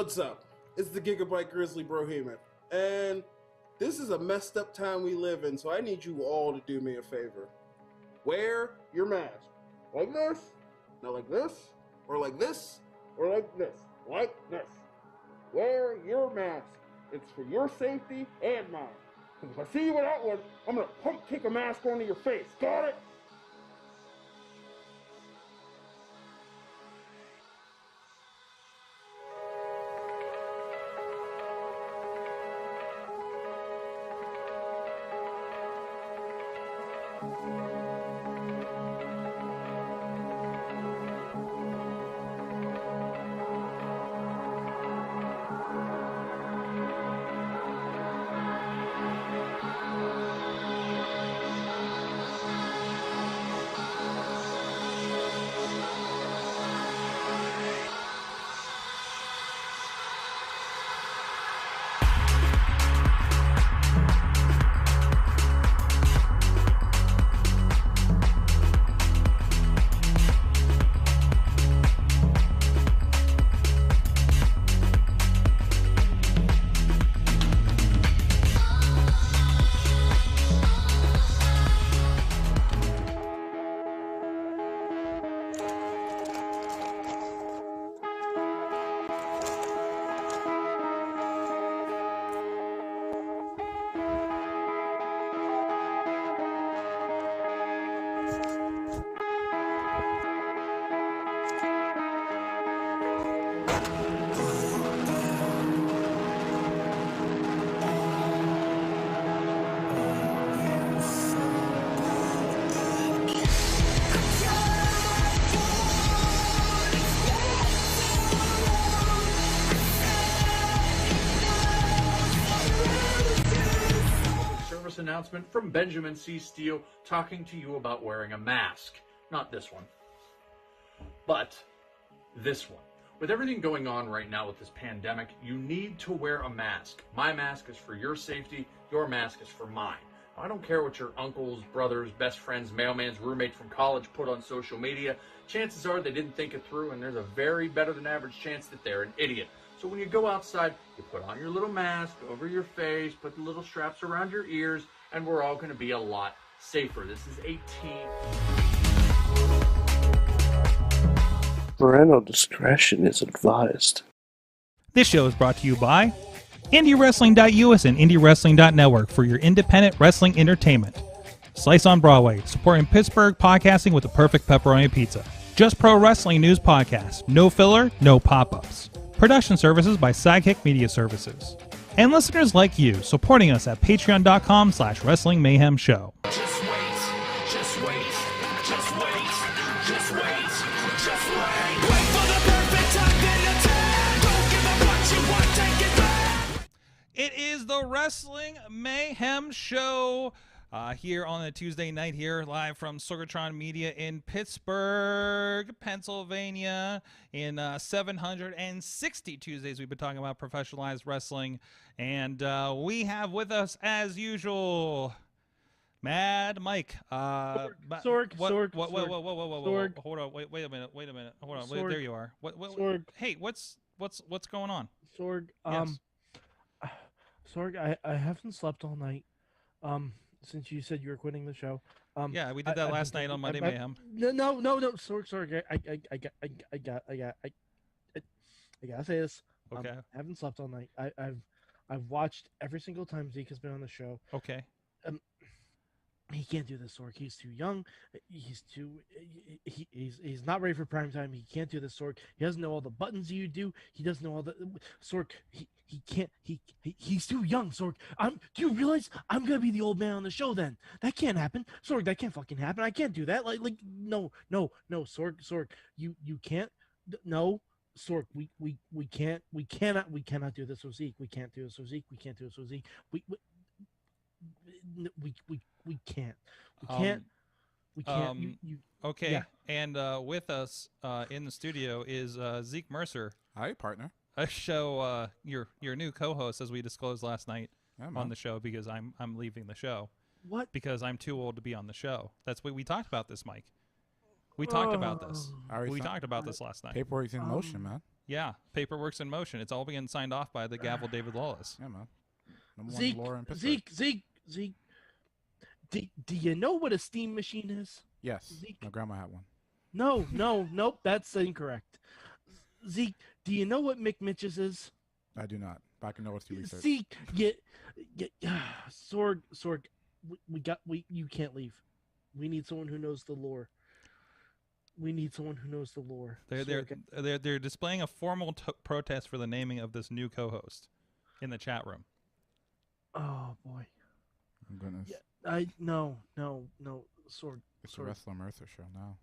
What's up? It's the Gigabyte Grizzly Brohemian, and this is a messed up time we live in, so I need you all to do me a favor. Wear your mask. Like this, not like this, or like this, or like this, like this. Wear your mask. It's for your safety and mine. Because if I see you without one, I'm gonna pump kick a mask onto your face. Got it? Announcement from Benjamin C. Steele talking to you about wearing a mask. Not this one, but this one. With everything going on right now with this pandemic, you need to wear a mask. My mask is for your safety. Your mask is for mine. Now, I don't care what your uncles, brothers, best friends, mailman's roommates from college put on social media. Chances are they didn't think it through, and there's a very better than average chance that they're an idiot. So when you go outside, you put on your little mask over your face, put the little straps around your ears, and we're all going to be a lot safer. This is a team. Parental discretion is advised. This show is brought to you by IndieWrestling.us and IndieWrestling.network for your independent wrestling entertainment. Slice on Broadway, supporting Pittsburgh podcasting with the perfect pepperoni pizza. Just Pro Wrestling News Podcast. No filler, no pop-ups. Production services by Sidekick Media Services. And listeners like you, supporting us at patreon.com/Wrestling Mayhem Show. Just wait, just wait, just wait, just wait, just wait. Wait for the perfect time, then attack. Don't give up what you want, take it back. It is the Wrestling Mayhem Show. Here on a Tuesday night here, live from Sorgatron Media in Pittsburgh, Pennsylvania. In 760 Tuesdays, we've been talking about professionalized wrestling. And we have with us, as usual, Mad Mike. Sorg. Hold on, wait a minute. Hold on, Sorg. there you are. Sorg. Hey, what's going on? Sorg, Yes. Sorg, I haven't slept all night. Since you said you were quitting the show. Yeah, we did that last night on Monday Mayhem. No, Sorg, I gotta say this. Okay. I haven't slept all night. I've watched every single time Zeke has been on the show. Okay. He can't do this, Sorg. He's too young. He's not ready for prime time. He can't do this, Sorg. He doesn't know all the buttons you do. He doesn't know all the Sorg. He can't. He's too young, Sorg. Do you realize I'm gonna be the old man on the show then? That can't happen, Sorg. That can't fucking happen. I can't do that. No, Sorg. You can't. No, Sorg. We cannot do this with Zeke. We can't do this with Zeke. We can't do this with Zeke. We can't. We can't. Okay. Yeah. And with us in the studio is Zeke Mercer. Hi, partner. A show your new co-host, as we disclosed last night on the show, because I'm leaving the show. What? Because I'm too old to be on the show. That's what we talked about this, Mike. We talked about this. Already We signed. talked about this last night. Paperwork's in motion, man. Yeah, paperwork's in motion. It's all being signed off by the gavel David Lawless. Yeah, man. Number Zeke, one lore in Pittsburgh. Zeke. Do you know what a steam machine is? Yes, Zeke? my grandma had one. Nope, that's incorrect. Zeke, do you know what McMitch's is? I do not, but I can know what's your research. Zeke, Sorg, you can't leave. We need someone who knows the lore. They're displaying a formal protest for the naming of this new co-host in the chat room. Oh boy. Oh, goodness. Yeah, no, Sorg. It's a Wrestling Mercer show now.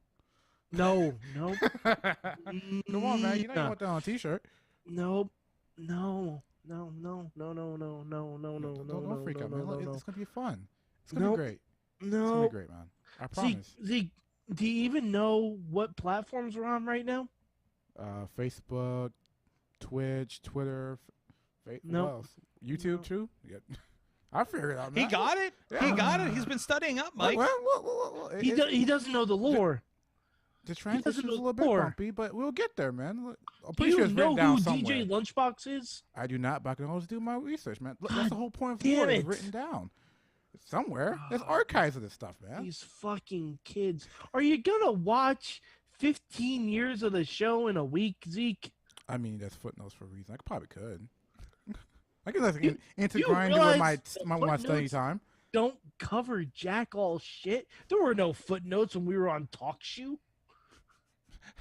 No. Come on, man. You know you want that on a t-shirt. No. Don't freak out, man. Look, it's going to be fun. It's going to be great. It's going to be great, man. I promise. Zeke, do you even know what platforms we're on right now? Facebook, Twitch, Twitter, what No. else? YouTube too? Yep. I figured it out, man. He got it. Yeah. He got it. He's been studying up, Mike. Well, He doesn't know the lore. the transition's a know little bit lore. bumpy, but we'll get there, man. I'm Do pretty sure you it's know written down who somewhere. DJ Lunchbox is? I do not, but I can always do my research, man. Look, God that's the whole point of damn lore. It's it. written down somewhere. There's archives of this stuff, man. These fucking kids. Are you gonna watch 15 years of the show in a week, Zeke? I mean, there's footnotes for a reason. I probably could. I guess I You- can into you grinding with realize my study footnotes time. Don't cover jack all shit. There were no footnotes when we were on TalkShoe.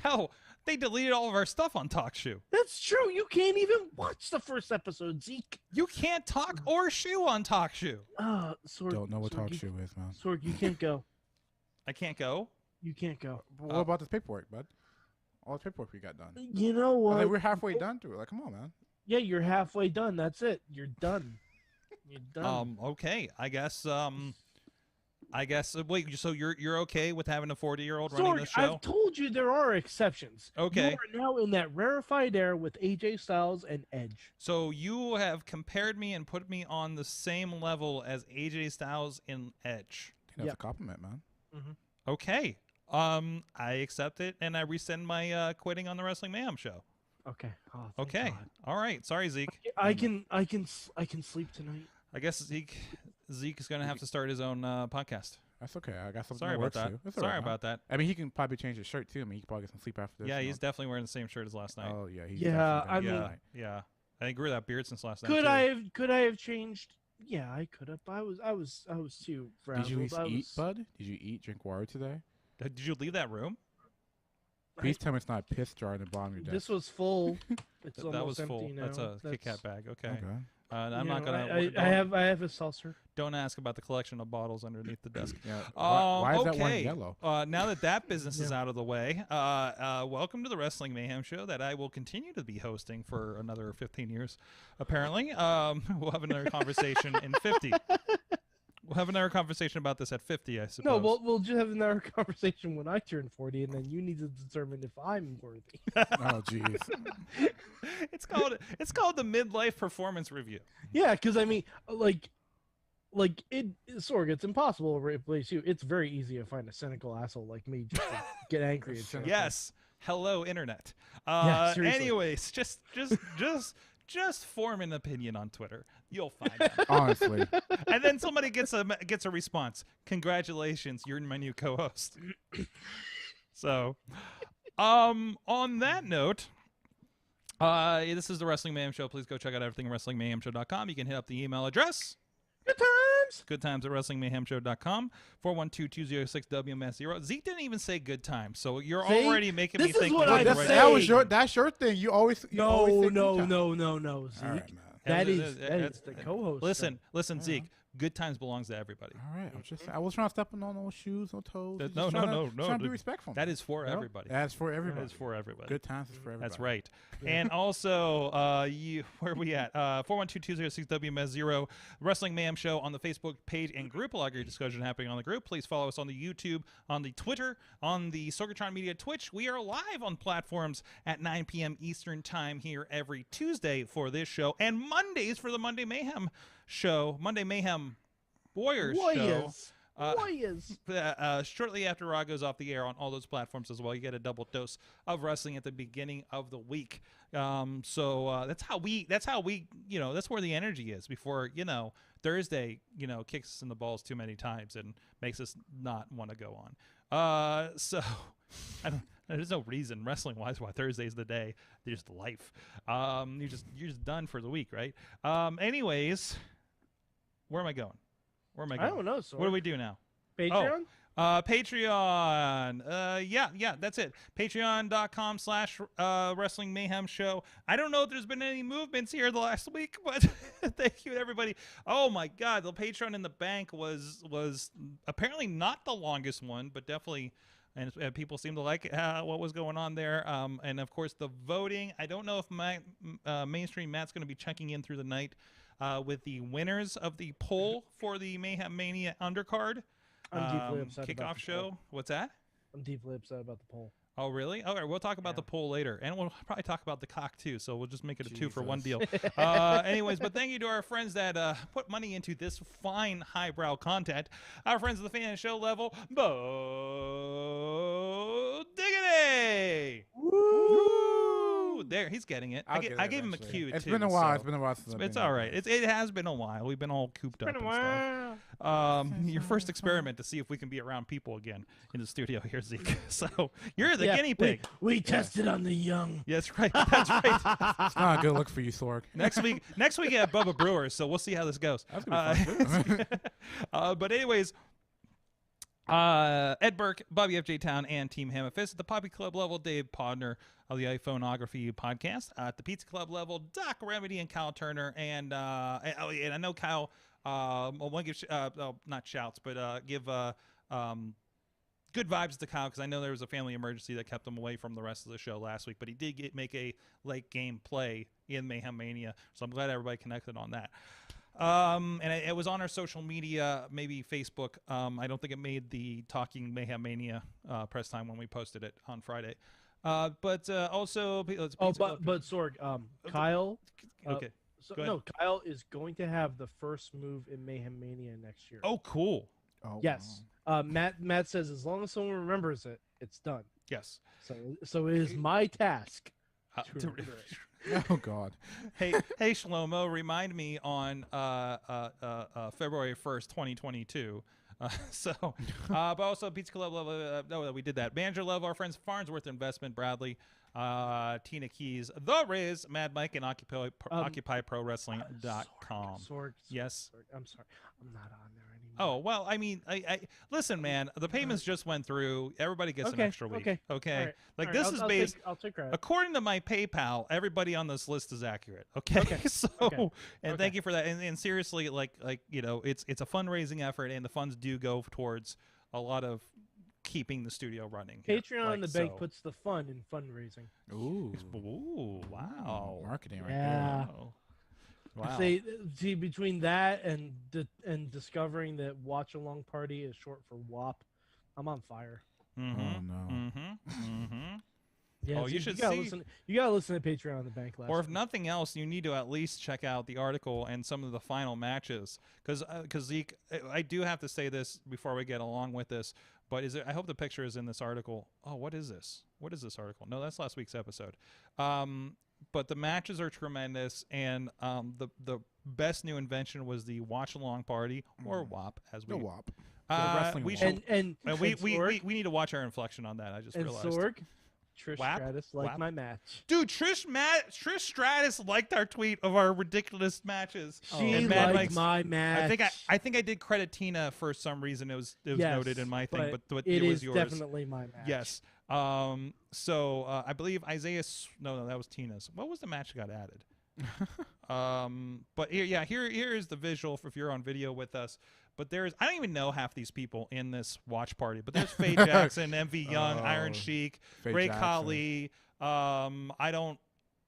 Hell, they deleted all of our stuff on TalkShoe. That's true. You can't even watch the first episode, Zeke. You can't talk or shoe on TalkShoe. Sorg, Don't know what Sorg, TalkShoe is, man. Sorg, you can't go. I can't go. You can't go. What about this paperwork, bud? All the paperwork we got done. You know what? Like, we're halfway done through it. Like, come on, man. Yeah, you're halfway done. That's it. You're done. You're done. Okay. I guess. Wait. So you're okay with having a 40-year-old running Sorg, the show? I've told you there are exceptions. Okay. You are now in that rarefied air with AJ Styles and Edge. So you have compared me and put me on the same level as AJ Styles and Edge. That's Yep. a compliment, man. Okay. I accept it and I rescind my quitting on the Wrestling Mayhem Show. Okay. Oh, thank Okay. God. All right. Sorry, Zeke. I can sleep tonight. I guess Zeke is going to have to start his own podcast. That's okay. I got something Sorry that about works that. too. That's all Sorry right, man. about that. I mean, he can probably change his shirt too. I mean, he can probably get some sleep after this. Yeah, you he's know? definitely wearing the same shirt as last night. Oh yeah, he's Yeah, definitely I got mean- it tonight. Yeah. I grew that beard since last night. Could too. I have changed? Yeah, I could have. I was too frazzled. Did you at least I eat, was- bud? Did you eat, drink water today? Did you leave that room? Please tell me it's not a piss jar in the bottom of your desk. This was full. It's That was almost empty full. now. That's a Kit Kat bag. Okay. Okay. I'm not gonna. I have a seltzer. Don't ask about the collection of bottles underneath the desk. Yeah. Why is that one okay. yellow? Now that business is out of the way, welcome to the Wrestling Mayhem Show that I will continue to be hosting for another 15 years, apparently. We'll have another conversation in 50. We'll have another conversation about this at 50, I suppose. No, we'll just have another conversation when I turn 40, and then you need to determine if I'm worthy. Oh jeez. It's called the midlife performance review. Yeah, because I mean, like Sorg, it's impossible to replace you. It's very easy to find a cynical asshole like me just to get angry and shit. Yes. Hello, internet. Yeah, seriously. Anyways, just form an opinion on Twitter. You'll find it. Honestly. And then somebody gets a response. Congratulations, you're my new co-host. So, on that note, this is the Wrestling Mayhem Show. Please go check out everything at WrestlingMayhemShow.com. You can hit up the email address. Good times. Good times at WrestlingMayhemShow.com. 412-206-WMS0. Zeke didn't even say good times, so you're See? already making me This is think. what we're I the just right- said. That was your thing. You always say No, good time. no, Zeke. All right, man. That It- is the co-host. Listen, Zeke. Good times belongs to everybody. All right. I was trying to step on no shoes, no toes. That- Just no, trying no, to- no, Trying to be dude. respectful. That man. is for everybody. That's for everybody. That is for everybody. Good times is for everybody. That's right. And also, where are we at? 412-206-WMS0, Wrestling Mayhem Show on the Facebook page and group. A lot of great discussion happening on the group. Please follow us on the YouTube, on the Twitter, on the Sorgatron Media Twitch. We are live on platforms at 9 p.m. Eastern Time here every Tuesday for this show, and Mondays for the Monday Mayhem Show, Monday Mayhem Warriors show. Warriors. Shortly after Raw goes off the air on all those platforms as well, you get a double dose of wrestling at the beginning of the week. So that's how we, that's where the energy is before, Thursday, kicks us in the balls too many times and makes us not want to go on. So there's no reason wrestling wise why Thursday's the day. There's just life. You're just done for the week, right? Anyways, where am I going? I don't know. So what do we do now? Patreon? Patreon. Yeah, that's it. Patreon.com/Wrestling Mayhem Show. I don't know if there's been any movements here the last week, but thank you to everybody. Oh my God, the Patreon in the bank was apparently not the longest one, but definitely, and people seem to like what was going on there. And of course the voting. I don't know if Mainstream Matt's going to be checking in through the night with the winners of the poll for the Mayhem Mania undercard. I'm deeply upset kickoff about the show. poll. What's that? I'm deeply upset about the poll. Oh, really? All right, we'll talk about the poll later. And we'll probably talk about the cock, too, so we'll just make it a 2-for-1 deal. Anyways, but thank you to our friends that put money into this fine highbrow content. Our friends at the fan show level, Bo Diggity! Woo! There, he's getting it. I gave him a cue, It's too. been a while. So It's been a while since I've it's been all here. right. It has been a while. We've been all cooped up and stuff. Your first experiment to see if we can be around people again in the studio here, Zeke. So you're the guinea pig. We tested on the young. That's right. That's right. It's not a good look for you, Sorg. Next week at Bubba Brewers, so we'll see how this goes. That's gonna be fun, too. But anyways, Ed Burke, Bobby FJ Town, and Team Hammerfist at the Poppy Club level, Dave Podner of the iPhoneography podcast. At the Pizza Club level, Doc Remedy and Kyle Turner. And I know Kyle, I want to give, not shouts, but give good vibes to Kyle, because I know there was a family emergency that kept him away from the rest of the show last week, but he did make a late game play in Mayhem Mania, so I'm glad everybody connected on that. And it was on our social media, maybe Facebook. I don't think it made the Talking Mayhem Mania press time when we posted it on Friday. But also, but Sorg, Kyle. Okay. Kyle is going to have the first move in Mayhem Mania next year. Oh, cool. Oh, yes. wow. Matt says as long as someone remembers it, it's done. Yes. So it is my task to remember it. Oh God. Hey Shlomo, remind me on February 1st, 2022. But also Pizza Club level. We did that. Manager level, our friends Farnsworth Investment, Bradley, Tina Keys, The Riz, Mad Mike, and OccupyProWrestling.com. Sorg, yes. Sorg, I'm sorry, I'm not on there anymore. Oh well, I mean, I listen, man. The payments just went through. Everybody gets an extra week. Okay. Right. Like All this right. is I'll based. I'll take credit. According to my PayPal, everybody on this list is accurate. Okay. So, and thank you for that. And seriously, like it's a fundraising effort, and the funds do go towards a lot of keeping the studio running. Patreon in the bank puts the fun in fundraising. Ooh, wow. Marketing right Yeah. there. Wow. See, between that and discovering that Watch Along Party is short for WAP, I'm on fire. Mm-hmm. Oh no. Yeah, you should gotta see. listen. You gotta listen to Patreon on the bank last. Or if week. nothing else, you need to at least check out the article and some of the final matches. Because Zeke, I do have to say this before we get along with this, but I hope the picture is in this article. Oh, what is this? What is this article? No, that's last week's episode. But the matches are tremendous, and the best new invention was the Watch Along Party, or WAP, as we The WAP. we WAP. should, and we Sorg, need to watch our inflection on that. I just and realized. Sorg, Trish WAP? Stratus liked my match. Dude, Trish Stratus liked our tweet of our ridiculous matches. She And liked Mad Mike's- my match. I think I did credit Tina for some reason. It was noted in my thing, but it was is yours. definitely my match. Yes. So I believe Isaiah's. No, that was Tina's. What was the match that got added? But here is the visual if you're on video with us. But I don't even know half these people in this watch party. But there's Faye Jackson, MV Young, Iron Sheik, Faye Ray Jackson. Khali. I don't.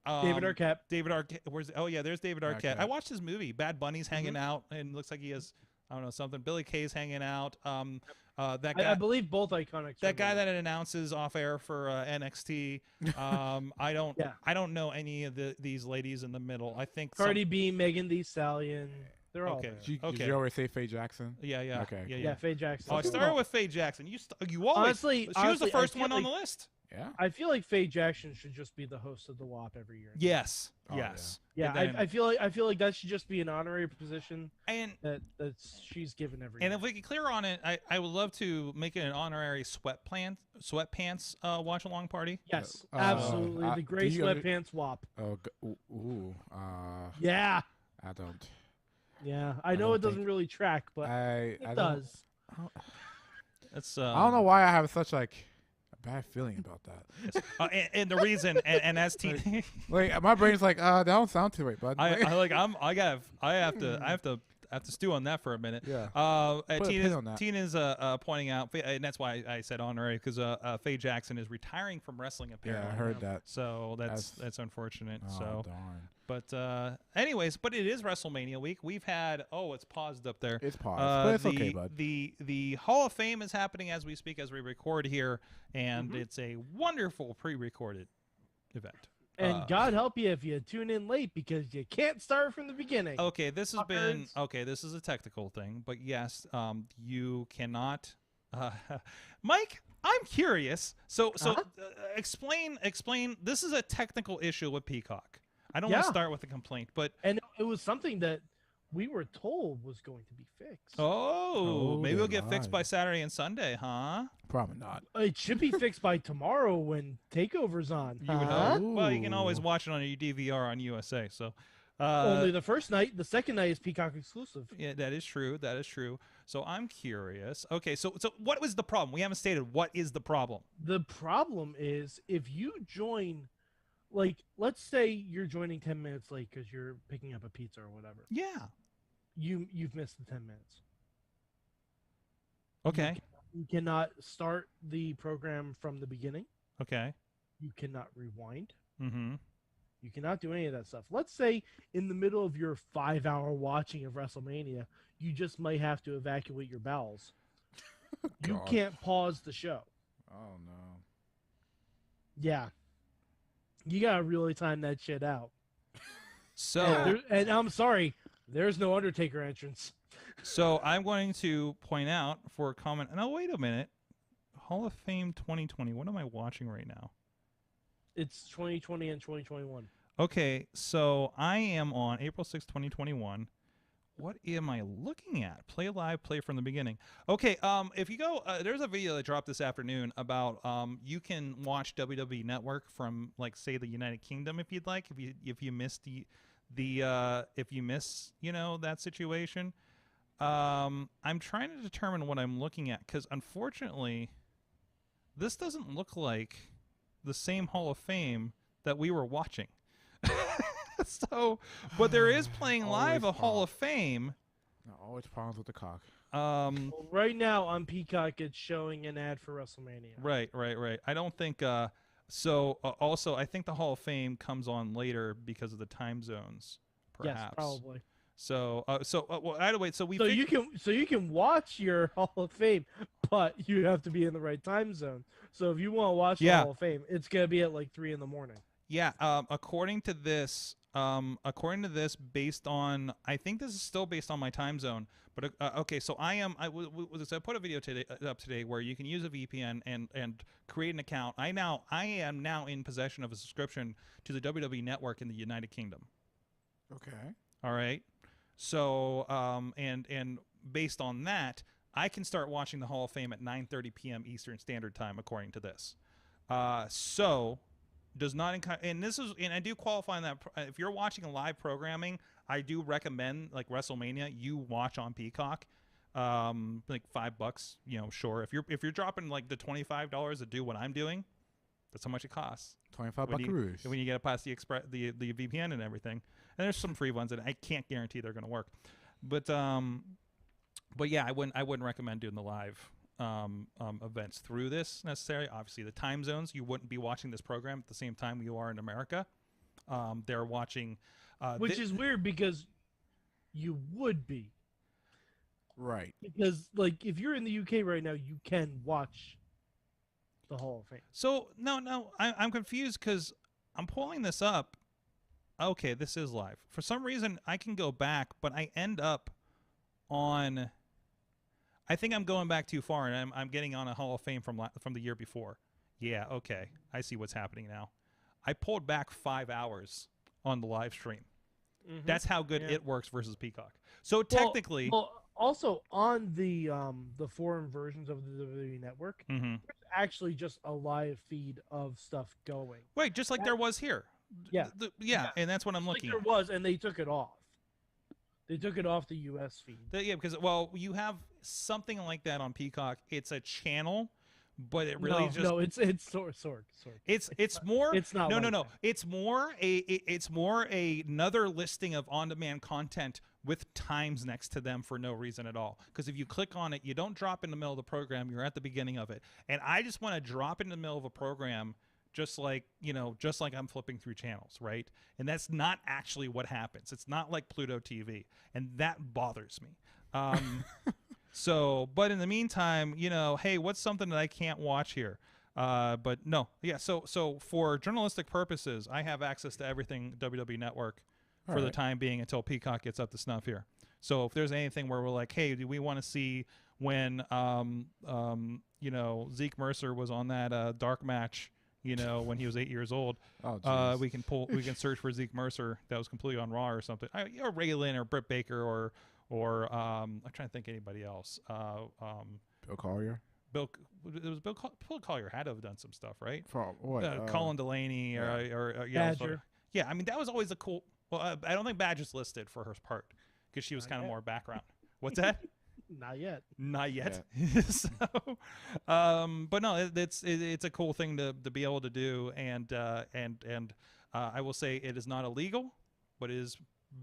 David Arquette. David Arquette. There's David Arquette. Arquette. I watched his movie. Bad Bunny's hanging out, and looks like he has, I don't know, something. Billy Kay's hanging out. That guy. I believe both Iconics. That guy that announces off air for NXT. I don't know any of these ladies in the middle. I think Cardi B, Megan Thee Stallion. They're all Okay. there. Did you always say Faye Jackson? Yeah. Okay. Yeah, Faye Jackson. Oh, it started with Faye Jackson. You always. Honestly, she was the I first feel one on like- the list. Yeah. I feel like Faye Jackson should just be the host of the WAP every year. Yes. Oh, yes. Yeah, And then- I feel like that should just be an honorary position and that she's given every and year. if we get clear on it, I would love to make it an honorary sweatpants watch along party. Yes, Uh, absolutely. The gray do you under- sweatpants WAP. Oh, Yeah. I don't. Yeah. I know don't it doesn't think- really track, but I it don't- does. That's I don't know why I have such like a bad feeling about that. and the reason and as Like my brain's like, that don't sound too right, bud. I have to stew on that for a minute. Yeah. Put a pin on that. Tina's pointing out, and that's why I said honorary, because Faye Jackson is retiring from wrestling apparently. Yeah, I heard that. So that's unfortunate. Oh, So, darn. but anyways, but it is WrestleMania week. We've had it's paused up there. It's paused, but it's okay, bud. The Hall of Fame is happening as we speak, as we record here, and it's a wonderful pre-recorded event. And God help you if you tune in late because you can't start from the beginning. Okay, this has Fuckers. been this is a technical thing, but yes, you cannot. Mike, I'm curious. So explain. This is a technical issue with Peacock. I don't want to Yeah. start with a complaint, but And it was something that we were told was going to be fixed. maybe they it'll get fixed lied. by Saturday and Sunday, huh? Probably not. It should be fixed by tomorrow when Takeover's on. You would Huh? hope. Well, you can always Ooh. watch it on your DVR on USA. So. Only the first night. The second night is Peacock exclusive. Yeah, that is true. That is true. So I'm curious. Okay, so what was the problem? We haven't stated what is the problem. The problem is if you join, like, let's say you're joining 10 minutes late because you're picking up a pizza or whatever. Yeah. You've missed the 10 minutes. Okay. You cannot start the program from the beginning. Okay. You cannot rewind. Mm-hmm. You cannot do any of that stuff. Let's say in the middle of your 5-hour watching of WrestleMania, you just might have to evacuate your bowels. You God. can't pause the show. Oh no. Yeah. You gotta really time that shit out. So And I'm sorry, there's no Undertaker entrance. So I'm going to point out for a comment. No, wait a minute. Hall of Fame 2020. What am I watching right now? It's 2020 and 2021. Okay, so I am on April 6, 2021. What am I looking at? Play live, play from the beginning. Okay, if you go, there's a video that dropped this afternoon about you can watch WWE Network from, like, say, the United Kingdom if you'd like. If you miss if you miss that situation. I'm trying to determine what I'm looking at because unfortunately, this doesn't look like the same Hall of Fame that we were watching. So, but there is playing live a Hall of Fame. No, always problems with the cock. Well, right now on Peacock, it's showing an ad for WrestleMania. Right. I don't think. Also, I think the Hall of Fame comes on later because of the time zones. Perhaps. Yes, probably. So, well, either way, so you can watch your Hall of Fame, but you have to be in the right time zone. So if you want to watch the Hall of Fame, it's gonna be at like 3 in the morning. Yeah. According to this, based on, I think this is still based on my time zone. But okay, so I put a video up today where you can use a VPN and create an account. I am now in possession of a subscription to the WWE Network in the United Kingdom. Okay. All right. So, and based on that, I can start watching the Hall of Fame at 9:30 p.m. Eastern Standard Time, according to this. So, does not and this is, and I do qualify on that. If you're watching a live programming, I do recommend, like WrestleMania, you watch on Peacock. Like $5, sure. If you're dropping like the $25 to do what I'm doing, that's how much it costs. 25 buckaroos. When you get past the VPN and everything. And there's some free ones that I can't guarantee they're going to work. But yeah, I wouldn't recommend doing the live events through this necessarily. Obviously, the time zones, you wouldn't be watching this program at the same time you are in America. They're watching, which is weird because you would be. Right. Because like if you're in the UK right now, you can watch the Hall of Fame. So no, I'm confused because I'm pulling this up, okay, this is live. For some reason, I can go back, but I end up on. I think I'm going back too far, and I'm getting on a Hall of Fame from the year before. Yeah, okay, I see what's happening now. I pulled back 5 hours on the live stream. That's how good it works versus Peacock. So technically, also on the foreign versions of the WWE Network, there's actually just a live feed of stuff going. Right, just like there was here. Yeah, and that's what I'm looking at. There was, and they took it off. They took it off the U.S. feed. Yeah, because you have something like that on Peacock. It's a channel, but it really it's Sorg. It's more. It's not. No. It's more another listing of on-demand content with times next to them for no reason at all. Because if you click on it, you don't drop in the middle of the program. You're at the beginning of it, and I just want to drop in the middle of a program. Just like I'm flipping through channels, right? And that's not actually what happens. It's not like Pluto TV, and that bothers me. But in the meantime, hey, what's something that I can't watch here? But no, yeah. So for journalistic purposes, I have access to everything WWE Network for the time being until Peacock gets up to snuff here. So if there's anything where we're like, hey, do we want to see when Zeke Mercer was on that dark match? When he was 8 years old, we can search for Zeke Mercer that was completely on Raw or something, or Ray Lynn or Britt Baker or I'm trying to think anybody else. Bill Collier. Bill Collier had to have done some stuff, right? For what? Colin Delaney or Badger. Yeah, I mean that was always a cool. Well, I don't think Badger's listed for her part because she was kind of more background. What's that? Not yet. So, but no, it's a cool thing to be able to do, and I will say it is not illegal, but it is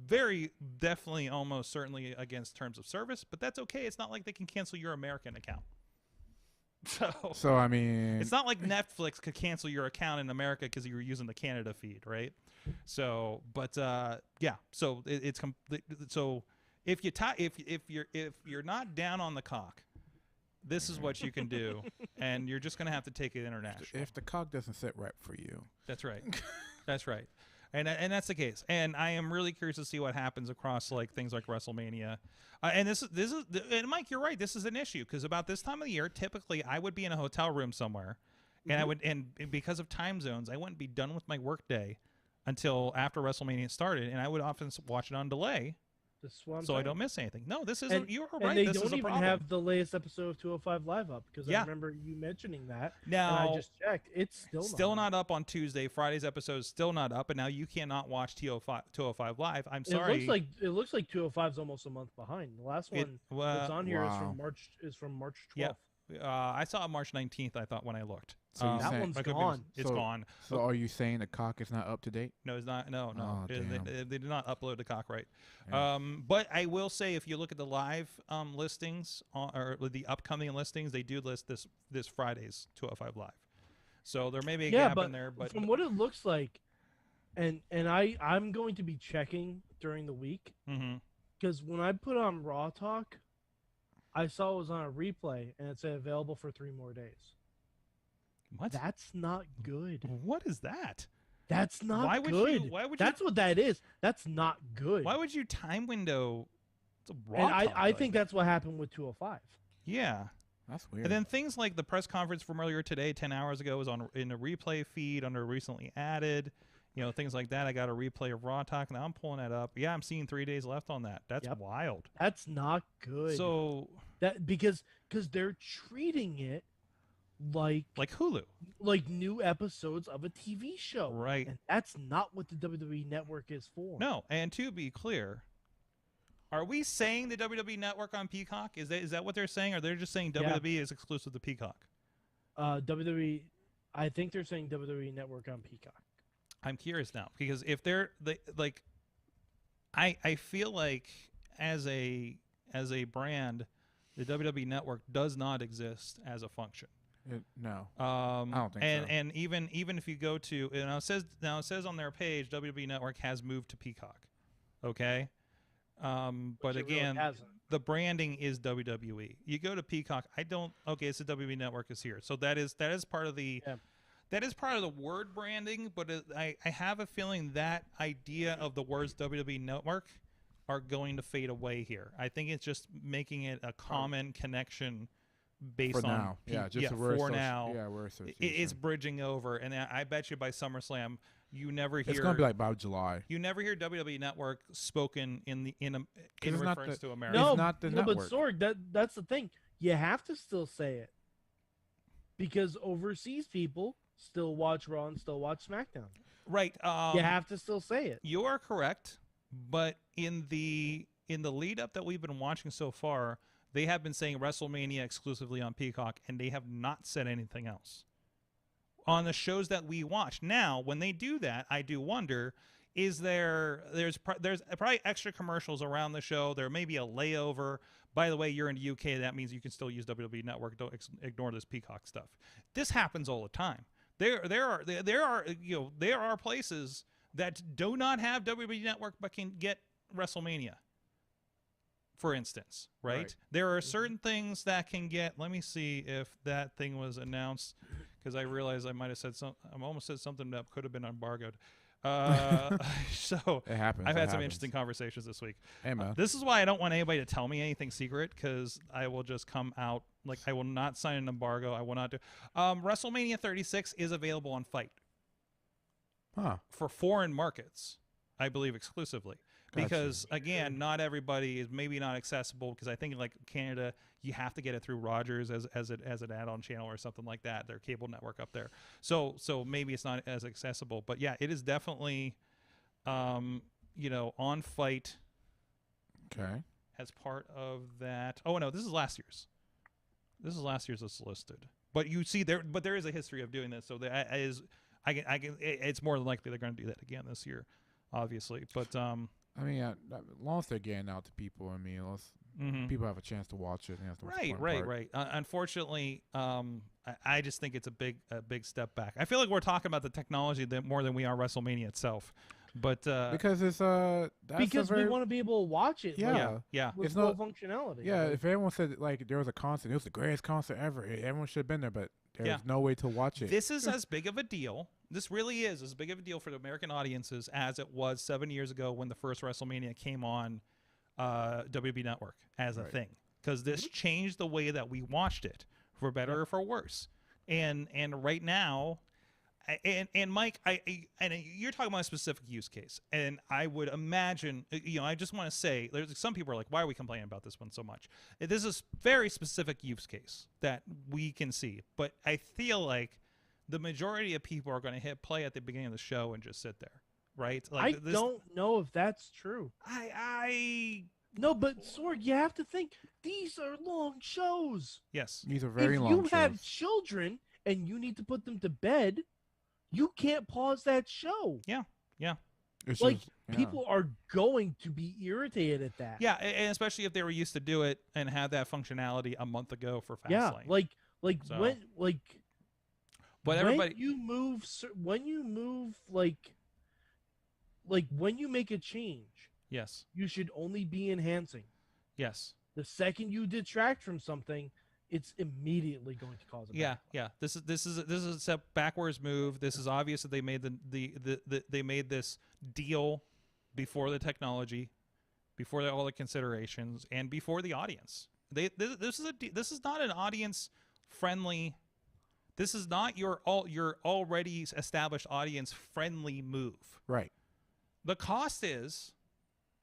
very definitely, almost certainly against terms of service. But that's okay. It's not like they can cancel your American account. So I mean, it's not like Netflix could cancel your account in America because you were using the Canada feed, right? So, but yeah, so it's so. If you're not down on the cock, this is what you can do, and you're just gonna have to take it international. If the cock doesn't sit right for you, that's right, that's right, and that's the case. And I am really curious to see what happens across like things like WrestleMania. And this is and Mike, you're right. This is an issue because about this time of the year, typically I would be in a hotel room somewhere, and because of time zones, I wouldn't be done with my work day until after WrestleMania started, and I would often watch it on delay. So I don't miss anything. No, this isn't. You were right. And they this don't is a even problem. have the latest episode of 205 Live up because I remember you mentioning that. Now and I just checked. It's still not up on Tuesday. Friday's episode is still not up, and now you cannot watch 205 Live. I'm sorry. It looks like 205 is almost a month behind. The last one that's on here is from March 12th. Yeah. I saw it March 19th. I thought when I looked. So that one's gone. It's gone. So are you saying the cock is not up to date? No, it's not. No. Oh, they did not upload the cock right. Yeah. But I will say, if you look at the live listings or the upcoming listings, they do list this Friday's 205 Live. So there may be a gap in there. But from what it looks like, and I'm going to be checking during the week because when I put on Raw Talk, I saw it was on a replay and it said available for 3 more days. What? That's not good. What is that? That's not why would good. Why would That's what that is. That's not good. Why would you time window? It's a Raw and Talk I think that's what happened with 205. Yeah. That's weird. And then things like the press conference from earlier today, 10 hours ago, was in a replay feed under recently added. Things like that. I got a replay of Raw Talk. Now I'm pulling that up. Yeah, I'm seeing 3 days left on that. That's wild. That's not good. So that because they're treating it like Hulu, like new episodes of a TV show, right? And that's not what the WWE Network is for. No, and to be clear, are we saying the WWE Network on Peacock? Is that what they're saying, or they're just saying WWE is exclusive to Peacock? WWE, I think they're saying WWE Network on Peacock. I'm curious now because if they're like, I feel like as a brand, the WWE Network does not exist as a function. No, I don't think so. And even if you go to it says on their page WWE Network has moved to Peacock, okay, but again, really the branding is WWE. You go to Peacock, it's the WWE Network is here, so that is part of the That is part of the word branding, but I have a feeling that idea of the words WWE Network are going to fade away here. I think it's just making it a common connection based for on now. Yeah, just a word now. Yeah, word association. It's bridging over, and I bet you by SummerSlam you never hear. It's gonna be like by July. You never hear WWE Network spoken in reference to America. No, It's not the but network. Sorg, that's the thing. You have to still say it because overseas people still watch Raw and still watch SmackDown. Right. You have to still say it. You are correct, but in the lead up that we've been watching so far, they have been saying WrestleMania exclusively on Peacock, and they have not said anything else on the shows that we watch. Now, when they do that, I do wonder: there's probably extra commercials around the show. There may be a layover. By the way, you're in the UK. That means you can still use WWE Network. Don't ignore this Peacock stuff. This happens all the time. There are places that do not have WWE Network but can get WrestleMania, for instance, right? There are certain things that can get. Let me see if that thing was announced, because I realized I might have said something. I almost said something that could have been embargoed. So It happens. I've had some interesting conversations this week. Hey, man. This is why I don't want anybody to tell me anything secret, because I will just come out like I will not sign an embargo. I will not do. WrestleMania 36 is available on Fight for foreign markets, I believe, exclusively. Gotcha. Because again, not everybody is maybe not accessible, because I think like Canada, you have to get it through Rogers as an add-on channel or something like that, their cable network up there. So maybe it's not as accessible, but yeah, it is definitely on Fight. Okay. As part of that. Oh no, this is last year's. This is last year's that's listed. But you see there is a history of doing this, so there is it's more than likely they're going to do that again this year, obviously. But I mean, as long as they're getting out to people, I mean, people have a chance to watch it. Right. Unfortunately, I just think it's a big step back. I feel like we're talking about the technology more than we are WrestleMania itself. But because it's we want to be able to watch it. Yeah, with it's full functionality. Yeah, if everyone said like there was a concert, it was the greatest concert ever. Everyone should have been there, but there's no way to watch it. This is as big of a deal. This really is as big of a deal for the American audiences as it was 7 years ago when the first WrestleMania came on WWE Network as a thing, because this changed the way that we watched it, for better or for worse. And right now. And Mike, you're talking about a specific use case, and I would imagine, I just want to say, there's some people are like, why are we complaining about this one so much? This is a very specific use case that we can see, but I feel like the majority of people are going to hit play at the beginning of the show and just sit there, right? Like I don't know if that's true. No, but Sorg, you have to think these are long shows. Yes, these are very long shows. If you have children and you need to put them to bed, you can't pause that show. Yeah. It's like people are going to be irritated at that. Yeah, and especially if they were used to do it and had that functionality a month ago for Fastlane. Yeah, like but everybody, when you make a change, yes, you should only be enhancing. Yes. The second you detract from something, it's immediately going to cause a backlash. Yeah. This is a step backwards move. This is obvious that they made they made this deal before the technology, before all the considerations, and before the audience. This is not an audience friendly. This is not your already established audience friendly move. Right. The cost is,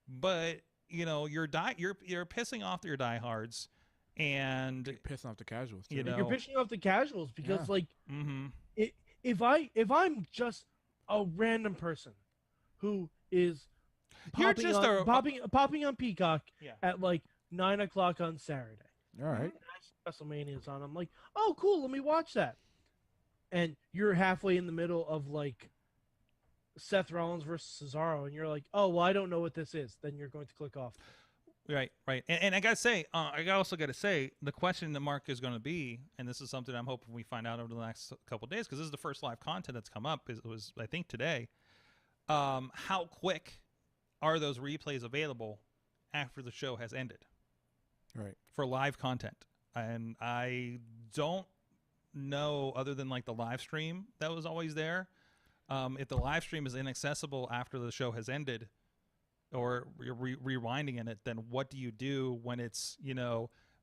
but you're pissing off your diehards. And you're pissing off the casuals too. You're pissing off the casuals because if I'm just a random person who is popping on Peacock at like 9 o'clock on Saturday. All right. WrestleMania is on. I'm like, oh cool, let me watch that. And you're halfway in the middle of like Seth Rollins versus Cesaro, and you're like, oh well, I don't know what this is. Then you're going to click off. Right. And I gotta say, the question that Mark is going to be, and this is something I'm hoping we find out over the next couple of days, because this is the first live content that's come up. It was, I think, today. How quick are those replays available after the show has ended? Right. For live content, and I don't know other than like the live stream that was always there. If the live stream is inaccessible after the show has ended, or you're rewinding in it, then what do you do when it's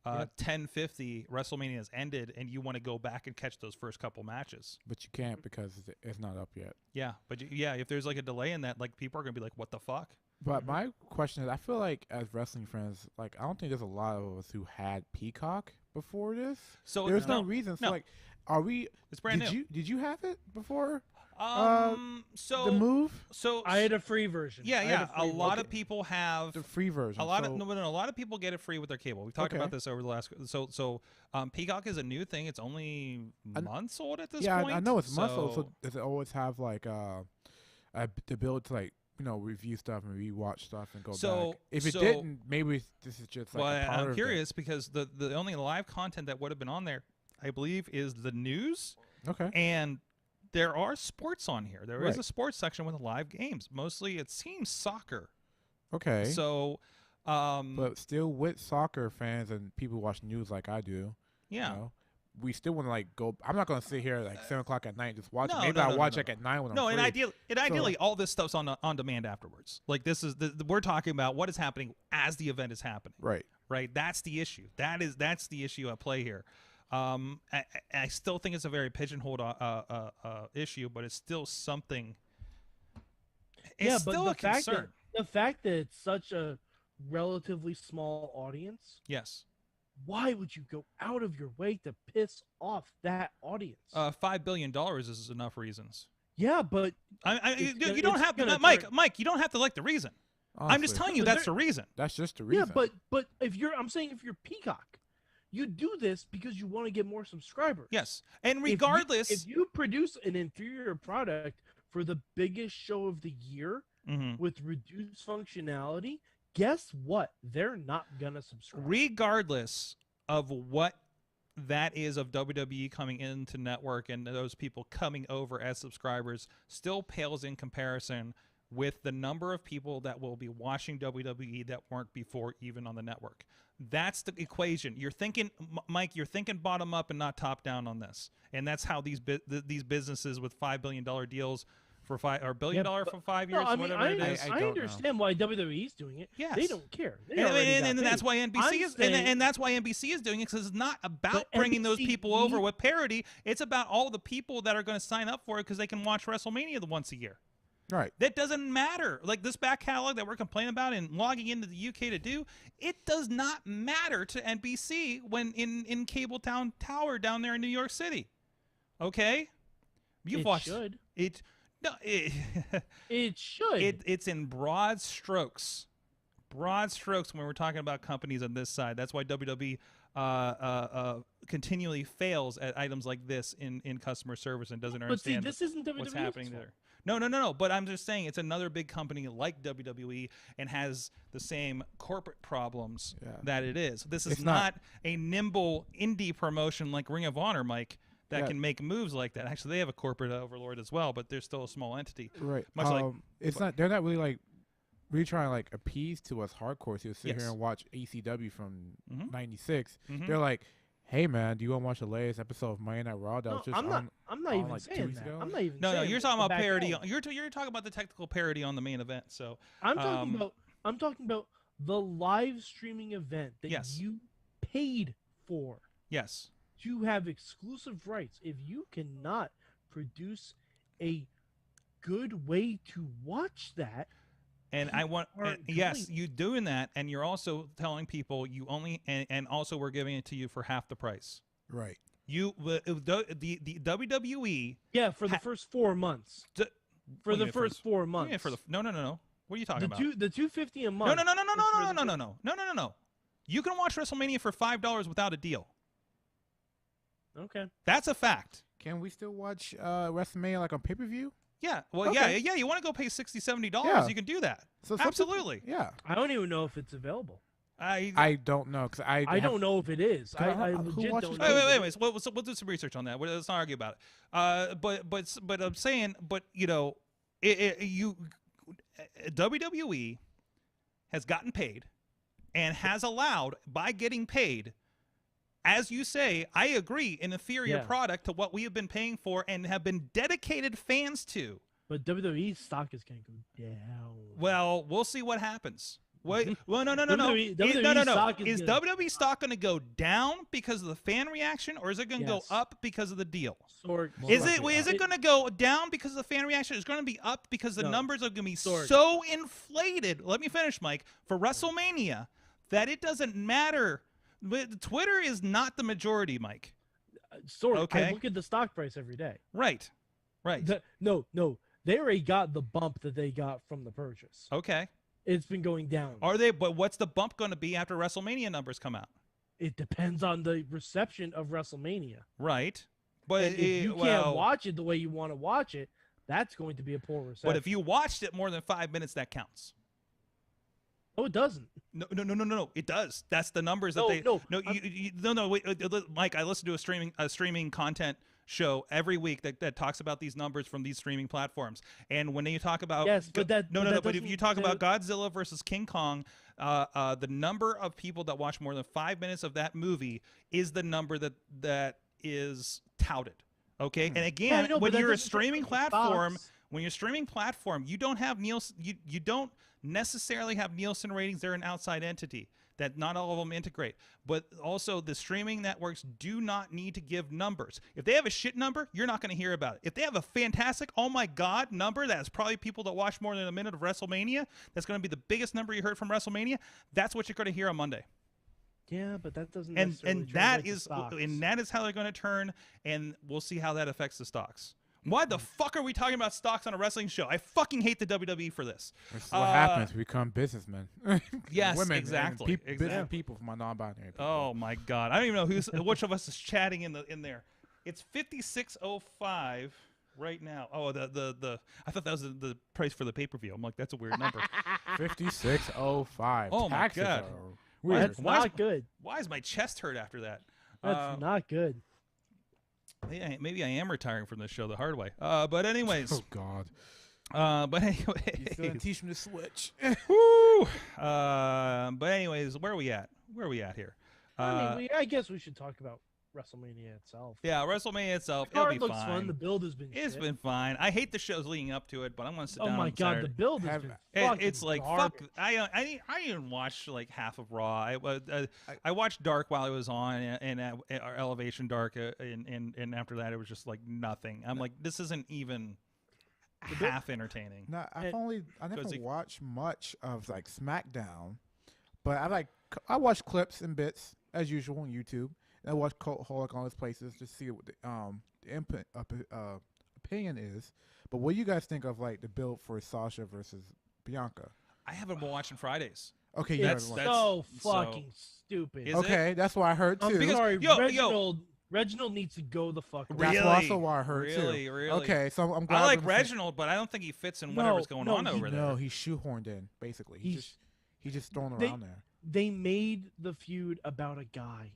10:50 WrestleMania has ended and you want to go back and catch those first couple matches? But you can't because it's not up yet. Yeah, but if there's like a delay in that, like people are gonna be like, "What the fuck?" But my question is, I feel like as wrestling fans, like I don't think there's a lot of us who had Peacock before this. So there's no reason. So like, are we? It's brand new. Did you have it before? So the move. So I had a free version. Yeah. A lot of people have the free version. A lot of people get it free with their cable. We've talked about this over the last. So Peacock is a new thing. It's only months old at this point. Yeah, I know it's months old. So does it always have like the ability to like review stuff and rewatch stuff and go back? If it didn't, maybe this is just like a part I'm curious because the only live content that would have been on there, I believe, is the news. Okay. And there are sports on here. There is a sports section with live games. Mostly, it seems soccer. Okay. So, but still, with soccer fans and people who watch news like I do, we still want to like go. I'm not going to sit here at like 7 o'clock at night and just watch it. Maybe I'll watch like at 9 when I'm free. And ideally, all this stuff's on demand afterwards. Like this is we're talking about what is happening as the event is happening. Right. That's the issue. That's the issue at play here. I still think it's a very pigeonholed issue, but it's still something. It's still a concern. The fact that it's such a relatively small audience. Yes. Why would you go out of your way to piss off that audience? $5 billion is enough reasons. Yeah, but you don't have to, Mike. You don't have to like the reason. Honestly. I'm just telling you that's the reason. That's just the reason. Yeah, but if you're Peacock. You do this because you want to get more subscribers. Yes. And regardless... If you produce an inferior product for the biggest show of the year with reduced functionality, guess what? They're not going to subscribe. Regardless of what that is of WWE coming into network and those people coming over as subscribers, still pales in comparison with the number of people that will be watching WWE that weren't before even on the network. That's the equation. You're thinking, Mike, you're thinking bottom up and not top down on this. And that's how these businesses with $5 billion deals for $1 billion for 5 years, whatever it is. I understand why WWE is doing it. Yes. They don't care. And that's why NBC is and that's why NBC is doing it, because it's not about bringing those people over with parity. It's about all the people that are going to sign up for it because they can watch WrestleMania once a year. Right. That doesn't matter. Like this back catalog that we're complaining about and logging into the UK to do, it does not matter to NBC when in Cable Town Tower down there in New York City. Okay? You've watched should. It. No, it should. It's in broad strokes. Broad strokes when we're talking about companies on this side. That's why WWE continually fails at items like this in customer service and doesn't understand this isn't what's happening there. No. But I'm just saying it's another big company like WWE and has the same corporate problems that it is. This is not a nimble indie promotion like Ring of Honor, Mike, that can make moves like that. Actually, they have a corporate overlord as well, but they're still a small entity. Right. Much they're not really like really trying to like appease to us hardcore to sit here and watch ACW from '96. They're like, hey man, do you want to watch the latest episode of Monday Night Raw? That was just I'm not even like saying 2 weeks that. ago? I'm not even. No, you're talking about parody. You're talking about the technical parody on the main event. So I'm talking about the live streaming event that you paid for. Yes. You have exclusive rights. If you cannot produce a good way to watch that. And I want, yes, you doing that, and you're also telling people you only, and also we're giving it to you for half the price. Right. You, the WWE. Yeah, for the first 4 months. For the first 4 months. No. What are you talking about? The $250 a month. No. You can watch WrestleMania for $5 without a deal. Okay. That's a fact. Can we still watch WrestleMania like on pay-per-view? Yeah. Well, yeah. You want to go pay $60, $70, you can do that. So absolutely. Yeah. I don't even know if it's available. I don't know because I don't know if it is. I legit don't know. Wait. We'll do some research on that. Let's not argue about it. But I'm saying, WWE has gotten paid and has allowed, by getting paid, as you say, I agree, an inferior product to what we have been paying for and have been dedicated fans to. But WWE stock is going to go down. Well, we'll see what happens. Wait, well, no. WWE stock Is WWE stock going to go down because of the fan reaction, or is it going to go up because of the deal? Is it going to go down because of the fan reaction? It's going to be up because the numbers are going to be so inflated. Let me finish, Mike. For WrestleMania, that it doesn't matter. Twitter is not the majority, Mike. Okay. I look at the stock price every day. Right. No. They already got the bump that they got from the purchase. Okay. It's been going down. Are they? But what's the bump going to be after WrestleMania numbers come out? It depends on the reception of WrestleMania. Right. But if you can't watch it the way you want to watch it, that's going to be a poor reception. But if you watched it more than 5 minutes, that counts. No, it doesn't. No. It does. That's the numbers that they. No. Wait, Mike. I listen to a streaming content show every week that talks about these numbers from these streaming platforms. And when you talk about but if you talk about Godzilla versus King Kong, the number of people that watch more than 5 minutes of that movie is the number that is touted. Okay, and again, when you're a streaming platform, you don't have Nielsen. You don't necessarily have Nielsen ratings. They're an outside entity that not all of them integrate. But also, the streaming networks do not need to give numbers. If they have a shit number, you're not going to hear about it. If they have a fantastic, oh my God, number that's probably people that watch more than a minute of WrestleMania, that's going to be the biggest number you heard from WrestleMania, that's what you're going to hear on Monday. Yeah, but that doesn't and that is how they're going to turn, and we'll see how that affects the stocks. Why the fuck are we talking about stocks on a wrestling show? I fucking hate the WWE for this. That's what happens. We become businessmen. Yes, women, exactly. Business people from my non-binary people. Oh my God, I don't even know which of us is chatting in there. It's 56:05 right now. Oh, I thought that was the price for the pay-per-view. I'm like, that's a weird number. 56:05. Oh my God, that's not good. Why is my chest hurt after that? That's not good. Yeah, maybe I am retiring from this show the hard way. But anyways. Oh God. But anyway. You still didn't teach me to switch. Woo. But anyways, where are we at? Here? I guess we should talk about WrestleMania itself. Yeah, WrestleMania itself. The it'll be card looks fine. fun. The build has been. It's been fine. I hate the shows leading up to it, but I'm gonna sit down. Oh my God, the build has been. It's like garbage. fuck. I didn't watch like half of Raw. I watched Dark while it was on, and our Elevation Dark, and after that it was just like nothing. I'm like, this isn't even half entertaining. No, I never watched much of like SmackDown, but I watch clips and bits as usual on YouTube. I watch Cultaholic on those places to see what the opinion is. But what do you guys think of like the build for Sasha versus Bianca? I haven't been watching Fridays. Okay, that's so fucking stupid. Okay, that's what I heard too. Sorry, Reginald needs to go the fuck. Really? That's also what I heard too. Really? Okay, so I'm glad. I like Reginald, but I don't think he fits in whatever's going on over there. No, he's shoehorned in basically. He's just thrown around there. They made the feud about a guy.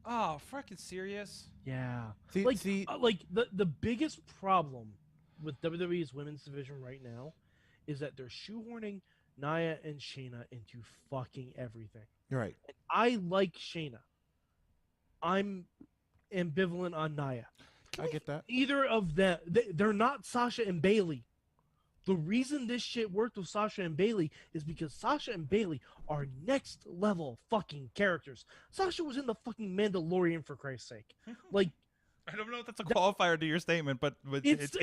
Oh, fucking serious? Yeah. Like the biggest problem with WWE's women's division right now is that they're shoehorning Nia and Shayna into fucking everything. You're right. And I like Shayna. I'm ambivalent on Nia. I get that. Either of them, they're not Sasha and Bailey. The reason this shit worked with Sasha and Bailey is because Sasha and Bailey are next level fucking characters. Sasha was in the fucking Mandalorian, for Christ's sake. Like, I don't know if that's a qualifier to your statement, but it's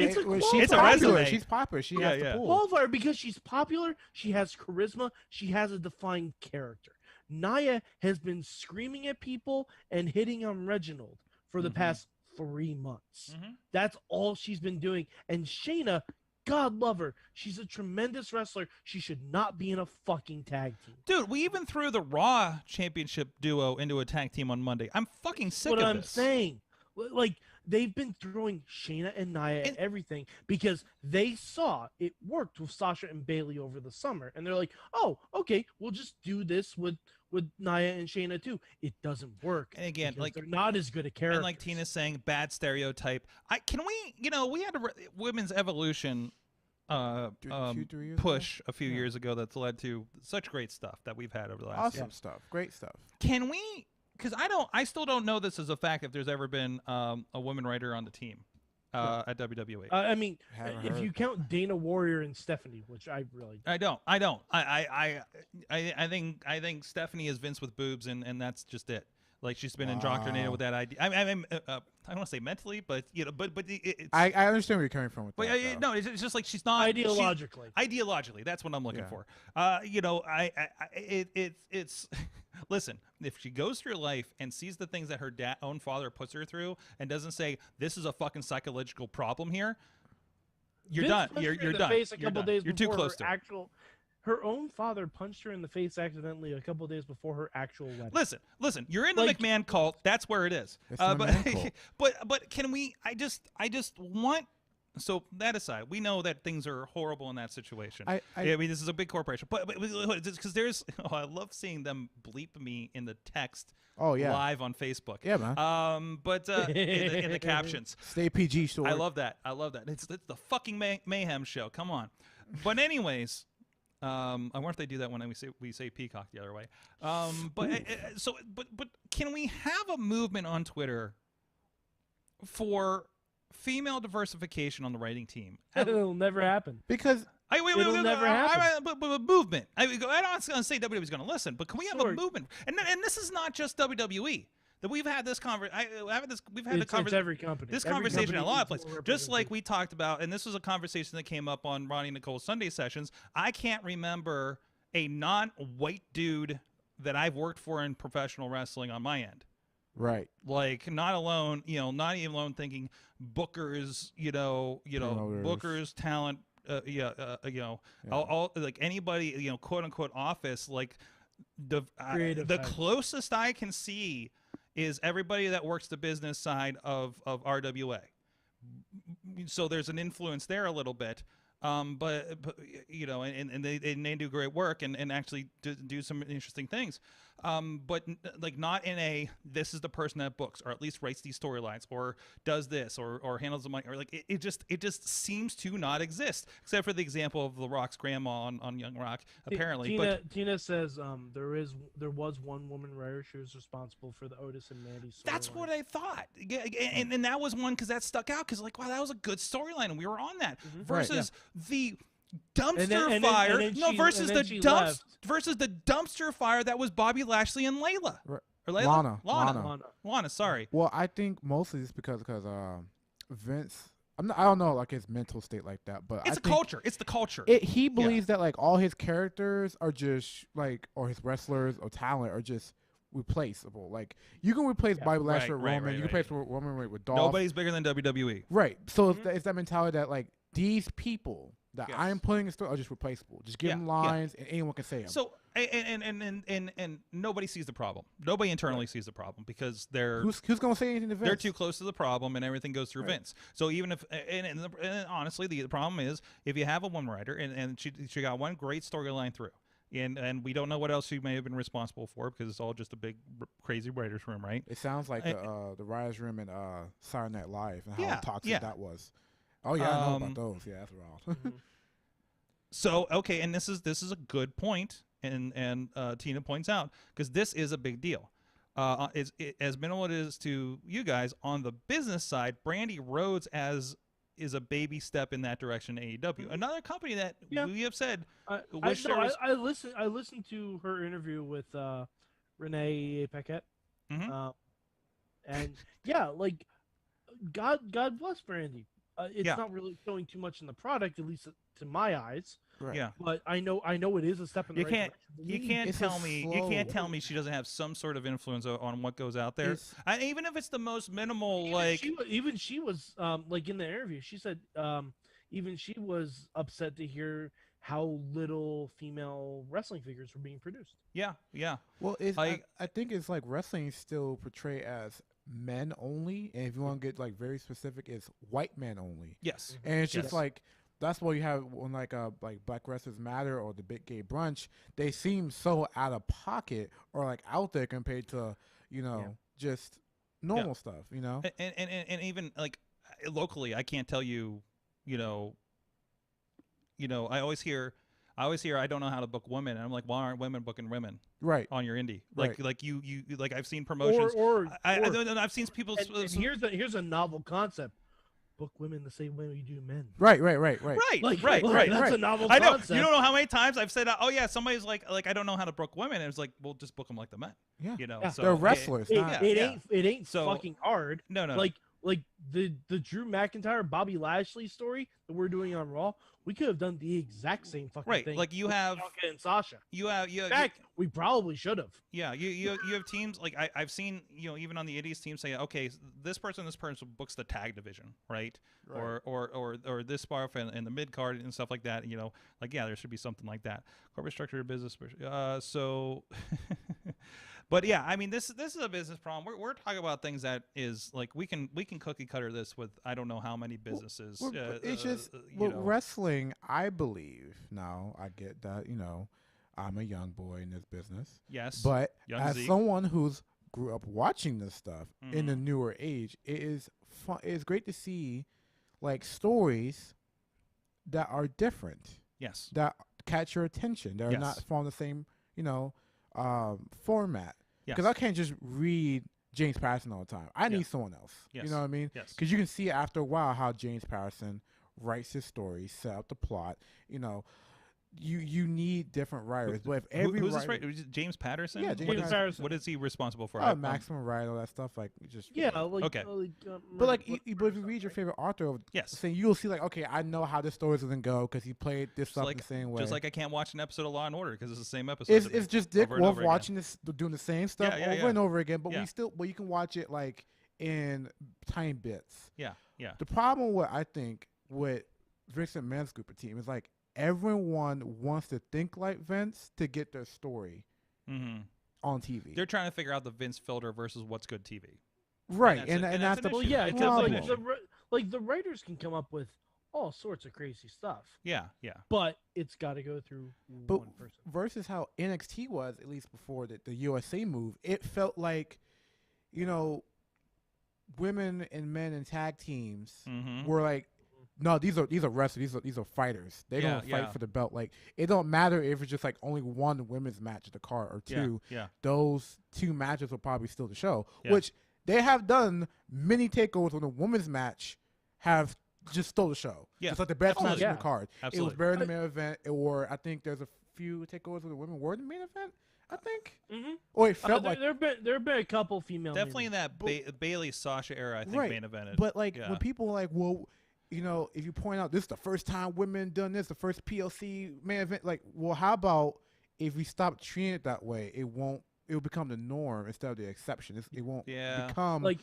a resume. She's popular. She has to pull. Qualifier because she's popular. She has charisma. She has a defined character. Nia has been screaming at people and hitting on Reginald for the past 3 months. That's all she's been doing. And Shayna, God love her, she's a tremendous wrestler. She should not be in a fucking tag team. Dude, we even threw the Raw Championship duo into a tag team on Monday. I'm fucking sick of this. What I'm saying. Like, they've been throwing Shayna and Nia at everything because they saw it worked with Sasha and Bailey over the summer. And they're like, oh, okay, we'll just do this with Nia and Shayna too. It doesn't work. And again, like, they're not as good a character. And like Tina's saying, bad stereotype. We had a women's evolution push a few years ago that's led to such great stuff that we've had over the last year. Stuff. Great stuff. Can we because I still don't know this as a fact if there's ever been a woman writer on the team at WWE. I mean, Haven't if heard. you count Dana Warrior and Stephanie, which I really I don't. I think Stephanie is Vince with boobs, and that's just it. Like she's been indoctrinated with that idea. I don't want to say mentally, but it's. I understand where you're coming from with But that. no, it's just like she's not ideologically. Ideologically, that's what I'm looking for. It's listen. If she goes through life and sees the things that her own father puts her through, and doesn't say this is a fucking psychological problem here, you're Vince done. punched You're her in the done. face a You're couple done. days You're too before close to her it. Her own father punched her in the face accidentally a couple days before her actual wedding. Listen. You're in the McMahon cult. That's where it is. It's the McMahon cult. But can we? I just want. So that aside, we know that things are horrible in that situation. I mean, this is a big corporation, but because there's. Oh, I love seeing them bleep me in the text. Oh, yeah. Live on Facebook. Yeah, man. But in the captions. Stay PG, Sorg. I love that. It's the fucking Mayhem Show. Come on. But anyways. I wonder if they do that when we say Peacock the other way. But can we have a movement on Twitter for female diversification on the writing team? It'll never happen. Because It'll never happen. But movement. I'm not going to say WWE's going to listen, but can we have a movement? And this is not just WWE. That we've had this conversation. It's every company. This Every conversation company in a lot of needs places. more Just like representation. we talked about, and this was a conversation that came up on Ronnie Nicole's Sunday sessions. I can't remember a non-white dude that I've worked for in professional wrestling on my end. Right. Like not even alone thinking bookers, Promoters. bookers, talent, all like anybody, quote unquote office, like the Creative side. closest I can see is everybody that works the business side of RWA. So there's an influence there a little bit. But and they do great work and actually do some interesting things. But like not in a, this is the person that books or at least writes these storylines or does this or handles the money or like it just seems to not exist, except for the example of The Rock's grandma on Young Rock apparently. Tina says there was one woman writer. She was responsible for the Otis and Mandy storyline. That's what I thought, and that was one because that stuck out because like wow, that was a good storyline and we were on that versus the dumpster fire. Versus the dumpster fire that was Bobby Lashley and Layla. Right. Or Layla? Lana. Sorry. Well, I think mostly it's because Vince. I don't know like his mental state like that, but It's the culture. It's the culture. He believes that like all his characters are just like, or his wrestlers or talent are just replaceable. Like you can replace Bobby Lashley with Roman. You can replace Roman with Dolph. Nobody's bigger than WWE. Right. So it's that mentality that like these people that I am putting in store are just replaceable. Just give them lines and anyone can say them. So and nobody sees the problem. Nobody internally sees the problem because they're who's gonna say anything to Vince? They're too close to the problem and everything goes through Vince. So even if and honestly the problem is if you have a woman writer and she got one great storyline through. And we don't know what else she may have been responsible for because it's all just a big crazy writers room, right? It sounds like the writers room in Saturday Night Live and how toxic that was. Oh yeah, I know about those. Yeah, that's wild. So okay, and this is a good point, and Tina points out because this is a big deal. As minimal it is to you guys on the business side, Brandy Rhodes is a baby step in that direction. AEW, another company that we have said. I listened to her interview with Renee Paquette, and like God bless Brandy. It's not really showing too much in the product, at least to my eyes. Right. Yeah, but I know it is a step in the right direction. You can't tell me she doesn't have some sort of influence on what goes out there. Even if it's the most minimal, even she was like in the interview, she said even she was upset to hear how little female wrestling figures were being produced. Yeah. Well, I think it's like wrestling is still portrayed as men only, and if you want to get like very specific, it's white men only. Yes, and it's just like that's why you have when like Black Wrestlers Matter or the Big Gay Brunch, they seem so out of pocket or like out there compared to just normal stuff. And even like locally, I can't tell you. I always hear. I always hear I don't know how to book women, and I'm like, why aren't women booking women Right. on your indie? Right. Like you like I've seen promotions. I've seen people. And here's a novel concept: book women the same way we do men. Right. Like, That's a novel I know. concept. You don't know how many times I've said, "Oh yeah, somebody's like I don't know how to book women," and it's like, well, just book them like the men. Yeah. You know, Yeah. so They're wrestlers. not- It ain't So- fucking hard. No. Like the Drew McIntyre Bobby Lashley story that we're doing on Raw, we could have done the exact same fucking Right, thing. like you with have- Bianca and Sasha. you have In fact, we probably should have. Yeah, you have teams like I've seen, even on the Indies teams say, okay, this person books the tag division, right? Or this bar in the mid card and stuff like that. Like there should be something like that. Corporate structure of business. So, but yeah, I mean this is a business problem. We're talking about things that is like we can cookie cutter this with I don't know how many businesses. It's just wrestling. I believe now. I get that. I'm a young boy in this business. Yes, But young as Zeke. someone who's grew up watching this stuff in the newer age, it is fun. It's great to see like stories that are different, Yes, that catch your attention. That are Yes. not from the same, format. Yes. Because I can't just read James Patterson all the time. I need Yes. someone else. Yes. You know what I mean? Yes. Because you can see after a while how James Patterson writes his story, set up the plot. You need different writers. But if every who's this writer, right? James Patterson. Yeah, James Patterson. Patterson. What is he responsible for? Maximum Right, all that stuff, like just Okay. But like, but if you read your favorite author, of Yes. saying you'll see like, okay, I know how this story's gonna go because he played this Just up like, the same way. just like I can't watch an episode of Law and Order because it's the same episode. it's just Dick over and Wolf over again. watching this, doing the same stuff Yeah, over and over again. But Yeah. you can watch it like in tiny bits. Yeah. The problem with I think with Vince McMahon's group of team is like everyone wants to think like Vince to get their story Mm-hmm. on TV. They're trying to figure out the Vince filter versus what's good TV. right, and that's that's the an Well, issue. yeah, It's because an like issue. the writers can come up with all sorts of crazy stuff, Yeah. but it's got to go through But one person. versus how NXT was, at least before the USA move, it felt like, women and men in tag teams Mm-hmm. were like, no, these are wrestlers, these are fighters. They Yeah, don't fight yeah. for the belt. Like it don't matter if it's just like only one women's match at the card or two. Yeah. Those two matches will probably steal the show, Yeah. which they have done many takeovers when a women's match have just stole the show. Yeah. It's like the best match yeah. in the card. Absolutely. It was better than the main event, or I think there's a few takeovers where the women were in the main event. I think, Mm-hmm. or it felt like, there have been a couple female. Definitely in main that Bailey Sasha era, I think right. main evented. But like Yeah. when people are like, well, if you point out this is the first time women done this, the first PLC main event, like, well, how about if we stop treating it that way? It will become the norm instead of the exception. It won't Yeah. become Like,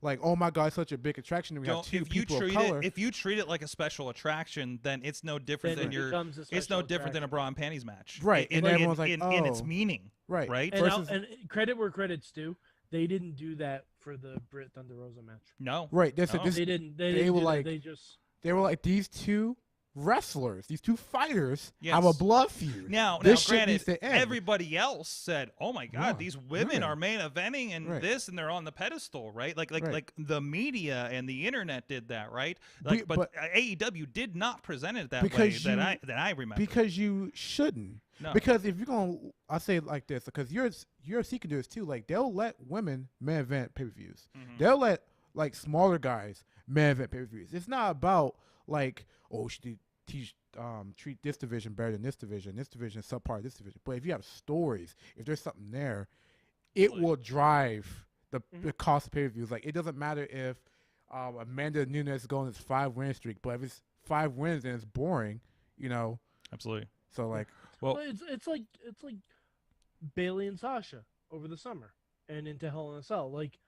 like oh my god, such a big attraction. We have two people of color. If you treat it like a special attraction, then it's no different Then than it becomes a it's no special different than a attraction. bra and panties match. Right, and everyone's like, in its oh. meaning. Right. Right. And, versus- and credit where credit's due, they didn't do that for the Britt Thunder Rosa match. No. Right. That's No. it. This, They didn't. they didn't were do that. like- They just. they were like these two wrestlers, these two fighters have Yes. a blood feud. Now, this shit granted, needs to end. everybody else said, "Oh my God, Yeah, these women right. are main eventing and Right. this, and they're on the pedestal, right?" Like Right. the media and the internet did that, right? We- Like, but AEW did not present it that way Because that I remember. because you shouldn't. No. Because if you're gonna, I say it like this, because UFC can do this too. Like they'll let women main event pay-per-views. Mhm. They'll let like smaller guys main event pay-per-views. It's not about like, oh, should treat this division better than this division. This division is subpar of this division. But if you have stories, if there's something there, it will drive the cost of pay-per-views. Like it doesn't matter if Amanda Nunes is going this 5-win streak, but if it's 5 wins and it's boring, Absolutely. So like, Well, it's like Bailey and Sasha over the summer and into Hell in a Cell. Like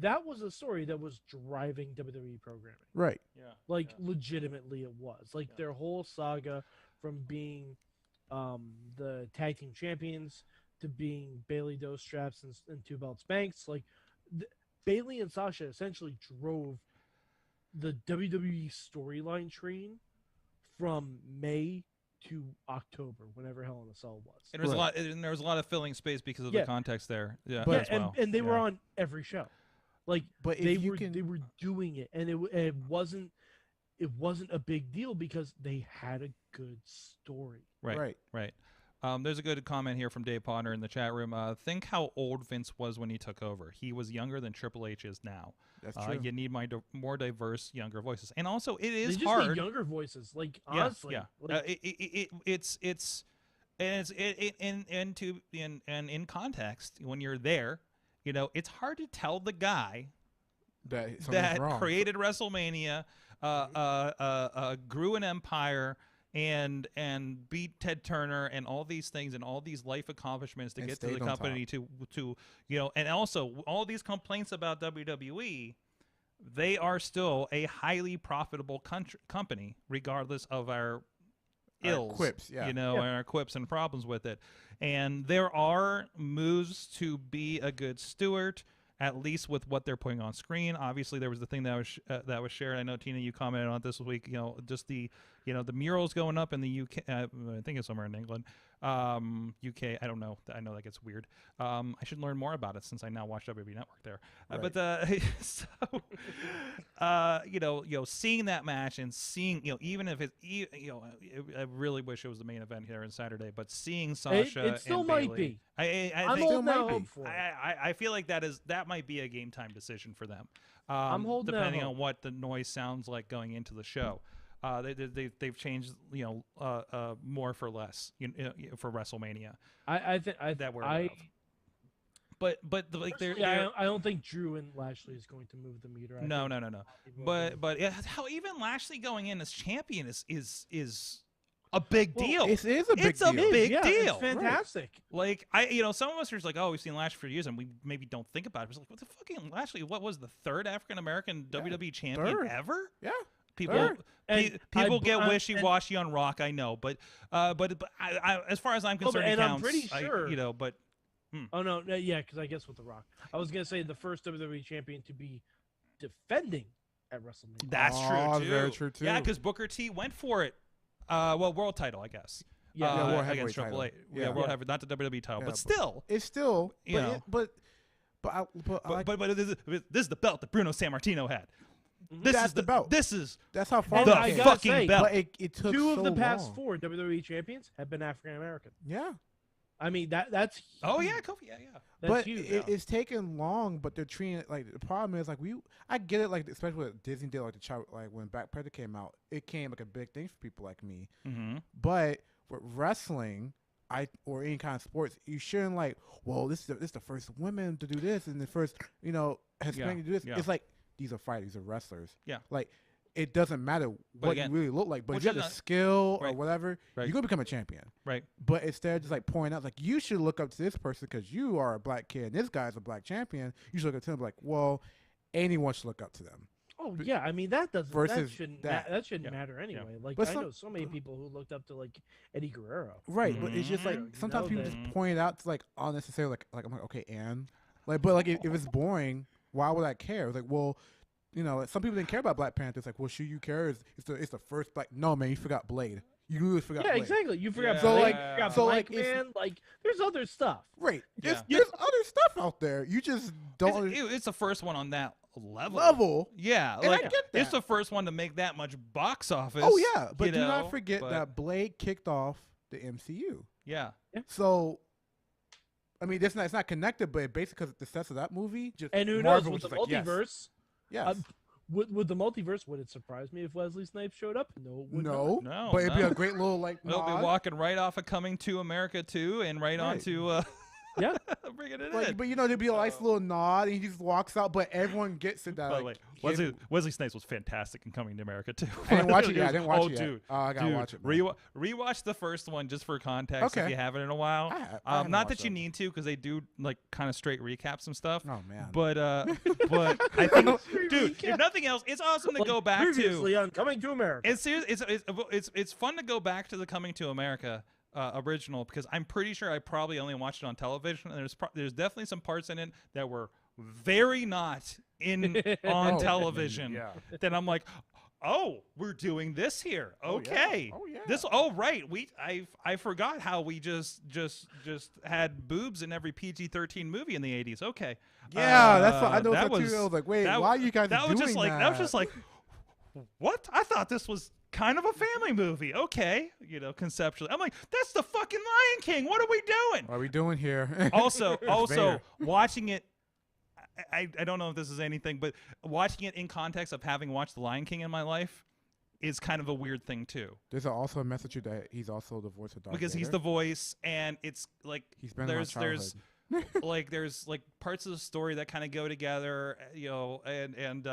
that was a story that was driving WWE programming. right. yeah. Like legitimately, it was like their whole saga from being the tag team champions to being Bailey Doe Straps and Two Belts Banks. Like Bailey and Sasha essentially drove the WWE storyline train from May to October, whenever Hell in a Cell was. And there was Right. there was a lot of filling space because of Yeah. the context there. Yeah, But- as well. and they were Yeah. on every show. Like But if they you were can- they were doing it, and it wasn't it wasn't a big deal because they had a good story. Right. There's a good comment here from Dave Potter in the chat room. Think how old Vince was when he took over. He was younger than Triple H is now. That's true. You need more diverse, younger voices, and also it is They just hard. need younger voices, like honestly. Yeah. Like, In context, when you're there, it's hard to tell the guy that created WrestleMania, grew an empire, and beat Ted Turner and all these things and all these life accomplishments to get to the company to and also all these complaints about WWE, they are still a highly profitable company regardless of our ills, quips, and our quips and problems with it. And there are moves to be a good steward, at least with what they're putting on screen. Obviously, there was the thing that was shared. I know, Tina, you commented on it this week. Just the the murals going up in the UK. I think it's somewhere in England, UK. I don't know. I know that gets weird. I should learn more about it since I now watch WWE Network there. Right. But seeing that match and seeing even if I really wish it was the main event here on Saturday. But seeing Sasha, it still and might Bayley, be. I think holding out hope for it. I feel like that might be a game time decision for them. I'm holding depending out on what the noise sounds like going into the show. They've changed more for less for WrestleMania. I think that we're aware of. But I don't think Drew and Lashley is going to move the meter. No. But how even Lashley going in as champion is a big deal. It is a big deal. It's a big deal. It's fantastic. Like some of us are just like, oh, we've seen Lashley for years, and we maybe don't think about it. It's like, what the fucking Lashley? What was the third African American WWE champion ever? Yeah. People get wishy-washy on Rock, I know, but I, as far as I'm concerned, and it I'm counts. pretty sure. But Oh no, yeah, because I guess with The Rock, I was gonna say the first WWE champion to be defending at WrestleMania. That's true too. Very true too. Yeah, because Booker T went for it. World title, I guess. World against Triple H. Yeah, world heavyweight, not the WWE title, but still, it's still. But this is the belt that Bruno Sammartino had. That's the belt. That's how far the fucking belt. But it took two of so the past long. 4 WWE champions have been African American. Yeah. I mean that's huge. Oh yeah, Kofi, yeah. That's but huge. It's taken long. But they're treating it like the problem is like I get it, like especially what Disney did, like when Black Panther came out, it came like a big thing for people like me. Mm-hmm. But with wrestling, or any kind of sports, you shouldn't like, well, this is the first women to do this and the first Hispanic to do this. Yeah. It's like these are fighters, these are wrestlers. Yeah. Like it doesn't matter what you really look like, but if you have the skill or whatever, you're gonna become a champion. Right. But instead of just like pointing out, like you should look up to this person because you are a black kid and this guy's a black champion. You should look up to him like, well, anyone should look up to them. Oh yeah, I mean that shouldn't matter anyway. Yeah. Like but I know so many people who looked up to like Eddie Guerrero. Right, but it's just like sometimes people just point it out to like unnecessarily like I'm like, okay, and like, but like if it's boring, why would I care? It's like, well, some people didn't care about Black Panther. It's like, well, should you care? It's the first black. No, man, you forgot Blade. You really forgot. Yeah, Blade. Exactly. You forgot. Yeah. Blade, So Black Man. Like, there's other stuff. Right. Yeah. There's other stuff out there. You just don't. It's the first one on that level. Yeah, And like I get that. it's the first one to make that much box office. Oh yeah, but do not forget that Blade kicked off the MCU. Yeah. So, I mean, it's not connected, but basically because the success of that movie, just And who Marvel knows with was the just like, multiverse? Yes. With the multiverse, would it surprise me if Wesley Snipes showed up? No, it would No, No, but it'd be no. a great little like. We'll nod. be walking right off of Coming to America 2 and right on to Yeah. bringing it Like, in. but there'd be a nice little nod, and he just walks out. But everyone gets it. That By the like, way, Wesley Snipes was fantastic in Coming to America too. I didn't watch it yet. I didn't watch oh, it yet. dude, I gotta dude, watch it. Man. Rewatch the first one just for context if Okay. you haven't in a while. I haven't Not watched that you that. need to, because they do like kind of straight recap some stuff. Oh man. But I think, dude, if nothing else, it's awesome to Like go back previously to. on Coming to America. It's fun to go back to the Coming to America original, because I'm pretty sure I probably only watched it on television, and there's definitely some parts in it that were very not on television. Yeah. Then I'm like, oh, we're doing this here. Okay. Oh, yeah. This. Oh right. I forgot how we just had boobs in every PG-13 movie in the 80s. Okay. Yeah, that's what I know. that That was too. I was like, wait, why are you guys that doing was just like that? that was just like, what? I thought this was kind of a family movie. Okay, conceptually, I'm like, that's the fucking Lion King. What are we doing? What are we doing here? Also, Vader. watching it. I don't know if this is anything, but watching it in context of having watched The Lion King in my life is kind of a weird thing too. There's also a message that he's also the voice of Darth Because Vader. he's the voice, and it's like He's been in my childhood. there's like parts of the story that kind of go together, and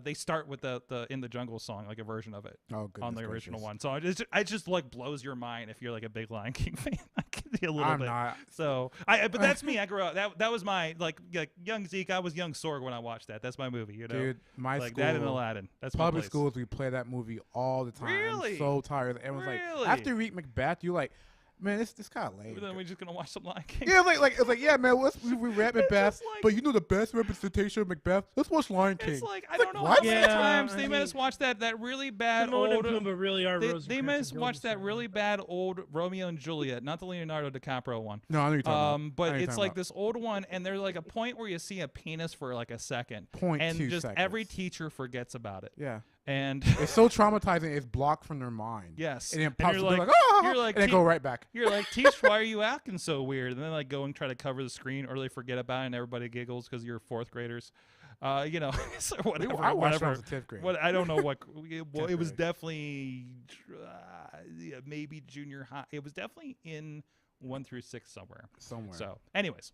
they start with the In the Jungle song, like a version of it on the original one. So it just like blows your mind if you're like a big Lion King fan. I can see a little I'm bit. not. So but that's me. I grew up. That was my like young Zeke. I was young Sorg when I watched that. That's my movie. Dude, my like school, that and Aladdin. That's my public place. schools. We play that movie all the time. Really? I'm so tired. Everyone's Really? like, after you read Macbeth, you like, man, this kind of lame. Then we're just gonna watch some Lion King. Yeah, it's like, yeah, man, we read Macbeth, like- but the best representation of Macbeth. Let's watch Lion King. It's like I It's don't know what? how many Yeah, times I they made mean, us watch that really bad Timon old. and Pumbaa really are They Rosencrantz made us and watch that Guildenstern. really bad old Romeo and Juliet, not the Leonardo DiCaprio one. No, I know what you're talking about. I know But what you're it's talking like about. this old one, and there's like a point where you see a penis for like a second, 0.2 and just seconds. every teacher forgets about it. Yeah. And It's so traumatizing. It's blocked from their mind. yes, And then and pops you're up, they're like, like, oh, you're like, and then go right back. You're like, Teach, why are you acting so weird? And then like go and try to cover the screen, or they forget about it, and everybody giggles because you're fourth graders. So whatever. I watched when I whatever. was in 10th grade. What I don't know what. Well, it was grade. definitely maybe junior high. It was definitely in 1 through 6 somewhere. Somewhere. So, anyways.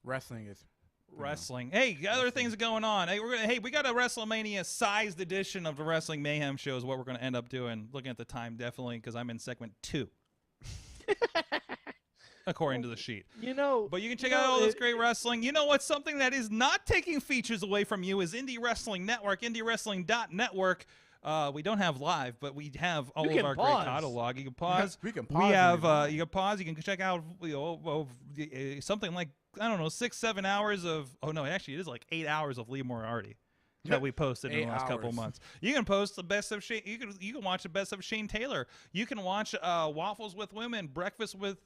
Wrestling is. Wrestling. Hey, other things going on. Hey, we got a WrestleMania sized edition of the Wrestling Mayhem Show is what we're going to end up doing. Looking at the time, definitely, because I'm in segment 2. According to the sheet. But you can check out all this great wrestling. You know what? Something that is not taking features away from you is Indie Wrestling Network, indiewrestling.network. We don't have live, but we have all of our great catalog. You can pause. We can pause. We have you can pause. You can check out something like, I don't know, 6-7 hours of. Oh no, actually it is like 8 hours of Lee Moriarty that we posted in the last couple of months. You can post the best of Shane. You can watch the best of Shane Taylor. You can watch Waffles with Women, Breakfast with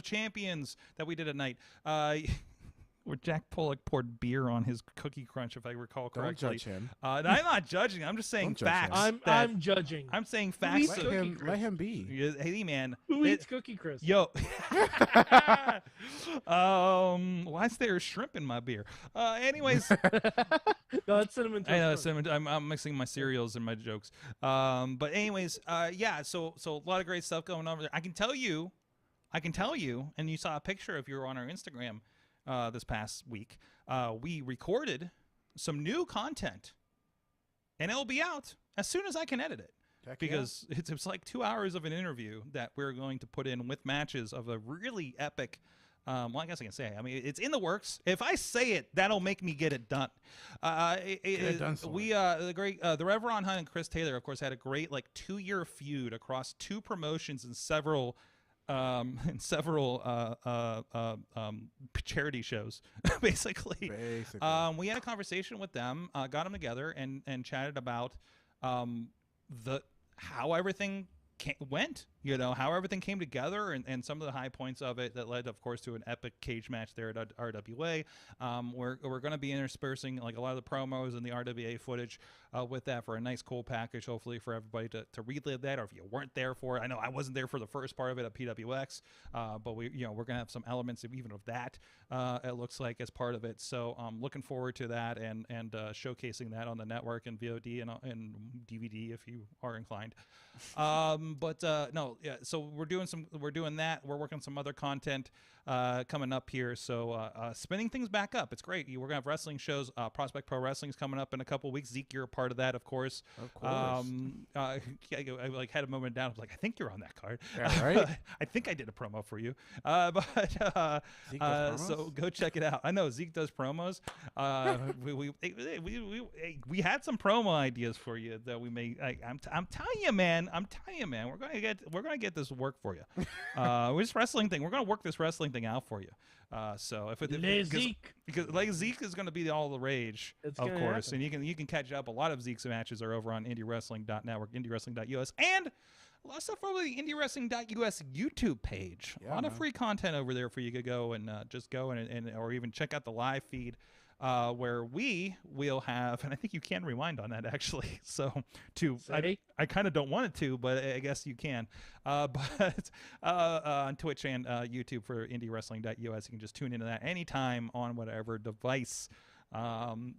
Champions that we did at night. Where Jack Pollock poured beer on his Cookie Crunch, if I recall correctly. Don't judge him. I'm not judging. I'm just saying Don't judge facts. him. I'm judging. I'm saying Who facts. eats Let him be. Hey man. Who eats Cookie Crisp? Yo. Why is there shrimp in my beer? Anyways. No, that's cinnamon toast. I know, Crunch. cinnamon. I'm mixing my cereals and my jokes. But anyways, yeah. So a lot of great stuff going on over there. I can tell you, and you saw a picture if you were on our Instagram this past week. We recorded some new content, and it'll be out as soon as I can edit it. Because it's like 2 hours of an interview that we're going to put in with matches of a really epic. Well, I guess I can say. I mean, it's in the works. If I say it, that'll make me get it done. Get it done. The Rev Ron Hunt and Chris Taylor, of course, had a great 2-year feud across 2 promotions and several charity shows, basically. We had a conversation with them, got them together, and chatted about how everything went, how everything came together, and some of the high points of it that led, of course, to an epic cage match there at RWA. We're going to be interspersing a lot of the promos and the RWA footage with that for a nice cool package, hopefully for everybody to relive that, or if you weren't there for it. I know I wasn't there for the first part of it at PWX, but we're going to have some elements of even of that, it looks like, as part of it. So looking forward to that and showcasing that on the network and VOD and DVD if you are inclined. So we're doing that. We're working on some other content coming up here. So spinning things back up. It's great. We're gonna have wrestling shows. Prospect Pro Wrestling's coming up in a couple weeks. Zeke, you're a part of that, of course. Of course. I had a moment down. I was like, I think you're on that card. Yeah, right. I think I did a promo for you. Zeke does promos? So go check it out. I know Zeke does promos. We had some promo ideas for you that we may. I'm telling you, man. We're gonna get this work for you. This wrestling thing. We're gonna work this wrestling thing out for you. So because Zeke is gonna be all the rage, of course, happen. and you can catch up. A lot of Zeke's matches are over on indiewrestling.network, indiewrestling.us, and a lot of stuff over the indiewrestling.us YouTube page. Yeah, a lot of man. free content over there for you to go and just go and or even check out the live feed where we will have, and I think you can rewind on that actually. So Say? I kind of don't want it to, but I guess you can. But on Twitch and YouTube for IndieWrestling.us, you can just tune into that anytime on whatever device, and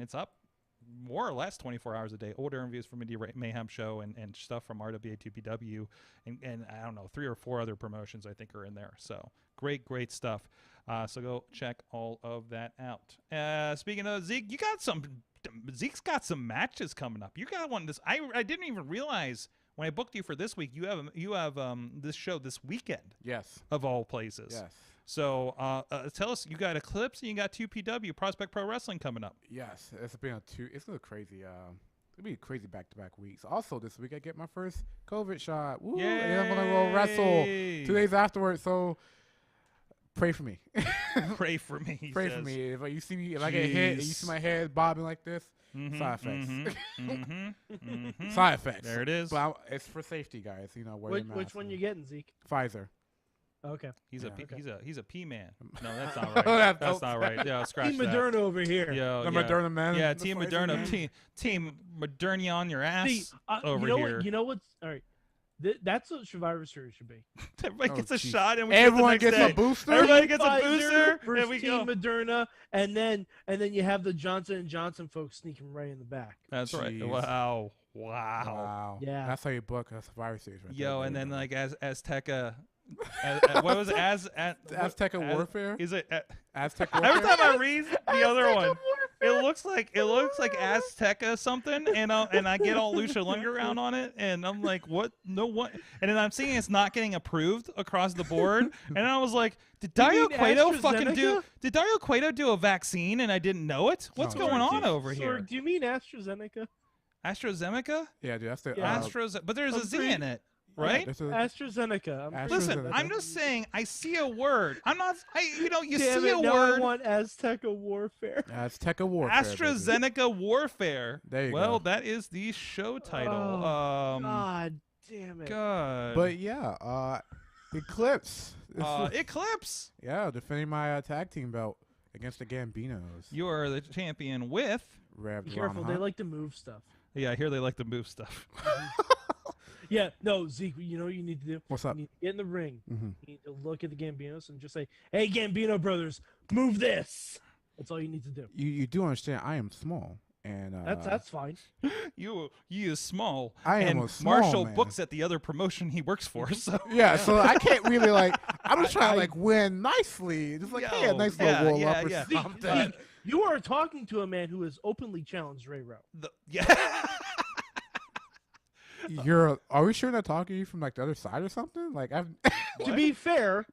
it's up more or less 24 hours a day. Old interviews from Indie Mayhem Show and stuff from RWA2PW and I don't know, 3 or 4 other promotions I think are in there. So great stuff. So go check all of that out. Speaking of Zeke, Zeke's got some matches coming up. You got one this. I didn't even realize when I booked you for this week. You have this show this weekend. Yes. Of all places. Yes. So tell us, you got Eclipse and you got 2PW Prospect Pro Wrestling coming up. Yes, it's been it's gonna crazy. It'll be crazy back-to-back weeks. Also, this week I get my first COVID shot. Woo! Yay! And I'm gonna go wrestle 2 days afterwards. So pray for me. Pray for me. Pray for me. If you see me, if I get hit, and you see my head bobbing like this, side effects. Side effects. There it is. But it's for safety, guys. You know, wear your mask. Which one you getting, Zeke? Pfizer. Okay. He's Yeah. he's a P man. No, that's not right. That's not right. Yeah, scratch Team that. Moderna over here. Yo, The Moderna man. Yeah, The Team Pfizer Moderna. man. Team Moderna on your ass See, over you know here. what? You know what's all right. That's what Survivor Series should be. Everybody gets a geez. shot and we Everyone get the gets next a day. booster. Everybody gets a Pfizer booster versus and we Team go. Moderna, and then you have the Johnson & Johnson folks sneaking right in the back. That's right. Jeez. Wow. Wow. Yeah. That's how you book a Survivor Series. Right Yo, there, and then baby. like Azteca. What was it? Azteca Warfare. Is it? Aztec Every Warfare. time I read the other one, it looks like Azteca something, and I get all Lucha Underground on it, and I'm like, what? No, what? And then I'm seeing it's not getting approved across the board, and I was like, did Dario mean Cueto fucking AstraZeneca? Did Dario Cueto do a vaccine and I didn't know it? What's No. going on Sorg, over here? Do you mean AstraZeneca? AstraZeneca? Yeah, dude, that's the Yeah. But there's a I'm Z pretty- in it, right? That's a- AstraZeneca. I'm pretty Listen, sure. I'm just saying, I see a word. I'm not. You Damn see it, a now I word. want Azteca Warfare. Azteca Warfare. baby. AstraZeneca Warfare. There you well, go. that is the show title. Oh, God damn it. God. But yeah, Eclipse. Eclipse. Yeah, defending my tag team belt against the Gambinos. You are the champion with. Rev Be careful, Ron they Hunt. like to move stuff. Yeah, I hear they like to move stuff. Yeah, no, Zeke, you know what you need to do? What's up? You need to get in the ring. Mhm. You need to look at the Gambinos and just say, hey, Gambino brothers, move this. That's all you need to do. You do understand I am small, and That's fine. You is small. I am and a small Marshall man. books at the other promotion he works for. So yeah. So I can't really like. I'm just trying to like win nicely. Just like hey, a Yo, nice little yeah, roll yeah, up or yeah. something. Zeke, you are talking to a man who has openly challenged Ray Rowe. yeah. Are we sure they're talking to you from like the other side or something? Like I've. To be fair,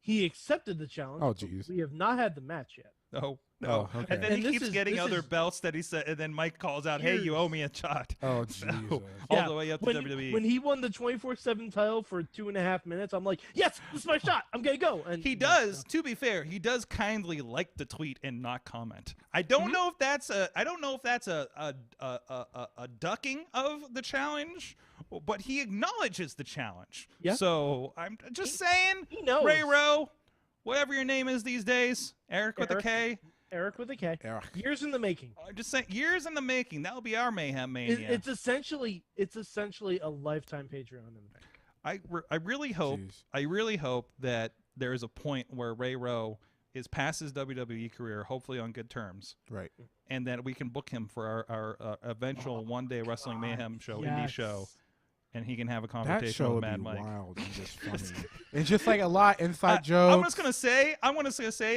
he accepted the challenge. Oh, but jeez. We have not had the match yet. No. Oh, okay. And then And he this keeps is- getting this other is- belts that he said, and then Mike calls out, "Hey, you owe me a shot." Oh, So, Jesus. all Yeah, the way up to when, WWE. When he won the 24/7 title for 2.5 minutes, I'm like, yes, this is my shot. I'm gonna go. And He does. To be fair, he does kindly like the tweet and not comment. I don't know if that's a. I don't know if that's a ducking of the challenge, but he acknowledges the challenge. Yeah. So I'm just saying, he knows. Ray Rowe, whatever your name is these days, Eric with a Eric. K. Eric with a K. Eric. Years in the making. I'm just saying, years in the making. That'll be our Mayhem Mania. It's essentially a lifetime Patreon in the bank. I really hope Jeez. I really hope that there is a point where Ray Rowe is past his WWE career, hopefully on good terms, Right. and that we can book him for our eventual one-day Wrestling Mayhem show, indie Yes. show, and he can have a That conversation show with would Mad be Mike. wild and just funny. It's just like a lot inside jokes. I'm just gonna say,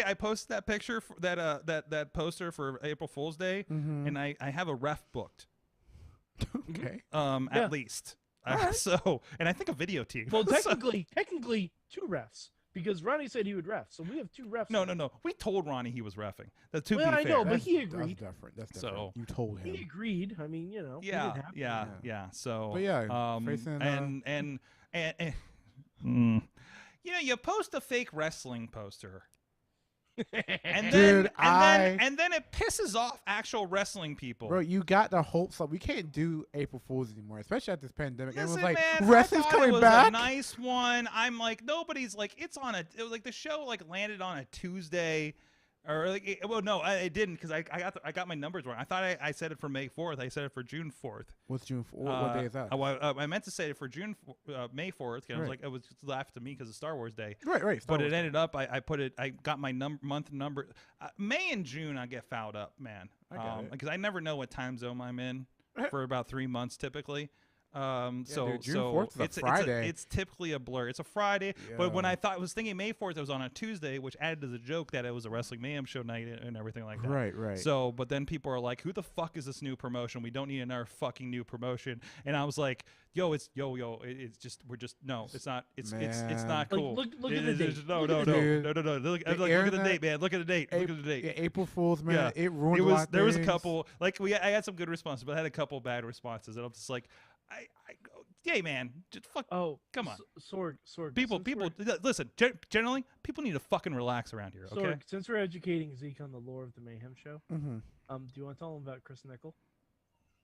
I posted that picture for that poster for April Fool's Day, Mhm. and I have a ref booked, Okay. Yeah. at least. So, and I think a video team. Well, So- technically, 2 refs because Ronnie said he would ref, so we have 2 refs. no. We told Ronnie he was reffing. To Well, be I fair. know, but That's- he agreed. That's different. That's So- different. You told him. He agreed. I mean, you know. we Yeah, didn't have to. yeah. So, But yeah, facing, and you know, you post a fake wrestling poster, and Dude, then it pisses off actual wrestling people. Bro, you got the hopes up. We can't do April Fools anymore, especially at this pandemic. Listen, Everyone's like, man, wrestling's I thought coming it was back. a nice one. I'm like, nobody's like, it was like the show like landed on a Tuesday. Or like, well, no, I didn't because I got my numbers wrong. I thought I said it for May 4th. I said it for June 4th. What's June? What day is that? I meant to say it for May 4th. And I was like, it was just laughed to me because of Star Wars Day. Right. But it ended up, I put it. I got my month number. May and June, I get fouled up, man. Because I never know what time zone I'm in for about 3 months typically. June 4th is a Friday. It's typically a blur. It's a Friday, but when I was thinking May 4th, it was on a Tuesday, which added to the joke that it was a Wrestling Mayhem Show night and everything like that. Right. So, but then people are like, "Who the fuck is this new promotion? We don't need another fucking new promotion." And I was like, "Yo, it's just it's not. It's not cool. Look at the date. No. Look at the date, man. Look at the date. Look at the date. Yeah, April Fool's, man. Yeah. It ruined a lot of There was a things. couple I had some good responses, but I had a couple bad responses, and I'm just like, hey man, just fuck. Oh, come on, Sorg. People, listen. Generally, people need to fucking relax around here. Okay. Sorg, since we're educating Zeke on the lore of the Mayhem Show, Mm-hmm. do you want to tell him about Chris Nickel?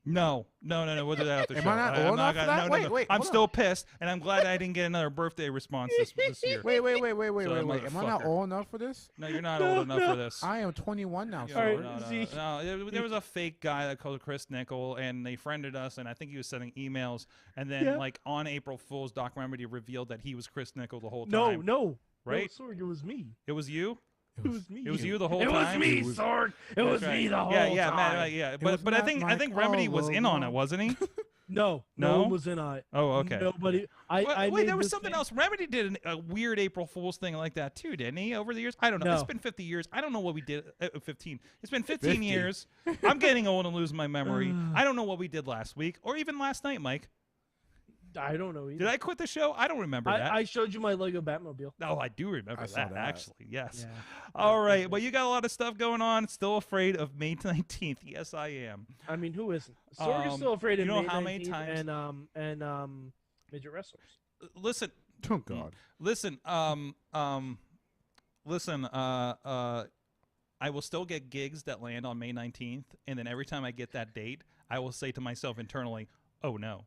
No. We'll do that after the show. Am I not old enough for that? Wait, I'm hold still on. pissed, and I'm glad I didn't get another birthday response this year. Wait. Am I motherfucker. not old enough for this? No, you're not old enough for this. I am 21 now. Yeah, Sorg. Alright, no. There was a fake guy that called Chris Nickel, and they friended us, and I think he was sending emails. And then, like on April Fool's, Doc Remedy revealed that he was Chris Nickel the whole time. No. Right? No, Sorg, it was me. It was you. It was me. It was you the whole It time. was me, Sorg. It was me the whole time. Man, yeah. But I think Remedy was in on it, wasn't he? No No? one was in on it. Oh, okay. Nobody. Wait, there was something else. Remedy did a weird April Fool's thing like that too, didn't he? Over the years, I don't know. No. It's been 50 years. I don't know what we did. 15. It's been 15 years. I'm getting old and losing my memory. I don't know what we did last week or even last night, Mike. I don't know either. Did I quit the show? I don't remember that. I showed you my Lego Batmobile. Oh, I do remember I saw that, that. actually. Yes. Yeah. All right. Well, you got a lot of stuff going on. Still afraid of May 19th. Yes, I am. I mean, who isn't? Sorg is still afraid of you know May how many 19th times- and midget wrestlers. Listen. Oh God. Listen. I will still get gigs that land on May 19th, and then every time I get that date, I will say to myself internally, "Oh no."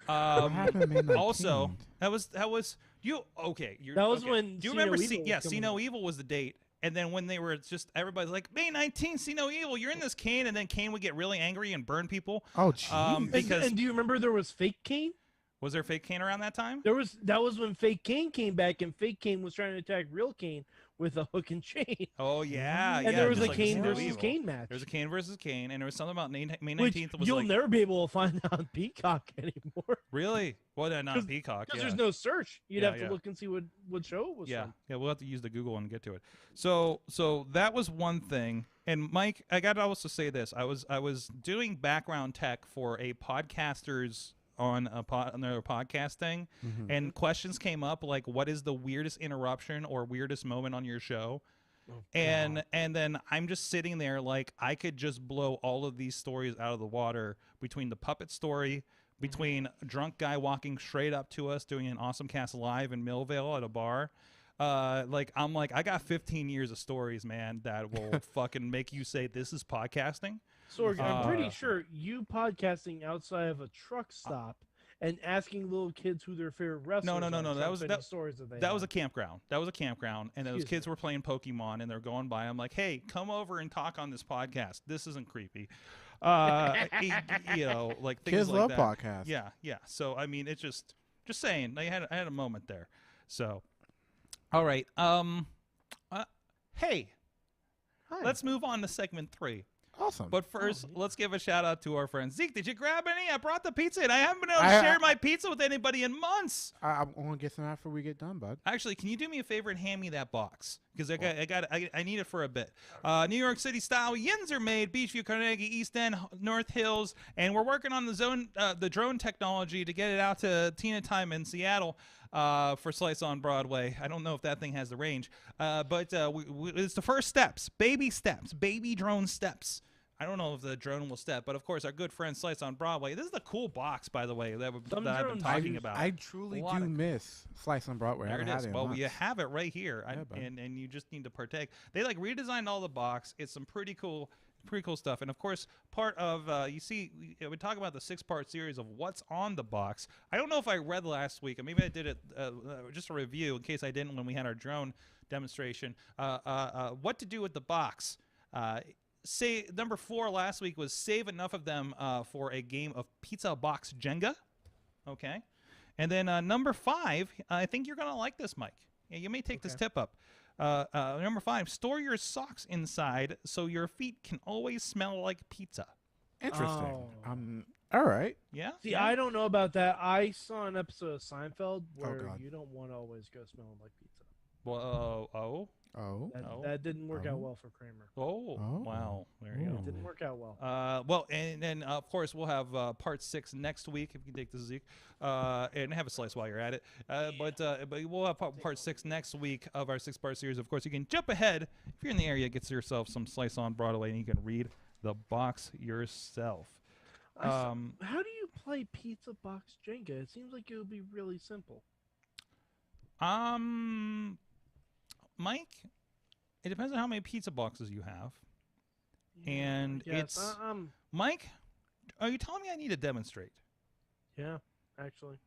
What happened May 19th? Also, that was you. Okay, That was okay. when Do you See remember? No Evil was See coming No out. Evil was the date, and then when they were just everybody's like May 19th, See No Evil. You're in this Kane, and then Kane would get really angry and burn people. Oh, jeez. Because and do you remember there was Fake Kane? was there fake Kane around that time? That was when Fake Kane came back, and Fake Kane was trying to attack Real Kane with a hook and chain. Oh yeah, And yeah. there was just a like Kane See No versus Evil. Kane match. There was a Kane versus Kane, and there was something about May 19th. which Was you'll like, never be able to find on Peacock anymore. really? Well, then not Peacock. Because Yeah. there's no search. You'd Yeah, have to yeah. look and see what show it was Yeah, from. yeah, we'll have to use the Google and get to it. So that was one thing. And Mike, I got to also say this: I was doing background tech for a podcasters on their podcast thing, and questions came up like, "What is the weirdest interruption or weirdest moment on your show?" And then I'm just sitting there like I could just blow all of these stories out of the water between the puppet story. Between a drunk guy walking straight up to us doing an Awesome Cast live in Millvale at a bar. I'm like, I got 15 years of stories, man, that will fucking make you say this is podcasting. Sorg, I'm pretty sure you podcasting outside of a truck stop and asking little kids who their favorite wrestlers No. are. That was stories that they that was a have. campground. That was a campground, and those Excuse kids were playing Pokemon, and they're going by. I'm like, hey, come over and talk on this podcast. This isn't creepy. Like things Kids like love that. podcasts. Yeah. So I mean, it's just saying. I had a moment there. So, all right. Hey, Hi. let's move on to segment 3. Awesome. But first, let's give a shout out to our friend Zeke. Did you grab any? I brought the pizza, and I haven't been able to I- share my pizza with anybody in months. I'm gonna get some after we get done, bud. Actually, can you do me a favor and hand me that box? Because I need it for a bit. New York City style yins are made. Beachview, Carnegie, East End, North Hills, and we're working on the drone technology to get it out to Tina Time in Seattle for Slice on Broadway. I don't know if that thing has the range, but it's the first steps, baby drone steps. I don't know if the drone will step, but of course, our good friend Slice on Broadway. This is the cool box, by the way, that I've been drones talking about. I truly A lot do of- miss Slice on Broadway. There I it haven't is. had in Well, months. you have it right here, Yeah, bud. and you just need to partake. They like redesigned all the box. It's some pretty cool pretty cool stuff. And of course, part of we talk about the 6-part series of what's on the box. I don't know if I read last week, or maybe I did it just a review in case I didn't when we had our drone demonstration. What to do with the box. Say number 4 last week was save enough of them for a game of pizza box Jenga. Okay. And then number 5, I think you're gonna like this, Mike. Yeah, you may take this tip up. Number 5, store your socks inside so your feet can always smell like pizza. Interesting. Oh. All right. Yeah. See, I don't know about that. I saw an episode of Seinfeld where God. you don't want to always go smelling like pizza. Well, That didn't work out well for Kramer. wow. There you go. It didn't work out well. Well, and then of course we'll have part 6 next week if you can take the Zeke, and have a slice while you're at it. But we'll have part 6 next week of our 6-part series. Of course, you can jump ahead if you're in the area. Get yourself some Slice on Broadway, and you can read the box yourself. How do you play pizza box Jenga? It seems like it would be really simple. Mike, it depends on how many pizza boxes you have. And it's Mike, are you telling me I need to demonstrate? Yeah, actually.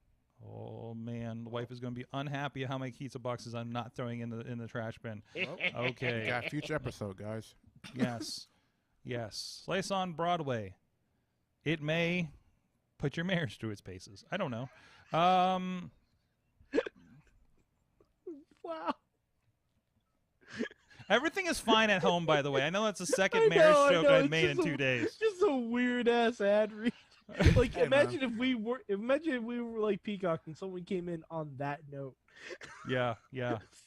Oh man, the wife is going to be unhappy at how many pizza boxes I'm not throwing in the trash bin. Okay. Yeah, future episode, guys. Yes. Slice on Broadway. It may put your marriage through its paces. I don't know. Wow. Everything is fine at home, by the way. I know that's the second marriage joke I've made in 2 days. It's just a weird ass ad read. Like, Hey, imagine if we were like Peacock and someone came in on that note. Yeah.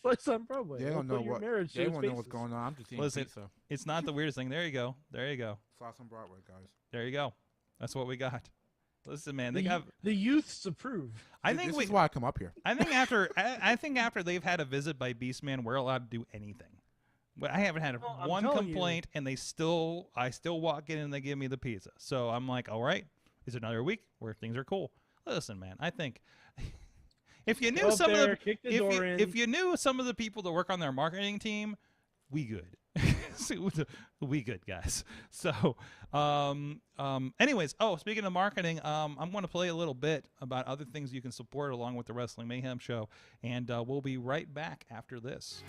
Slice on Broadway. They don't know what. Marriage They to its won't know what's faces. going on. I'm just eating Listen, pizza. it's not the weirdest thing. There you go. Slice on Broadway, guys. There you go. That's what we got. Listen, man, The youths approve. This is why I come up here. I think after they've had a visit by Beastman, we're allowed to do anything. But I haven't had one complaint, and I still walk in and they give me the pizza. So I'm like, all right, is it another week where things are cool? Listen, man, I think if you knew if you knew some of the people that work on their marketing team, we good. We good, guys. So, anyways, speaking of marketing, I'm going to play a little bit about other things you can support along with the Wrestling Mayhem Show, and we'll be right back after this.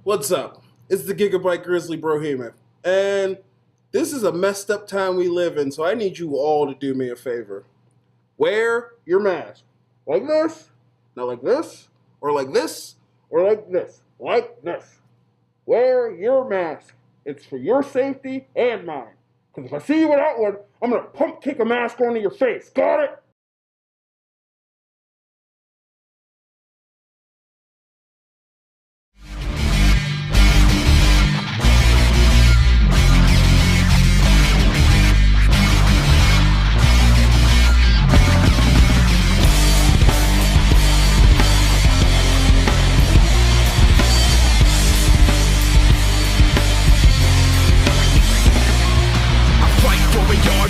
What's up? It's the Gigabyte Grizzly Brohema, and This is a messed up time we live in, so I need you all to do me a favor. Wear your mask. Like this, not like this, or like this, or like this, like this. Wear your mask. It's for your safety and mine. Because if I see you without one, I'm going to pump kick a mask onto your face. Got it?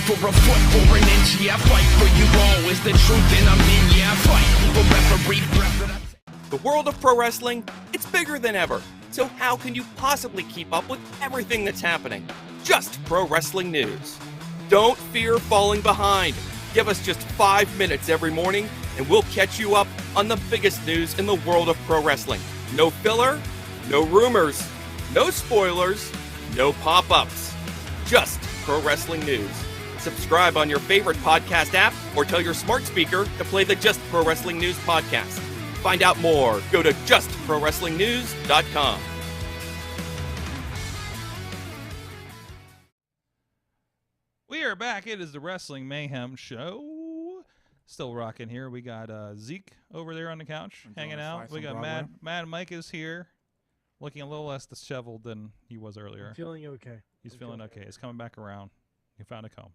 For a foot or an inch, yeah, I fight for you all is the truth, and I'm in, yeah, I fight for referee preference. The world of pro wrestling, it's bigger than ever. So how can you possibly keep up with everything that's happening? Just pro wrestling news. Don't fear falling behind. Give us just 5 minutes every morning, and we'll catch you up on the biggest news in the world of pro wrestling. No filler, no rumors, no spoilers, no pop-ups. Just pro wrestling news. Subscribe on your favorite podcast app or tell your smart speaker to play the Just Pro Wrestling News podcast. Find out more. Go to justprowrestlingnews.com. We are back. It is the Wrestling Mayhem Show. Still rocking here. We got Zeke over there on the couch hanging out. We got Mad Mike is here, looking a little less disheveled than he was earlier. I'm feeling okay. He's feeling okay. He's coming back around. He found a comb.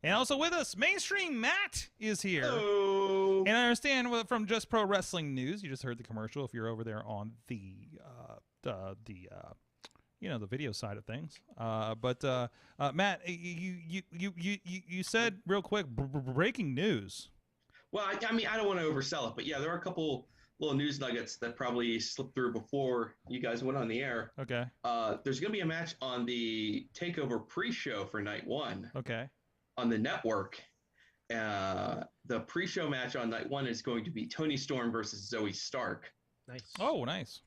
And also with us, Mainstream Matt is here. Hello. And I understand from Just Pro Wrestling News, you just heard the commercial. If you're over there on the video side of things, but Matt, you said real quick breaking news. Well, I mean, I don't want to oversell it, but yeah, there are a couple little news nuggets that probably slipped through before you guys went on the air. Okay. There's going to be a match on the TakeOver pre-show for night one. Okay. On the network. The pre-show match on night one is going to be Toni Storm versus Zoe Stark. Nice. Oh, nice.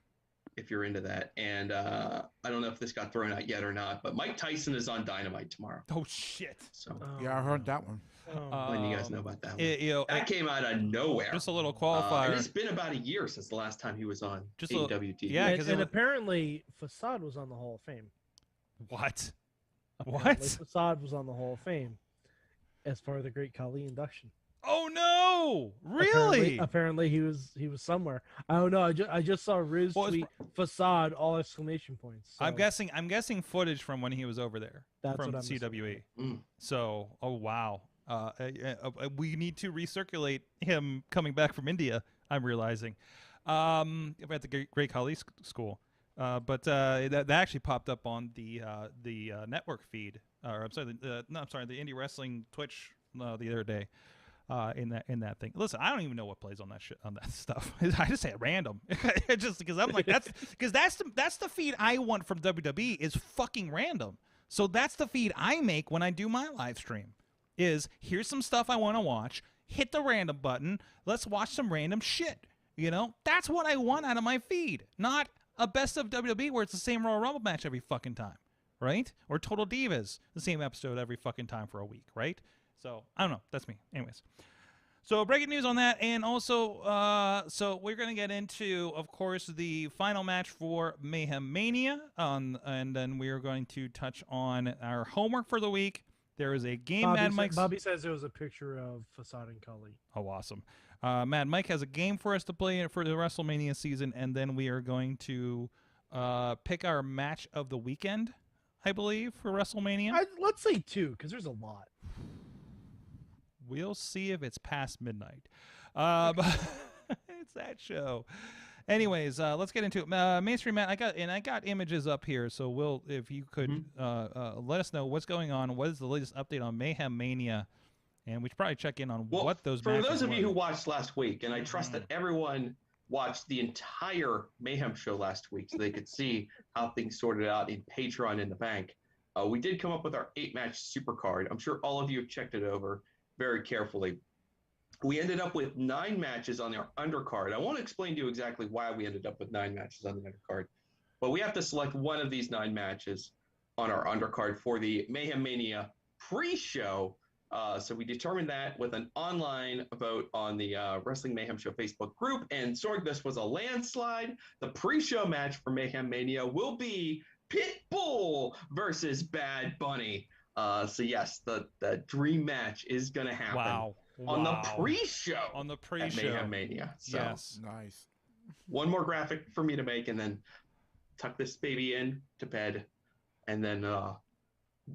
If you're into that. And I don't know if this got thrown out yet or not, but Mike Tyson is on Dynamite tomorrow. Oh, shit. So yeah, I heard that one. When you guys know about that one. That came out of nowhere. Just a little qualifier. And it's been about a year since the last time he was on AEW TV. Yeah, and apparently Facade was on the Hall of Fame. What? Apparently Facade was on the Hall of Fame as part of the Great Khali induction. Oh no! Really? Apparently he was somewhere. I don't know. I just saw Riz tweet Facade all exclamation points. So. I'm guessing footage from when he was over there. That's from what I'm CWE. So, oh wow. We need to recirculate him coming back from India. I'm realizing, at the Great Khali School, but that actually popped up on the network feed. Or I'm sorry, the Indie Wrestling Twitch the other day. In that thing. Listen, I don't even know what plays on that stuff. I just say random, just because I'm like that's the feed I want from WWE is fucking random. So that's the feed I make when I do my live stream. Is here's some stuff I want to watch. Hit the random button. Let's watch some random shit. That's what I want out of my feed. Not a best of WWE where it's the same Royal Rumble match every fucking time, right? Or Total Divas, the same episode every fucking time for a week, right? So, I don't know. That's me. Anyways. So, breaking news on that. And also, so we're going to get into, of course, the final match for Mayhem Mania. And then we are going to touch on our homework for the week. There is a game Bobby says there was a picture of Facade and Khali. Oh, awesome. Mad Mike has a game for us to play for the WrestleMania season. And then we are going to pick our match of the weekend, I believe, for WrestleMania. Let's say 2, because there's a lot. We'll see if it's past midnight. It's that show. Anyways, let's get into it. Mainstream Matt, I got images up here, so if you could let us know what's going on. What is the latest update on Mayhem Mania? And we should probably check in on what those matches for those of were. you who watched last week, and I trust that everyone watched the entire Mayhem show last week so they could see how things sorted out in Patreon in the bank. We did come up with our 8-match super card. I'm sure all of you have checked it over very carefully. We ended up with 9 matches on our undercard. I won't explain to you exactly why we ended up with 9 matches on the undercard, but we have to select one of these 9 matches on our undercard for the Mayhem Mania pre-show. So we determined that with an online vote on the Wrestling Mayhem Show Facebook group. And Sorg, this was a landslide. The pre-show match for Mayhem Mania will be Pitbull versus Bad Bunny. So yes, the dream match is going to happen on the pre-show. On the pre-show. At Mayhem Mania. So yes. Nice. One more graphic for me to make and then tuck this baby in to bed. And then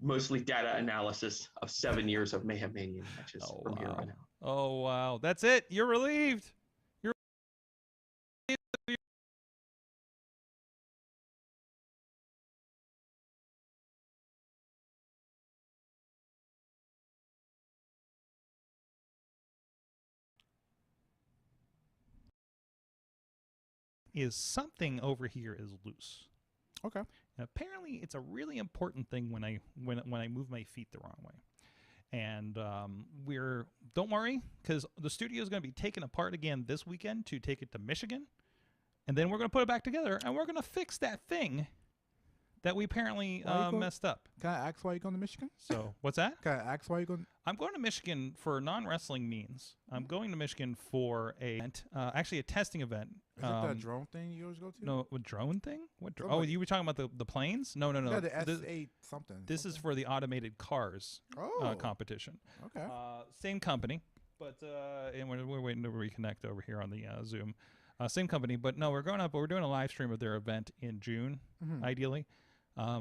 mostly data analysis of 7 years of Mayhem Mania matches from here on out. Oh, wow. That's it. You're relieved. You're is something over here is loose. Okay. And apparently, it's a really important thing when I move my feet the wrong way. And don't worry, because the studio is going to be taken apart again this weekend to take it to Michigan, and then we're going to put it back together, and we're going to fix that thing that we apparently messed up. Can I ask why you're going to Michigan? So what's that? Can I ask why you're going? I'm going to Michigan for non-wrestling means. I'm going to Michigan for actually a testing event. Is it that drone thing you always go to? No, a drone thing? What? Oh, you were talking about the planes? No. Yeah, the S8 something. This is for the automated cars competition. Okay. Same company, but and we're waiting to reconnect over here on the Zoom. Same company, but no, we're going up. We're doing a live stream of their event in June, ideally.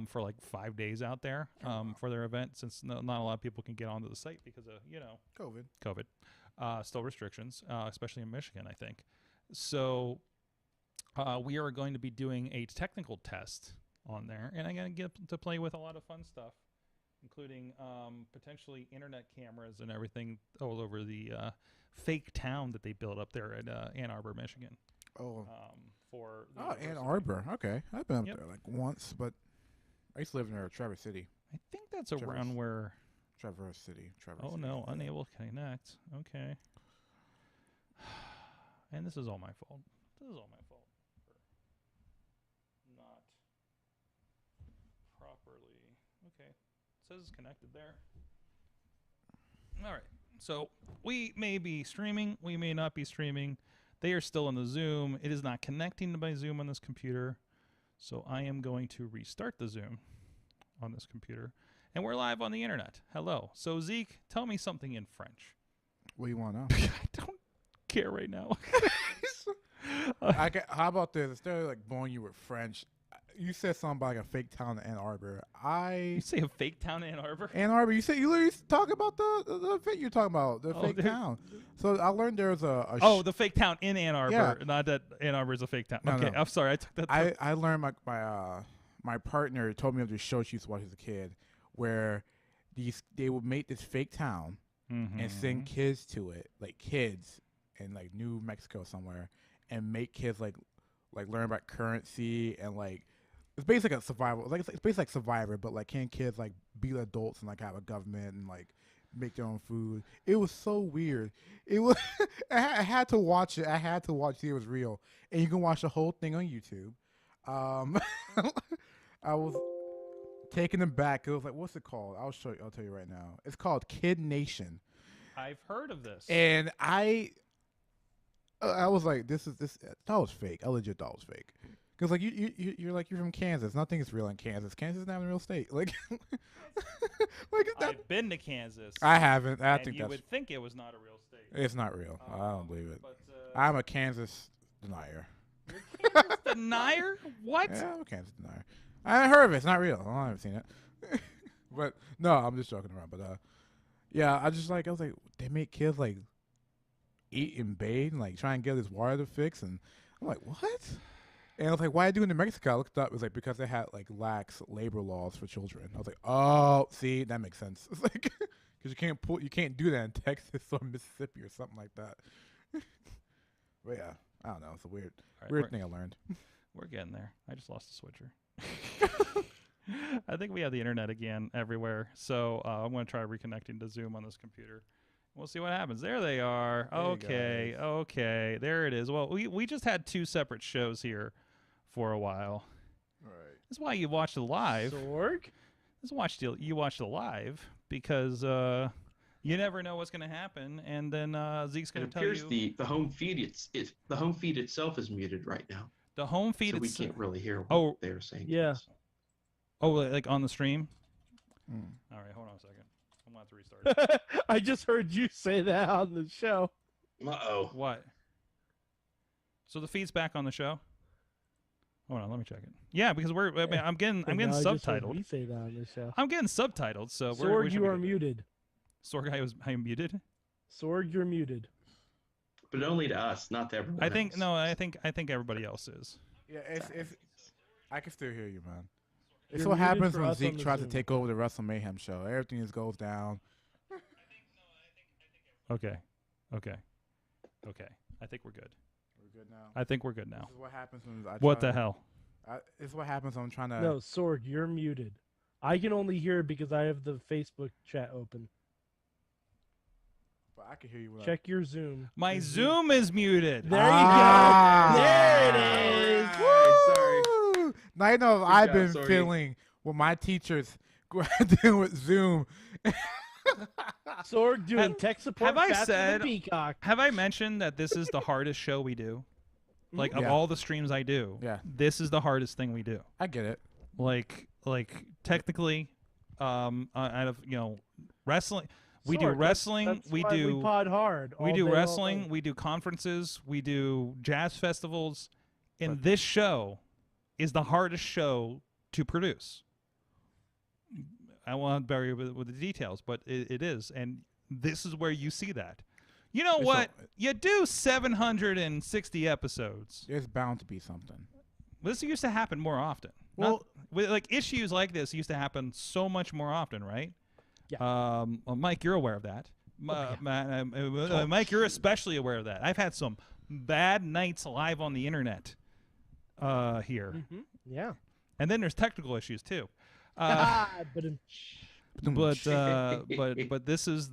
For like 5 days out there for their event, since not a lot of people can get onto the site because of COVID, still restrictions, especially in Michigan, I think. So we are going to be doing a technical test on there, and I'm going to get to play with a lot of fun stuff, including potentially internet cameras and everything all over the fake town that they built up there at Ann Arbor, Michigan. Ann Arbor. Okay, I've been up there like once, but I used to live near Traverse City. I think that's around where... Traverse City. Oh, no. Unable to connect. Okay. And this is all my fault. For not properly... Okay. It says it's connected there. All right. So we may be streaming. We may not be streaming. They are still in the Zoom. It is not connecting to my Zoom on this computer. So I am going to restart the Zoom on this computer. And we're live on the internet. Hello. So, Zeke, tell me something in French. What do you want to know? I don't care right now. How about this? Instead of like blowing you with French, you said something about like a fake town in Ann Arbor. You say a fake town in Ann Arbor? Ann Arbor. You literally talk about the fake you're talking about, the fake town. So I learned there was the fake town in Ann Arbor, not that Ann Arbor is a fake town. No. I'm sorry. I took that. I learned my partner told me of this show she used to watch as a kid, where they would make this fake town and send kids to it, like kids in like New Mexico somewhere, and make kids like learn about currency and like. It's basically like a survival. Like it's basically like Survivor, but like can kids like be adults and like have a government and like make their own food? It was so weird. It was. I had to watch it. I had to watch. See, it was real, and you can watch the whole thing on YouTube. I was taken aback. It was like, what's it called? I'll tell you right now. It's called Kid Nation. I've heard of this. And I was like, this. That was fake. I legit thought it was fake. Because like you're from Kansas. Nothing is real in Kansas. Kansas is not a real state. Like, I've been to Kansas. I haven't. I think you would think it was not a real state. It's not real. I don't believe it. But, I'm a Kansas denier. You're a Kansas denier? What? Yeah, I'm a Kansas denier. I haven't heard of it. It's not real. I haven't seen it. But no, I'm just joking around. But yeah, I was like, they make kids like eat and bathe and like try and get this water to fix, and I'm like, what? And I was like, why are they doing it in Mexico? I looked up. It was like because they had like lax labor laws for children. I was like, oh, see, that makes sense. It's like because you can't do that in Texas or Mississippi or something like that. But yeah, I don't know. It's a weird thing I learned. We're getting there. I just lost the switcher. I think we have the internet again everywhere. So I'm going to try reconnecting to Zoom on this computer. We'll see what happens. There they are. Okay. There it is. Well, we just had two separate shows here for a while. Right. That's why you watched it live. Sorg? Just watch you watch the live because you never know what's going to happen, and then Zeke's going to tell you. The home feed the home feed itself is muted right now. The home feed. So we can't really hear what they're saying. Yeah. Oh, like on the stream. All right, hold on a second. I'm going to have to restart. I just heard you say that on the show. Uh-oh. What? So the feed's back on the show? Hold on, let me check it. Yeah, because I'm getting subtitled. We say that on the show. I'm getting subtitled, so Sorg, you are muted. Sorg, I am muted. Sorg, you're muted. But only to us, not to everyone. I think everybody else is. Yeah, it's I can still hear you, man. It's what happens when Zeke tries to take over the Wrestling Mayhem Show. Everything just goes down. Okay. I think we're good. We're good now. I think we're good now. This is what happens when What the hell? It's what happens when I'm trying to. No, Sorg, you're muted. I can only hear it because I have the Facebook chat open. But I can hear you. Check your Zoom. My Zoom is muted. There you go. There it is. Woo! Sorry. Now you know I've been sorry. feeling with my teachers dealing with Zoom. Sorg doing tech support. Have I mentioned that this is the hardest show we do? Like of all the streams I do, this is the hardest thing we do. I get it. Like technically, out of wrestling, we do Sorg, wrestling. that's We why do we pod hard. We all do day, all wrestling. day. We do conferences. We do jazz festivals. And this show is the hardest show to produce. I won't bury with the details, but it is, and this is where you see that. You know what? You do 760 episodes. There's bound to be something. This used to happen more often. Well, like issues like this used to happen so much more often, right? Yeah. Well, Mike, you're aware of that. Mike, you're especially aware of that. I've had some bad nights live on the internet here. Mm-hmm. Yeah. And then there's technical issues too. But this is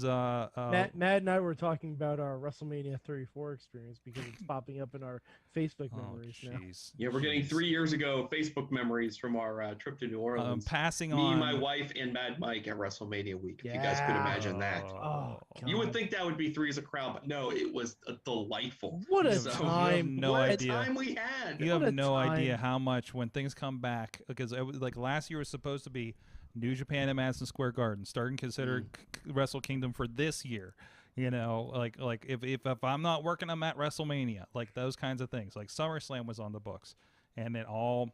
Matt and I were talking about our WrestleMania 34 experience because it's popping up in our Facebook memories now. Yeah, we're getting 3 years ago Facebook memories from our trip to New Orleans. Passing me, on my wife, and Mad Mike at WrestleMania week. If you guys could imagine that. Oh, you would think that would be Three as a Crowd, but no, it was delightful. What a time! No what idea. a time we had. You have no idea how much when things come back, because it was like last year was supposed to be New Japan at Madison Square Garden, starting to consider Wrestle Kingdom for this year. You know, like if I'm not working, I'm at WrestleMania, like those kinds of things. Like SummerSlam was on the books, and it all.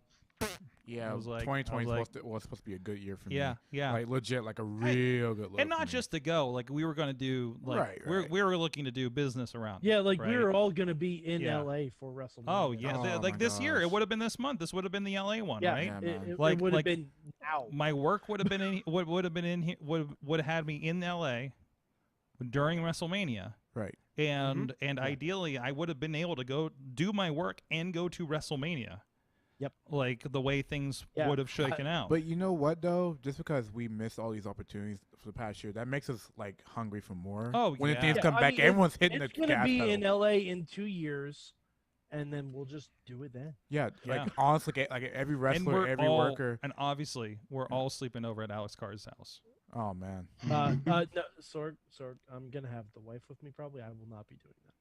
Yeah, was like, 2020 was supposed to be a good year for me. Yeah, like legit, like a real good. And not just to go, like we were going to do, like we were looking to do business around. Yeah, like right? we were all going to be in LA for WrestleMania. Oh yeah, like this year, it would have been this month. This would have been the LA one, right? Yeah, it like would have been now. My work would have been in, would have been in here, would have had me in LA during WrestleMania. Right. And ideally, I would have been able to go do my work and go to WrestleMania. Yep. Like the way things would have shaken out. But you know what though? Just because we missed all these opportunities for the past year, that makes us like hungry for more. Oh, when yeah. things come back, everyone's hitting the gas pedal. It's gonna be in LA in 2 years, and then we'll just do it then. Yeah, like honestly, like every wrestler, every worker, and obviously we're all sleeping over at Alex Carr's house. Oh man. No, Sorg, I'm gonna have the wife with me. Probably, I will not be doing that.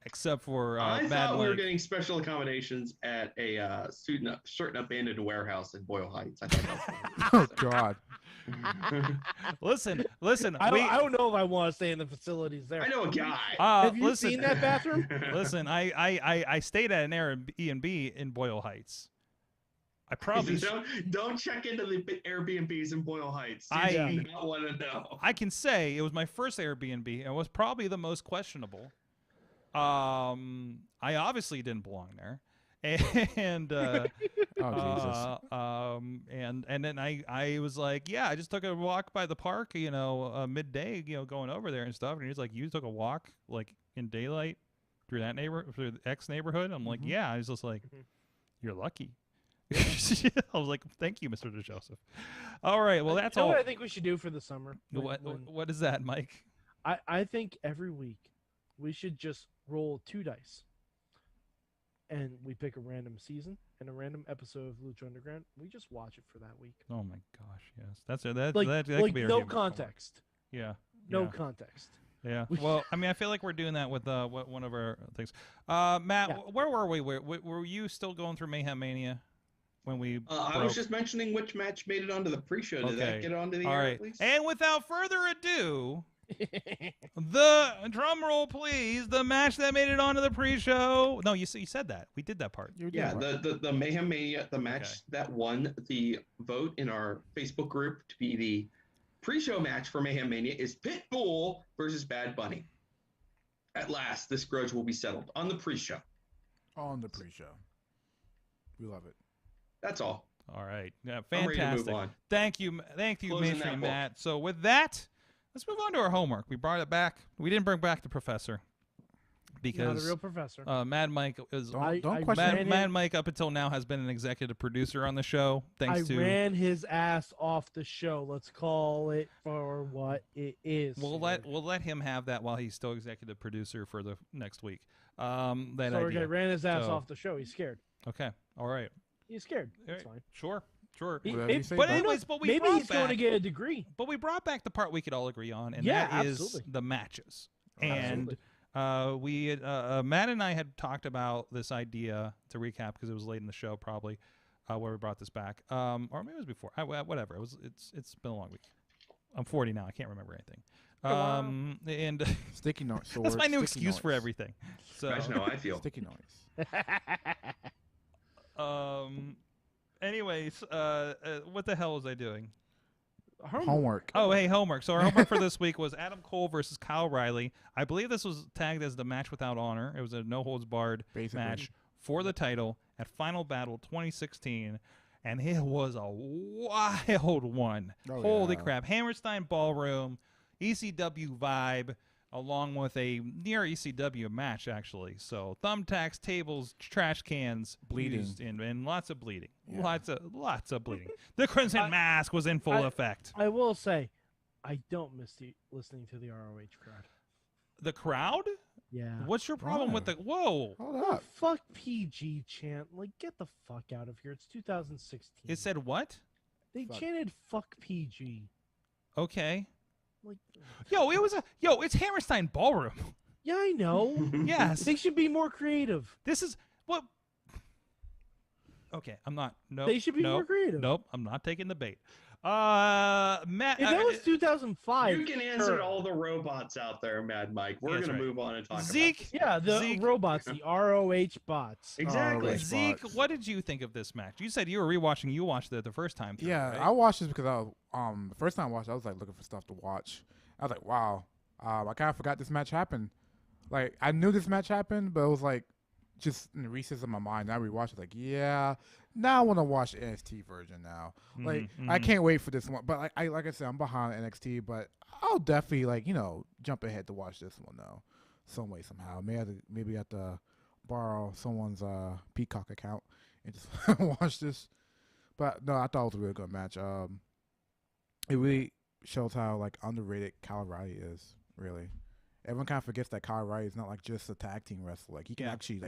Except for I Mad thought we were Mike. getting special accommodations at a certain abandoned warehouse in Boyle Heights. I thought Oh God. Listen. I don't know if I want to stay in the facilities there. I know a guy. Have you seen that bathroom? Listen, I stayed at an Airbnb in Boyle Heights. I probably don't check into the Airbnbs in Boyle Heights. I do not want to know. I can say it was my first Airbnb and it was probably the most questionable. I obviously didn't belong there, and and then I was like, yeah, I just took a walk by the park, midday, going over there and stuff, and he's like, you took a walk like in daylight through that through the X neighborhood? I'm like, yeah. I was just like, you're lucky. I was like, thank you, Mr. DeJoseph. All right, well that's all. What I think we should do for the summer. What is that, Mike? I think every week we should just roll 2 dice, and we pick a random season and a random episode of Lucha Underground. We just watch it for that week. Oh my gosh, yes, that Like, that like could be our no game. context. Yeah, No yeah. context. Yeah. Well, I mean, I feel like we're doing that with one of our things. Matt, Yeah. where were we? Were you still going through Mayhem Mania when we? I was just mentioning which match made it onto the pre-show. Did that get onto the All air right. at least? And without further ado, the drum roll, please. The match that made it onto the pre-show. No, you said that. We did that part. Yeah, the Mayhem Mania, the match that won the vote in our Facebook group to be the pre-show match for Mayhem Mania is Pitbull versus Bad Bunny. At last, this grudge will be settled on the pre-show. On the pre-show. We love it. That's all. All right. Yeah, I'm ready to move fantastic. on. Thank you, Closing Mainstream that book. Matt. So with that, let's move on to our homework. We brought it back. We didn't bring back the professor because Not a real professor. Mad Mike is Don't question Mad Mike up until now has been an executive producer on the show. Thanks to ran his ass off the show. Let's call it for what it is. we'll let him have that while he's still executive producer for the next week. That Sorg idea. ran his ass So- off the show. He's scared. Okay. All right. He's scared. All That's right. fine. Sure. Whatever you say, But bud. anyways, but we Maybe brought he's going to back- get a degree. But we brought back the part we could all agree on, and Yeah, that is absolutely. the matches. Absolutely. And we had, Matt and I had talked about this idea to recap because it was late in the show, probably where we brought this back, or maybe it was before. Whatever. It's been a long week. I'm 40 now. I can't remember anything. And Sticky notes. that's my new excuse for everything. So Imagine how I feel. Sticky notes. Anyways, what the hell was I doing? Homework. Oh, hey, homework. So our homework for this week was Adam Cole versus Kyle Riley. I believe this was tagged as the match without honor. It was a no-holds-barred Basically. match for the title at Final Battle 2016, and it was a wild one. Oh, Holy yeah. crap. Hammerstein Ballroom, ECW vibe, along with a near ECW match, actually. So thumbtacks, tables, trash cans, Bleeding. used and lots of bleeding. Yeah. Lots of bleeding. The Crimson Mask was in full effect. I will say, I don't miss listening to the ROH crowd. The crowd? Yeah. What's your problem with the... Whoa. Hold The up. fuck PG chant. Like, get the fuck out of here. It's 2016. It said what? They Fuck. chanted fuck PG. Okay. Like, It's Hammerstein Ballroom. yeah, I know. Yes. They should be more creative. This is what. Okay, I'm not. No, They should be more creative. Nope, I'm not taking the bait. Matt. If that was 2005. You can answer sure. all the robots out there, Mad Mike. We're That's going right. to move on and talk Zeke. Yeah, the Zeke. robots, the ROH bots. Exactly. ROH Zeke, bots. what did you think of this match? You said you were rewatching. You watched it the first time. Through, Yeah, right? I watched this because I was, the first time I watched it, I was like looking for stuff to watch. I was like, wow, I kind of forgot this match happened. Like, I knew this match happened, but it was like just in the recess of my mind. I rewatched it, like, yeah, now I want to watch the NXT version now. Like, I can't wait for this one. But like I said, I'm behind NXT, but I'll definitely jump ahead to watch this one though, some way somehow. Maybe I have to borrow someone's Peacock account and just watch this. But no, I thought it was a really good match. It really shows how underrated Kyle O'Reilly is. Really, everyone kind of forgets that Kyle O'Reilly is not just a tag team wrestler. Like he can actually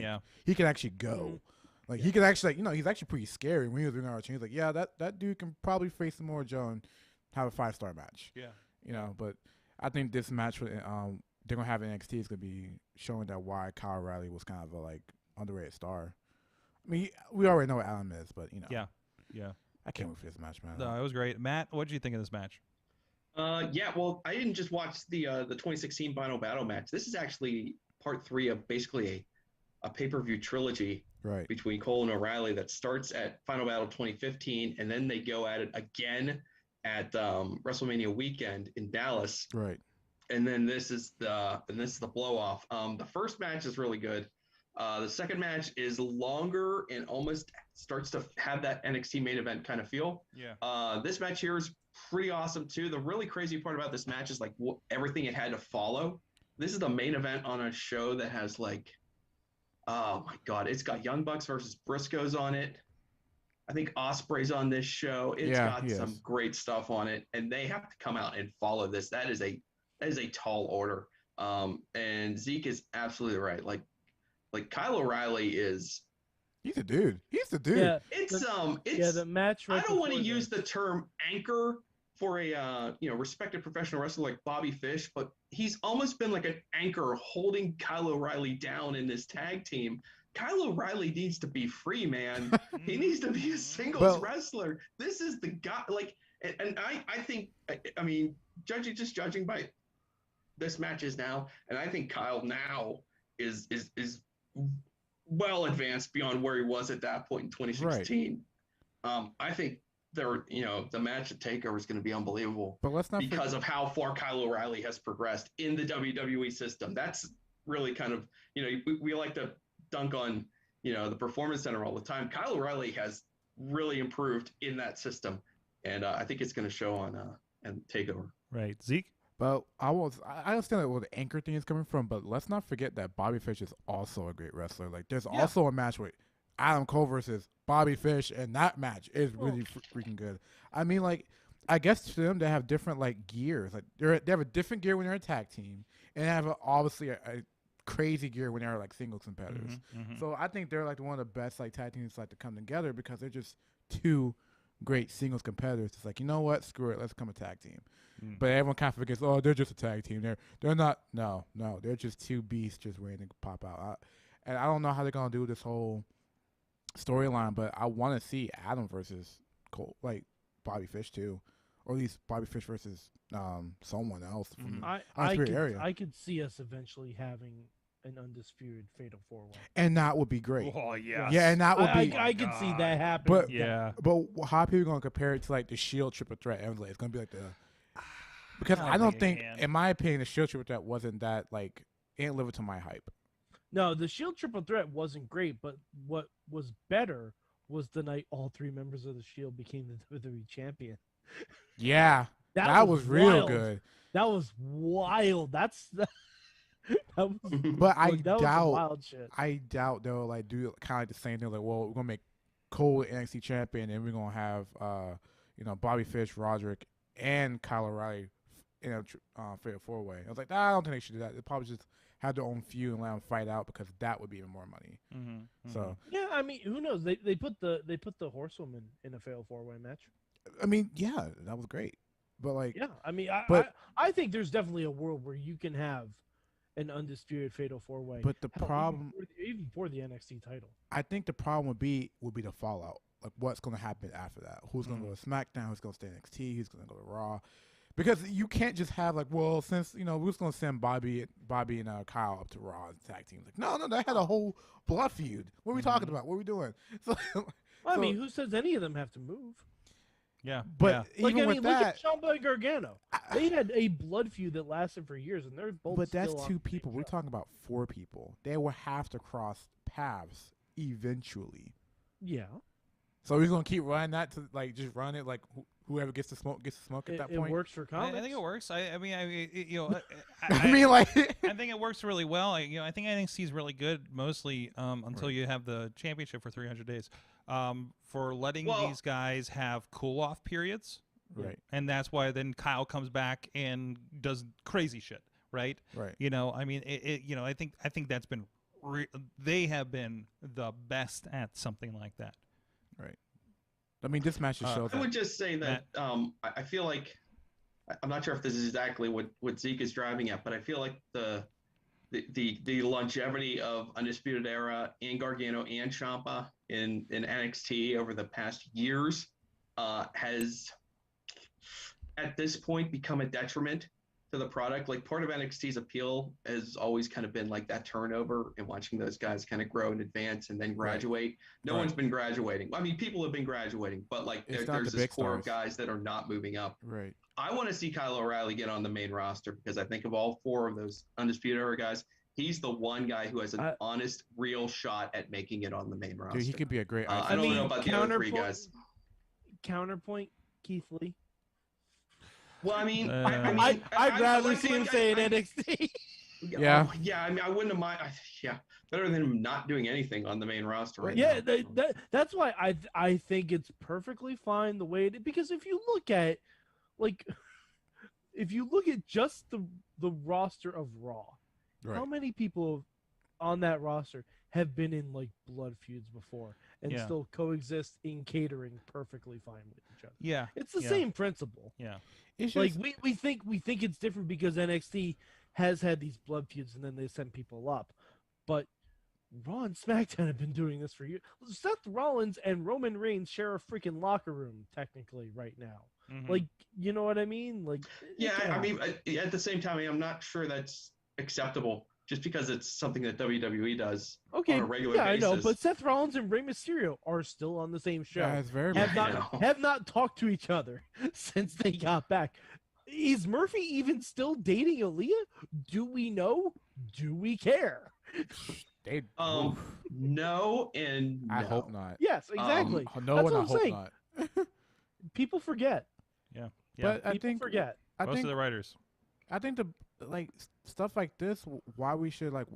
he can actually go. Like he can actually he's actually pretty scary when he was doing our change. Like that dude can probably face Samoa Joe and have a 5-star match. Yeah. But I think this match they're gonna have NXT is gonna be showing that why Kyle O'Reilly was kind of a underrated star. I mean, we already know what Adam is, but Yeah. I can't wait for this match, man. No, it was great. Matt, what did you think of this match? Well, I didn't just watch the 2016 Final Battle match. This is actually part 3 of basically a pay-per-view trilogy Right. between Cole and O'Reilly that starts at Final Battle 2015, and then they go at it again at WrestleMania weekend in Dallas. Right. And then this is the blow off. The first match is really good. The second match is longer and almost starts to have that NXT main event kind of feel. Yeah. This match here is pretty awesome too. The really crazy part about this match is everything it had to follow. This is the main event on a show that has oh my God, it's got Young Bucks versus Briscoes on it. I think Osprey's on this show. It's got some great stuff on it, and they have to come out and follow this. That is a tall order. And Zeke is absolutely right. Like Kyle O'Reilly is He's a dude. He's the dude. Yeah, It's the match. Right I don't want to before use that. the term anchor for a respected professional wrestler like Bobby Fish, but he's almost been like an anchor holding Kyle O'Reilly down in this tag team. Kyle O'Reilly needs to be free, man. He needs to be a singles wrestler. This is the guy. Like, and I think, I mean, judging by this matches now, and I think Kyle now is well advanced beyond where he was at that point in 2016. Right. I think the match at TakeOver is going to be unbelievable. But let's not because of how far Kyle O'Reilly has progressed in the WWE system. That's really kind of, we like to dunk on, the Performance Center all the time. Kyle O'Reilly has really improved in that system, and I think it's going to show on TakeOver. Right, Zeke. But I understand where the anchor thing is coming from, but let's not forget that Bobby Fish is also a great wrestler. Like, there's also a match with Adam Cole versus Bobby Fish, and that match is really freaking good. I mean, like, I guess to them, they have different, like, gears. Like, they have a different gear when they're a tag team, and they have obviously a crazy gear when they're, like, singles competitors. So I think they're, like, one of the best, like, tag teams, like, to come together because they're just two great singles competitors. It's like, you know what? Screw it. Let's become a tag team. But everyone kind of forgets, they're just a tag team. They're not. No, they're just two beasts just waiting to pop out. And I don't know how they're gonna do this whole storyline, but I want to see Adam versus Cole, like Bobby Fish too, or at least Bobby Fish versus someone else from the area. I could see us eventually having an undisputed fatal 4-way, and that would be great. Oh yeah, yeah, and that would be. I could see that happening. But how are people gonna compare it to like the Shield triple threat? It's gonna be like the. Because I don't think, in my opinion, the Shield triple threat wasn't that like it didn't live up to my hype. No, the Shield triple threat wasn't great, but what was better was the night all three members of the Shield became the WWE champion. Yeah, that was real good. That was wild. That was, but I that doubt. Was wild shit. I doubt they'll like do kind of like the same thing. Like, well, we're gonna make Cole NXT champion, and we're gonna have Bobby Fish, Roderick, and Kyle O'Reilly in a fatal 4-way. I was like, I don't think they should do that. They probably just have their own feud and let them fight out because that would be even more money. So yeah, I mean, who knows? They put the Horsewoman in a fatal 4-way match. I mean, yeah, that was great. But like, yeah, I mean, I think there's definitely a world where you can have an undisputed fatal 4-way. But the problem, even for the NXT title, I think the problem would be the fallout. Like, what's going to happen after that? Who's going to go to SmackDown? Who's going to stay NXT? Who's going to go to Raw? Because you can't just have like, well, since we're just going to send Bobby and Kyle up to Raw as tag team. Like, no, they had a whole blood feud. What are we talking about? What are we doing? So, I mean, who says any of them have to move? Yeah, but even with look that, at Ciampa and Gargano. They had a blood feud that lasted for years, and they're both. But that's still two people. We're talking about 4 people. They will have to cross paths eventually. Yeah. So we're gonna keep running that to like just run it like whoever gets the smoke at that point. It works for comics. I think it works. I mean, I think it works really well. I think NXT is really good, mostly until you have the championship for 300 days. For letting these guys have cool-off periods, right? And that's why then Kyle comes back and does crazy shit, right? Right. I mean, I think that's been they have been the best at something like that. Right. I mean, this match just shows. I would just say that I feel like I'm not sure if this is exactly what Zeke is driving at, but I feel like the longevity of Undisputed Era and Gargano and Ciampa in NXT over the past years has at this point become a detriment to the product. Like, part of NXT's appeal has always kind of been like that turnover and watching those guys kind of grow and advance and then graduate. No one's been graduating. I mean, people have been graduating, but like there's this core of guys that are not moving up. Right. I want to see Kyle O'Reilly get on the main roster because I think of all 4 of those Undisputed Era guys, he's the one guy who has an honest, real shot at making it on the main roster. Dude, he could be a great. I don't know about the other 3 guys. Counterpoint, Keith Lee. Well, I mean, I'd rather see him stay in NXT. Yeah. I mean, I wouldn't have mind. Better than him not doing anything on the main roster right now. Yeah, that's why I think it's perfectly fine the way it is. Because if you look at, just the roster of Raw, how many people on that roster have been in like blood feuds before and Yeah. still coexist in catering perfectly fine with each other. Yeah. It's the Yeah. same principle. Yeah. It's Like just, we think it's different because NXT has had these blood feuds and then they send people up, but Raw and SmackDown have been doing this for years. Seth Rollins and Roman Reigns share a freaking locker room technically right now. Mhm. Like, you know what I mean? Like, Yeah, I mean, at the same time, I'm not sure that's acceptable just because it's something that WWE does okay, on a regular yeah, basis. I know, but Seth Rollins and Rey Mysterio are still on the same show. yeah, it's very have much not so. have not talked to each other since they got back. Is Murphy even still dating Aaliyah? Do we know? Do we care? They, No, and no. I hope not. Yes, exactly. No, That's and what I I'm hope saying. not. People forget. Yeah. But I People think forget. I Most think of the writers. I think the like stuff like this. Why we should like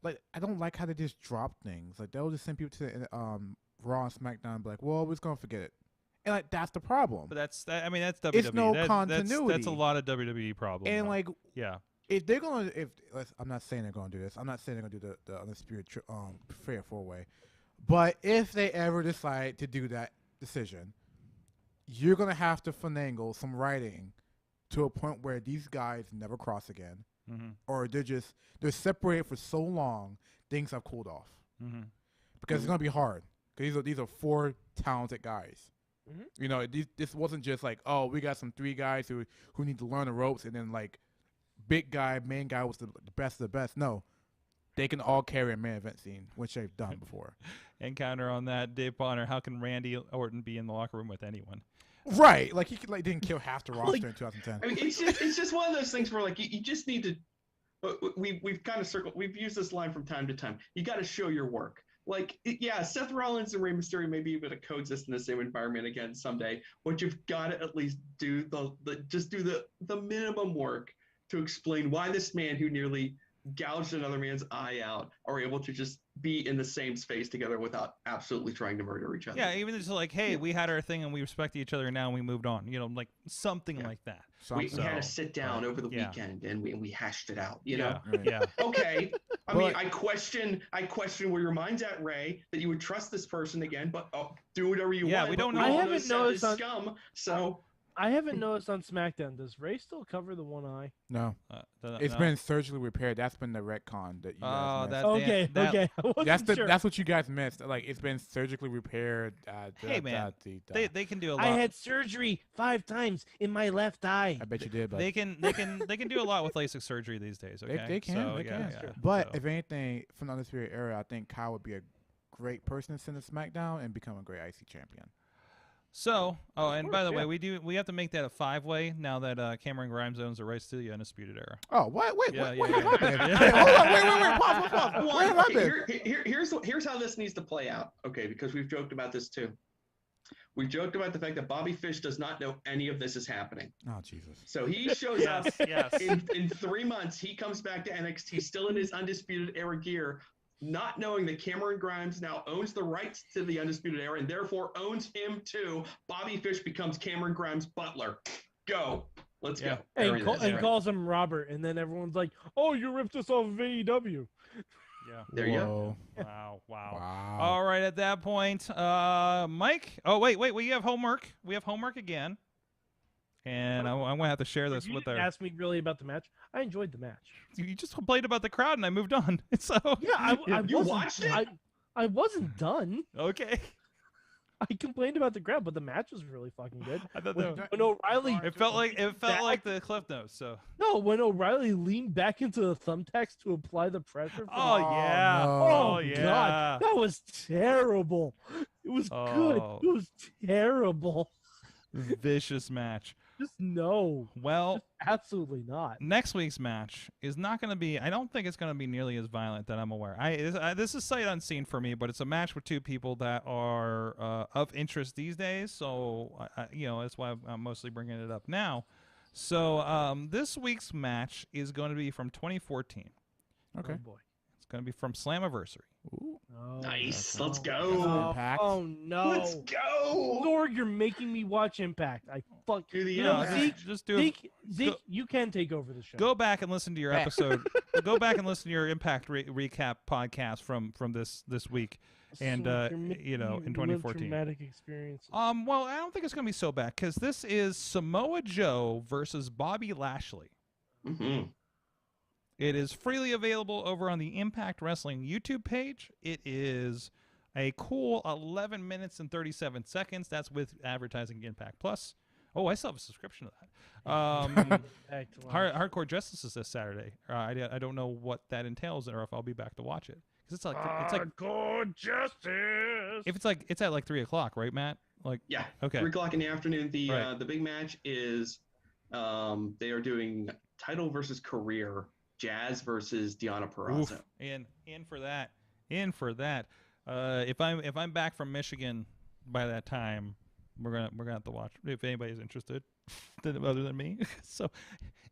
I don't like how they just drop things. Like they'll just send people to Raw and SmackDown and be like, well, we're just gonna forget it, and like that's the problem. But that's WWE. It's no That's continuity. a lot of WWE problem. And though. like yeah. if they're gonna I'm not saying they're gonna do this. I'm not saying they're gonna do the undisputed fair 4-way, but if they ever decide to do that decision, you're gonna have to finagle some writing to a point where these guys never cross again, or they're separated for so long, things have cooled off. Because it's gonna be hard. Because these are 4 talented guys. You know, this wasn't just like, oh, we got some 3 guys who need to learn the ropes, and then like main guy was the best of the best. No, they can all carry a main event scene, which they've done before. And counter on that, Dave Bonner, how can Randy Orton be in the locker room with anyone? Right, like he didn't kill half the roster in 2010. I mean, it's just one of those things where like you just need to. We've kind of circled. We've used this line from time to time. You got to show your work. Like, yeah, Seth Rollins and Rey Mysterio may be able to coexist in the same environment again someday, but you've got to at least do the minimum work to explain why this man who nearly gouged another man's eye out are able to just be in the same space together without absolutely trying to murder each other. Yeah, even just like, hey, we had our thing and we respect each other now and we moved on. You know, like something like that. We had to sit down over the weekend and we hashed it out. You know. Yeah. Okay. I mean, I question where your mind's at, Ray, that you would trust this person again, but do whatever you want. Yeah, we don't know. I haven't noticed on scum. So I haven't noticed on SmackDown. Does Ray still cover the one eye? No, it's been surgically repaired. That's been the retcon that you guys missed. Okay. I wasn't sure. That's what you guys missed. Like it's been surgically repaired. Hey man, they can do a lot. I had surgery 5 times in my left eye. I bet you did. But they can do a lot with LASIK surgery these days. Okay, they can. So, they can. Yeah. But if anything, from the Undisputed Era, I think Kyle would be a great person to send to SmackDown and become a great IC champion. So, and by the way, we have to make that a 5-way now that Cameron Grimes owns the rights to the Undisputed Era. Oh, what? Wait, Yeah, what yeah, have I been? yeah. Hey, hold on, wait, pause. Where have I been? Here's how this needs to play out. Okay, because we've joked about this too. We've joked about the fact that Bobby Fish does not know any of this is happening. Oh, Jesus. So he shows up yes. in 3 months. He comes back to NXT still in his Undisputed Era gear, not knowing that Cameron Grimes now owns the rights to the Undisputed Era and therefore owns him too. Bobby Fish becomes Cameron Grimes' butler. Go. Let's go. And calls him Robert, and then everyone's like, "Oh, you ripped us off of AEW." Yeah. There you go. Wow. All right, at that point, Mike. Oh, wait. We have homework. We have homework again. And I'm going to have to share this with didn't ask me really about the match. I enjoyed the match. You just complained about the crowd, and I moved on. So yeah, you watched it. I wasn't done. Okay. I complained about the crowd, but the match was really fucking good. I thought when O'Reilly, it felt like the Cliff Notes. So no, when O'Reilly leaned back into the thumbtacks to apply the pressure. Yeah. Oh yeah. God, that was terrible. It was good. It was terrible. Vicious match. Just no. Well, just absolutely not. Next week's match is not going to be. I don't think it's going to be nearly as violent that I'm aware. This is sight unseen for me, but it's a match with 2 people that are of interest these days. So that's why I'm mostly bringing it up now. So this week's match is going to be from 2014. Okay. Oh boy. It's going to be from Slammiversary. Ooh. No. Nice. Let's Oh, go. Impact. Oh no. Let's go. Sorg, you're making me watch Impact. I fuck. Do the You know, Impact. Zeke, Just do Zeke, go- you can take over the show. Go back and listen to your Back. episode. Go back and listen to your Impact recap podcast from this week, and Sorg, you're making you know, me in relive 2014. Traumatic experience. Well, I don't think it's gonna be so bad because this is Samoa Joe versus Bobby Lashley. Mm-hmm. It is freely available over on the Impact Wrestling YouTube page. It is a cool 11 minutes and 37 seconds. That's with advertising Impact Plus. Oh, I still have a subscription to that. Hardcore Justice is this Saturday. I don't know what that entails or if I'll be back to watch it. 'Cause it's like Hardcore Justice. if it's at like 3 o'clock, right, Matt? Like Yeah. okay. 3 o'clock in the afternoon. The Right. the big match is they are doing title versus career. Jazz versus Deonna Purrazzo. Oof. In for that. If I'm back from Michigan by that time, we're gonna have to watch if anybody's interested, other than me. So,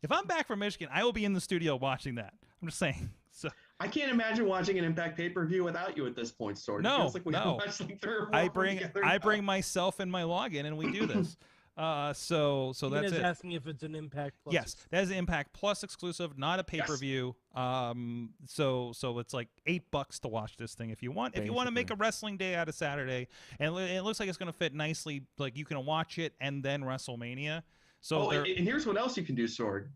if I'm back from Michigan, I will be in the studio watching that. I'm just saying. So I can't imagine watching an Impact pay-per-view without you at this point, Sorg. No, It feels like we no. watched like 3 or 4 I bring together I now. bring myself and my login, and we do this. So that's it. asking if it's an Impact Plus. Yes, that is an Impact Plus exclusive, not a pay-per-view. So it's like $8 to watch this thing if you want. If you want to make a wrestling day out of Saturday, and it looks like it's going to fit nicely, like you can watch it and then WrestleMania. So and here's what else you can do, Sorg,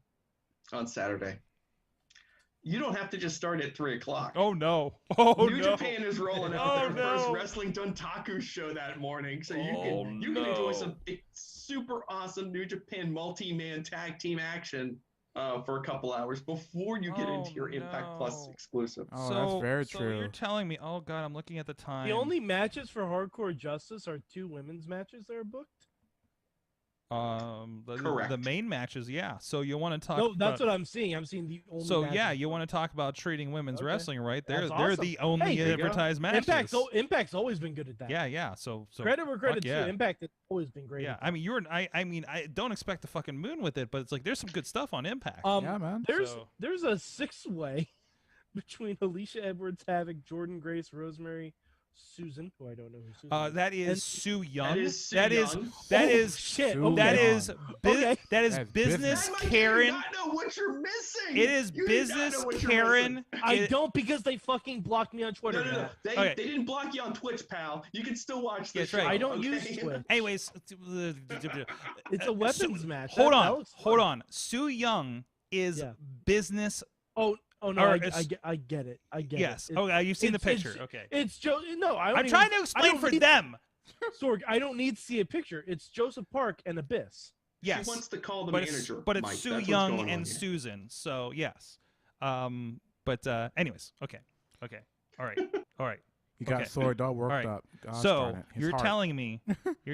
on Saturday. You don't have to just start at 3 o'clock. Oh no! Oh New no! Japan is rolling out Oh, their first no. Wrestling Dontaku show that morning, so you Oh, can enjoy no. some super awesome New Japan multi-man tag team action for a couple hours before you get into your Impact Plus no. exclusive. Oh, that's very So true. you're telling me? Oh God, I'm looking at the time. The only matches for Hardcore Justice are 2 women's matches that are booked. Correct. The main matches, yeah. So you want to talk? No, that's about, what I'm seeing. I'm seeing the only. So matches. yeah, you want to talk about treating women's Okay. wrestling, right? They're That's they're awesome. the only Hey, there you go. advertised matches. Impact's always been good at that. Yeah. So Credit where credit's yeah. due. Impact has always been great. Yeah, at I mean I don't expect the fucking moon with it, but it's like there's some good stuff on Impact. that. Yeah, man. There's a 6-way between Alicia Edwards, Havoc, Jordan Grace, Rosemary, Susan, who I don't know who Susan is. That is And- Sue Young. That is Sue That is Young. that Oh, is shit. Sue Okay. that Young. is Okay. that is That's business Why do you Karen. not know what you're missing? It is You do not business know what you're Karen. missing. I It- don't because they fucking blocked me on Twitter. No. Matt. They, Okay. they didn't block you on Twitch, pal. You can still watch the That's show. right. I don't okay? use Twitch. Anyways, It's a weapons match. hold That on, looks hold fun. on. Sue Young is Yeah. business. Oh no, Or I it's- get it. I get Yes. it. Okay, you've seen the it's- picture. Okay. It's Joe. No, I don't I'm even- trying to I explain don't for need- them. Sorg, I don't need to see a picture. It's Joseph Park and Abyss. Yes. She wants to call the but manager. it's, but it's Mike. Sue That's what's Young going on and here. Susan. So yes. But anyways, okay. All right. You got Okay. Sorg all worked All right. up. Gosh So darn it. His you're heart.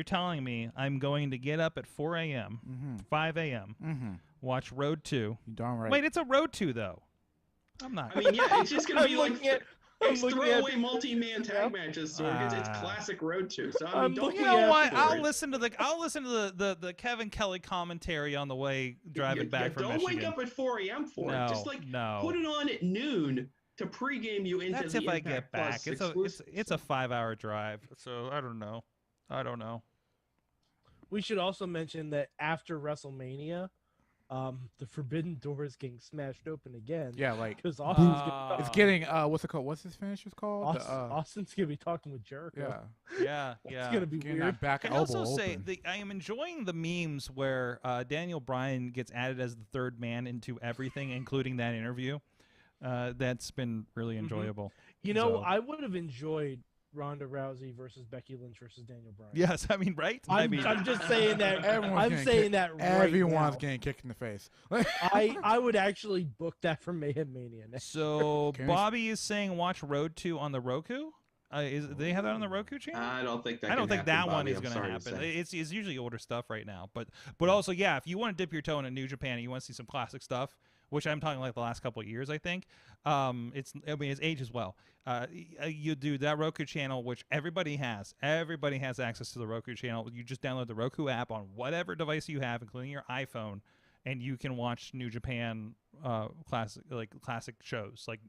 telling me I'm going to get up at 4 a.m., Mhm. 5 a.m., Mhm. watch Road 2. You darn right. Wait, it's a Road 2 though. I'm not. I mean, yeah, it's just gonna I'm be like looking at- it's I'm looking throwaway at- multi-man tag matches, Sorg. It's Ah. classic Road 2. So I I'm mean, don't looking You get know at- what? for I'll it. listen to the Kevin Kelly commentary on the way driving back from Don't Michigan. wake up at 4 a.m. for No, it. Just like no. put it on at noon to pregame you into That's the if I Impact get Plus back. It's exclusive. a 5-hour drive, so I don't know. We should also mention that after WrestleMania, the Forbidden Door is getting smashed open again. Yeah, like because Austin's gonna it's getting what's it called? What's his finisher's called? Austin's gonna be talking with Jericho. Yeah. Yeah. It's gonna be Getting weird. that back Can I elbow also say open. I am enjoying the memes where Daniel Bryan gets added as the third man into everything, including that interview. That's been really enjoyable. You know, So- I would have enjoyed Ronda Rousey versus Becky Lynch versus Daniel Bryan. Yes, I mean, right? I'm just saying that. Everyone's I'm getting saying kicked- that right Everyone's now. getting kicked in the face. I would actually book that for Mayhem Mania. Next. So Can we- Bobby is saying watch Road 2 on the Roku. Do they have that on the Roku channel? I don't think that. I don't can think happen, that one Bobby, is I'm going to sorry happen. say. It's usually older stuff right now, but also yeah, if you want to dip your toe into New Japan and you want to see some classic stuff, which I'm talking like the last couple of years, I think, it's age as well. You do that Roku channel, which everybody has. Everybody has access to the Roku channel. You just download the Roku app on whatever device you have, including your iPhone, and you can watch New Japan classic shows like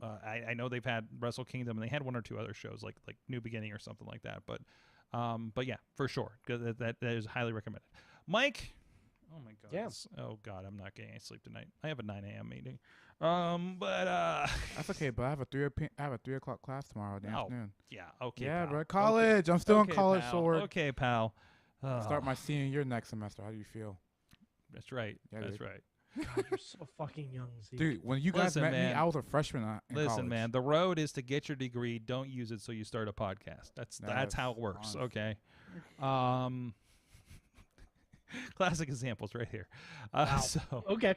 I know they've had Wrestle Kingdom and they had one or two other shows like New Beginning or something like that. But yeah, for sure, that is highly recommended. Mike, oh my God, Yeah. Oh God, I'm not getting any sleep tonight. I have a 9 a.m. meeting. But That's okay, but I have a 3 o'clock class tomorrow in the afternoon. yeah, okay, Yeah, pal. bro. College. Okay. I'm still Okay, in college, pal. so Okay, pal. start my senior year next semester. How do you feel? That's right. Yeah, That's dude. right. God, you're so fucking young, Zeke. Dude, when you guys Listen, met me, man. I was a freshman in Listen, college. man, the road is to get your degree. Don't use it so you start a podcast. That's how it works. honest. Okay. Classic examples right here. Wow. So Okay.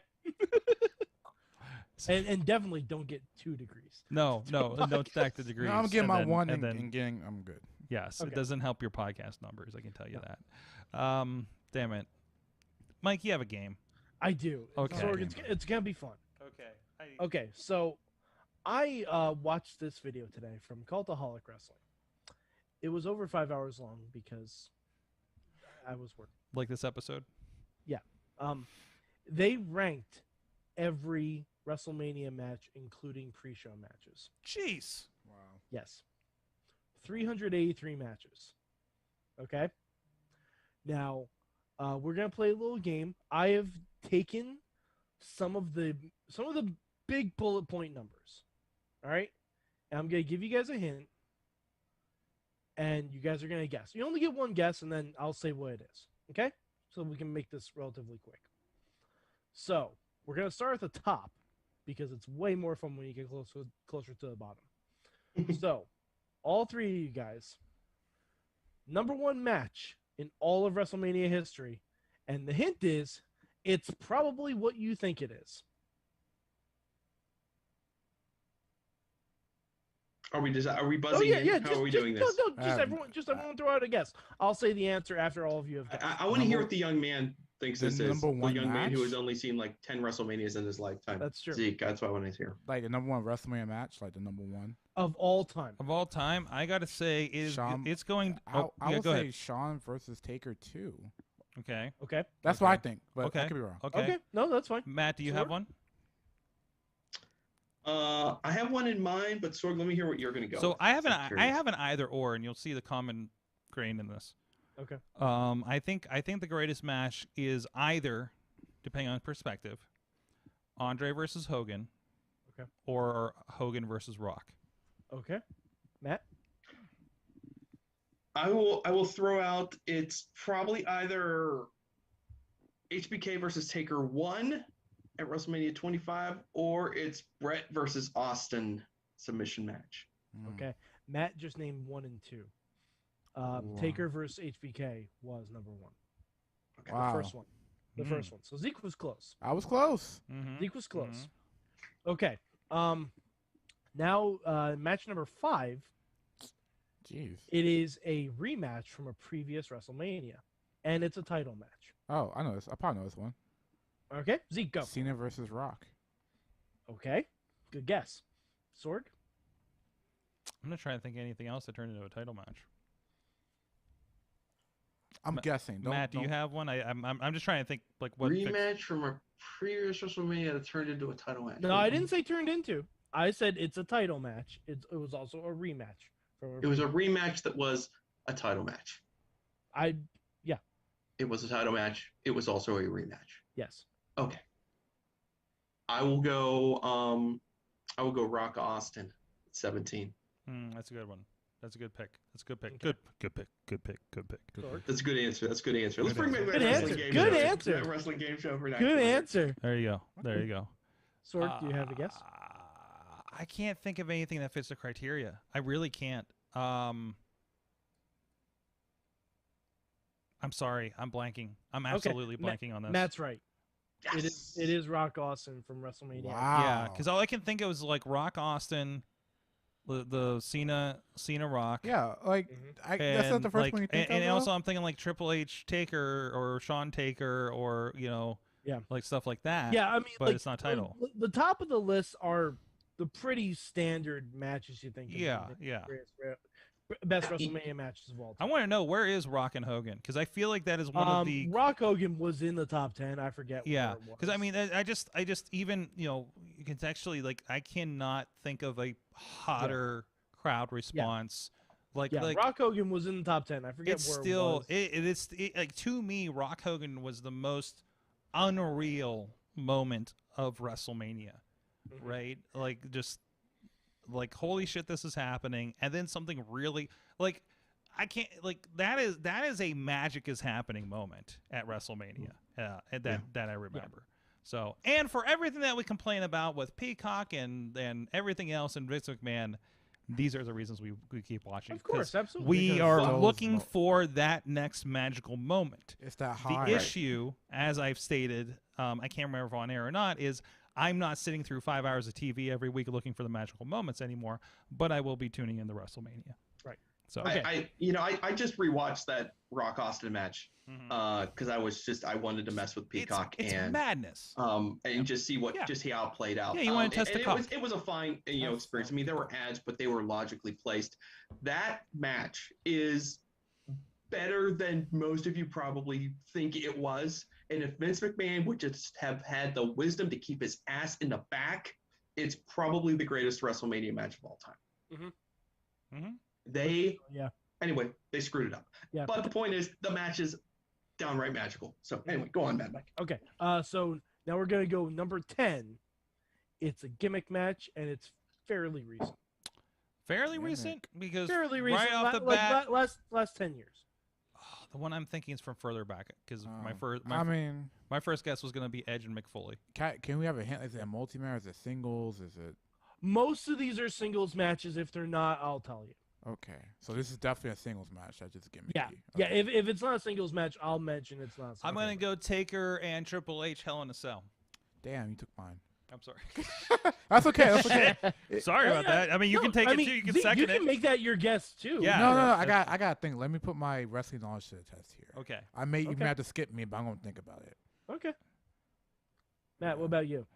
and definitely don't get 2 degrees. no, and don't stack the degrees. No, I'm getting and my then- one and and, then, getting. I'm good. yes, Okay. it doesn't help your podcast numbers. I can tell you that. Damn it, Mike, you have a game. I do. Okay. Sorg, it's gonna be fun. Okay. Okay, so I watched this video today from Cultaholic Wrestling. It was over 5 hours long because I was working. Like this episode. They ranked every WrestleMania match, including pre-show matches. Jeez. Wow. Yes. 383 matches. Okay? Now, we're going to play a little game. I have taken some of the big bullet point numbers. All right? And I'm going to give you guys a hint. And you guys are going to guess. You only get one guess, and then I'll say what it is. Okay? So we can make this relatively quick. So, we're going to start at the top because it's way more fun when you get closer to the bottom. So, all 3 of you guys, number 1 match in all of WrestleMania history, and the hint is, it's probably what you think it is. Are we buzzing Oh yeah, in? yeah. How are we doing this? No, just everyone throw out a guess. I'll say the answer after all of you have guessed. I want to hear what the young man thinks The this is. number The one young man who match? has only seen like 10 WrestleManias in his lifetime. That's true. Zeke, that's what I want to hear. Like the number 1 WrestleMania match, like the number 1. Of all time. Of all time, I gotta say it's going. I would go say ahead. Shawn versus Taker 2. Okay. Okay. That's what I think, but Okay. I could be wrong. Okay. Okay. No, that's fine. Matt, do you Sorg? have one? I have one in mind, but Sorg, let me hear what you're going to go. So with. I have I'm I curious. have an either or, and you'll see the common grain in this. Okay. I think the greatest match is either, depending on perspective, Andre versus Hogan, Okay. or Hogan versus Rock. Okay. Matt? I will throw out. It's probably either HBK versus Taker 1 at WrestleMania 25, or it's Brett versus Austin submission match. Okay. Matt just named 1 and 2. Wow. Taker versus HBK was number 1. Okay. Wow. The first one. The first one. So Zeke was close. I was close. Mm-hmm. Zeke was close. Okay. Now, match number 5. Jeez. It is a rematch from a previous WrestleMania, and it's a title match. Oh, I know this. I probably know this one. Okay, Zeke, go. Cena versus Rock. Okay, good guess. Sorg? I'm gonna try to think of anything else that turned into a title match. I'm guessing. Matt, do you have one? I'm just trying to think like what Rematch from a previous WrestleMania that turned into a title match. No, I didn't say turned into. I said it's a title match. It was also a rematch. It was a rematch that was a title match. It was a title match. It was also a rematch. Yes. Okay. I will go Rock Austin at 17. That's a good one. That's a good pick. That's a good pick. Okay. Good pick. Sorg? That's a good answer. Let's bring back Good that answer. wrestling game Good show. answer. That wrestling game show for next Good week. answer. There you go. Sorg, do you have a guess? I can't think of anything that fits the criteria. I really can't. I'm sorry. I'm blanking. I'm absolutely blanking on this. Matt's right. Yes. It is Rock Austin from WrestleMania. Wow. Yeah, because all I can think of is like Rock Austin, the Cena Rock. Yeah, like Mhm. that's not the first like, one you think and of. also I'm thinking like Triple H Taker or Shawn Taker or Yeah. like stuff like that. Yeah, I mean, but like, it's not title. The top of the list are the pretty standard matches you think. of. Yeah, Like yeah. best WrestleMania matches of all I time. want to know, where is Rock and Hogan? Because I feel like that is one of the Rock Hogan was in the top 10. I forget. yeah. where it was. Because I mean, I just even you can actually like I cannot think of a hotter crowd response. Like Rock Hogan was in the top 10. I forget it's where still it was. like to me, Rock Hogan was the most unreal moment of WrestleMania, right? Like just like holy shit, this is happening, and then something really like I can't like that is a magic is happening moment at WrestleMania, and that I remember. So, and for everything that we complain about with Peacock and everything else and Vince McMahon, these are the reasons we keep watching. Of course, absolutely. We Because are those looking for that next magical moment. It's that high. The issue, as I've stated, I can't remember if on air or not, is I'm not sitting through 5 hours of TV every week looking for the magical moments anymore, but I will be tuning in to WrestleMania. Right. So I just rewatched that Rock Austin match because I wanted to mess with Peacock it's and madness. And just see just see how it played out. Yeah, you want to test the cock. It was a fine experience. I mean, there were ads, but they were logically placed. That match is better than most of you probably think it was. And if Vince McMahon would just have had the wisdom to keep his ass in the back, it's probably the greatest WrestleMania match of all time. Anyway, they screwed it up. Yeah. But the point is, the match is downright magical. So anyway, go on, Mad Mike. Okay. So now we're gonna go number 10. It's a gimmick match, and it's fairly recent. Fairly recent? Because Fairly recent. right off the bat, last 10 years. the one I'm thinking is from further back because my first guess was going to be Edge and McFoley. Can we have a hint? Is it a multi-man? Is it singles? Is it? Most of these are singles matches. If they're not, I'll tell you. Okay, so this is definitely a singles match. That's just gimmicky. Yeah, yeah. If it's not a singles match, I'll mention it's not. I'm going to go Taker and Triple H Hell in a Cell. Damn, you took mine. I'm sorry. That's okay. That's okay. Sorry about that. I mean, you can take it too. You can second you it. You can make that your guess too. Yeah. No. I got to think. Let me put my wrestling knowledge to the test here. Okay. I may even have to skip me, but I'm going to think about it. Okay. Matt, what about you?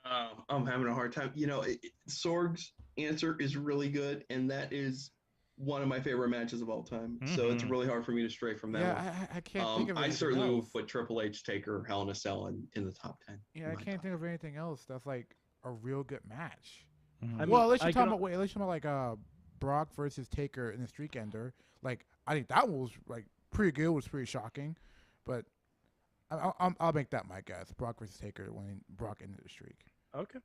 I'm having a hard time. Sorg's answer is really good, and that is one of my favorite matches of all time. So it's really hard for me to stray from that one. I can't think of anything I certainly else. would put Triple H, Taker, Hell in a Cell in the top 10. Yeah, I can't think of anything else that's like a real good match. I mean, Well, unless you're talking about like Brock versus Taker in the Streak Ender. Like I think that one was like pretty good. It was pretty shocking, but I'll make that my guess. Brock versus Taker when Brock ended the streak. Okay.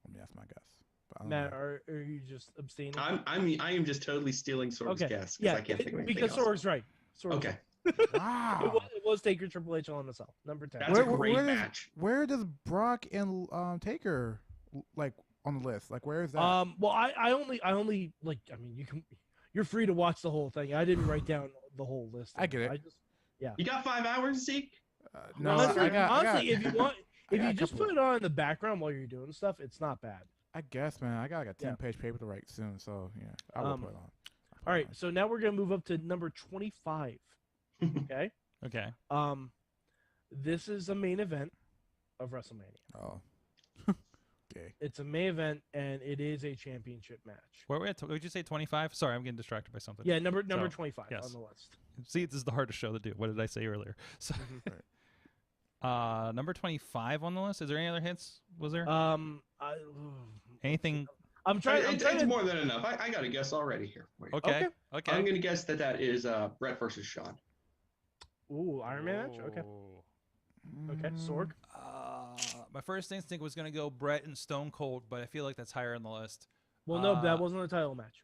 I mean, that's my guess. But I don't Matt, know. are you just abstaining? I am just totally stealing Sorg's guess. Yeah, I can't think of anything because else. Sorg's right. Sorg's Okay. Wow. It was Taker Triple H on the cell. Number 10. That's a great match. Where does Brock and Taker like on the list? Like where is that? Well, I only like. I mean, you're free to watch the whole thing. I didn't write down the whole list. I get it. You got 5 hours, Zeke? No, honestly, if you want, if you just put it on in the background while you're doing stuff, it's not bad. I guess, man. I got like a 10-page paper to write soon, so yeah, I will put it on. All right, so now we're gonna move up to number 25. Okay. Okay. This is a main event of WrestleMania. Oh. Okay. It's a main event, and it is a championship match. Where were we at? Would you say 25? Sorry, I'm getting distracted by something. Yeah, number 25 yes. on the list. See, this is the hardest show to do. What did I say earlier? So, number 25 on the list. Is there any other hints? Was there? Anything? I'm trying. It's more than enough. I got a guess already here. Wait. Okay. I'm going to guess that is Brett versus Shawn. Ooh, Iron Man match? Okay. Okay, Sorg? My first instinct was going to go Brett and Stone Cold, but I feel like that's higher on the list. Well, no, that wasn't a title match.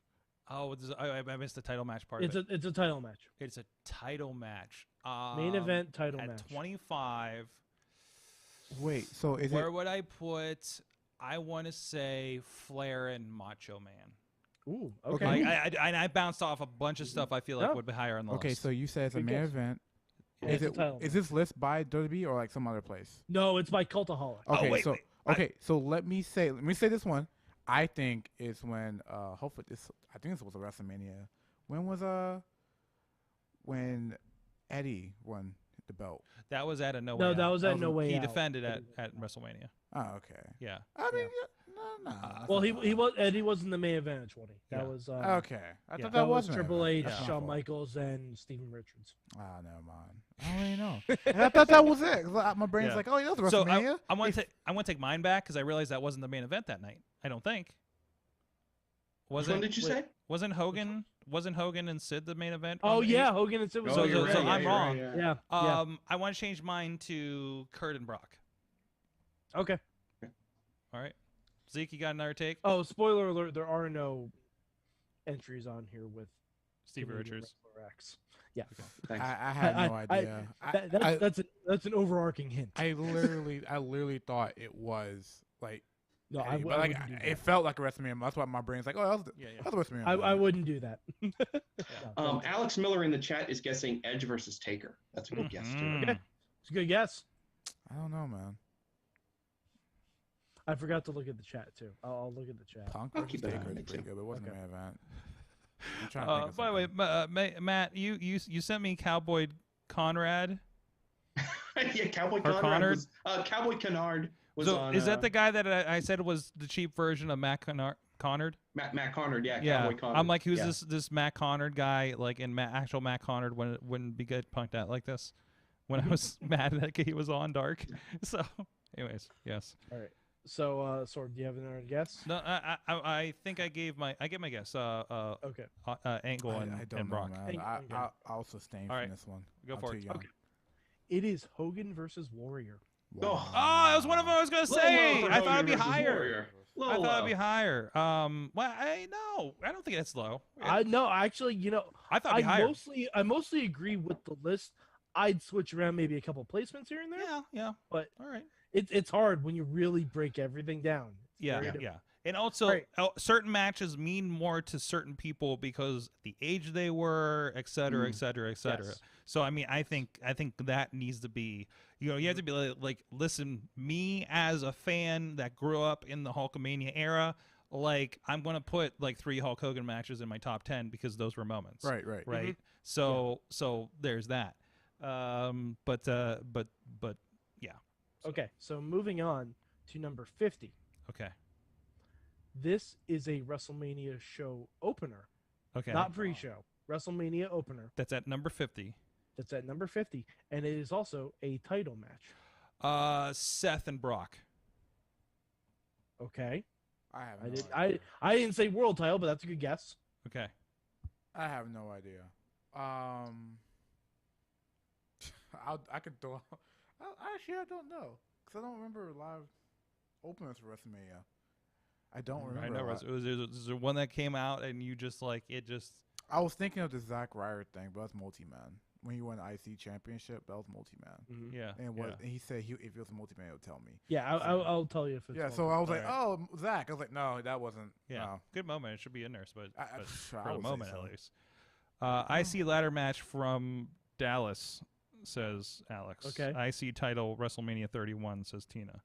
Oh, I missed the title match part of it. It's a title match. It's a title match. Main event title match. At 25. Wait, so is where would I put? I want to say Flair and Macho Man. Ooh, okay. I bounced off a bunch of stuff I feel like would be higher on the list. Okay, so you said it's a main event. Yeah, is this list by WWE or like some other place? No, it's by Cultaholic. Okay, wait. So let me say this one. I think it's when hopefully I think this was a WrestleMania. When was when Eddie won the belt? That was at a No Way Out. No, that was at No Way Out. He defended at WrestleMania. Oh, okay. Yeah. I mean, No. Well, he was in the main event 20. That was okay. I thought that that was was Triple H, That's my Shawn fault. Michaels, and Steven Richards. Ah, never mind. I don't really know. I thought that was it. 'Cause my brain's Yeah. like, oh, yeah, that's So WrestleMania. I want to take mine back because I realized that wasn't the main event that night. I don't think. Which one did you say? Wasn't Hogan and Sid the main event? Oh yeah, Hogan and Sid was. So you're right, I'm you're wrong. right, yeah. Yeah. I want to change mine to Kurt and Brock. Okay. All right. Zeke, you got another take? Oh, spoiler alert! There are no entries on here with Stevie Canadian Richards. Wrestler X. Yeah. Thanks. I had no idea. That's an overarching hint. I literally thought it was like. No, Eddie, I but like wouldn't do that. it felt like a WrestleMania. That's why my brain's like, oh, that's WrestleMania. I wouldn't do that. No, Alex Miller in the chat is guessing Edge versus Taker. That's a good guess too. Okay. It's a good guess. I don't know, man. I forgot to look at the chat too. I'll look at the chat. Punk I'll versus keep an eye Taker on is it, pretty too. good, but it wasn't Okay. an event. I'm trying to think of By the way, something. Matt, you sent me Cowboy Conrad. Yeah, Cowboy Or Conrad was, Cowboy Kennard was So on. is that the guy that I said was the cheap version of Matt Connard? Matt Connard? Yeah, Yeah, Cowboy Connard. I'm like, who's yeah. this Matt Connard guy? Like in actual Matt Connard wouldn't be get punked out like this. When I was mad that he was on Dark. So, anyways, yes. All right. So, Sorg, do you have another guess? No, I think I gave my guess. Okay. Angle I and don't know, Brock. man. I'll sustain All from right. this one. Go I'm for too it. young. Okay. It is Hogan versus Warrior. Oh. Oh, that was one of them I was gonna say. I thought it'd be higher. Warrior. I thought it'd be higher. Well, I don't think it's low. Actually, I thought it'd be higher. I mostly agree with the list. I'd switch around maybe a couple placements here and there. Yeah. But All right. it's hard when you really break everything down. It's Yeah, very yeah. difficult. And also, Right. certain matches mean more to certain people because the age they were, et cetera, et cetera, et cetera. Yes. So, I mean, I think that needs to be, you have to be like, listen, me as a fan that grew up in the Hulkamania era, like, I'm going to put like 3 Hulk Hogan matches in my top 10 because those were moments. Right. Right. So there's that. But yeah. Okay, so moving on to number 50. Okay. This is a WrestleMania show opener, Okay. not pre-show. WrestleMania opener. That's at number 50. That's at number 50, and it is also a title match. Seth and Brock. Okay, I have. I No did. idea. I didn't say world title, but that's a good guess. Okay. I have no idea. I could throw. Actually, I don't know because I don't remember live openers for WrestleMania. I don't remember. I know. a lot. Was there one that came out and you just like it just. I was thinking of the Zack Ryder thing, but that's multi-man. When he won the IC championship, that was multi-man. Yeah. And yeah. he said if it was multi-man, he would tell me. Yeah, I'll tell you if it's. Yeah, world so title. I was like, Alright. oh, Zach. I was like, no, that wasn't. Yeah. No. Good moment. It should be in there, but I for would the say moment so. at least. I see ladder match from Dallas, says Alex. Okay. I see title WrestleMania 31, says Tina.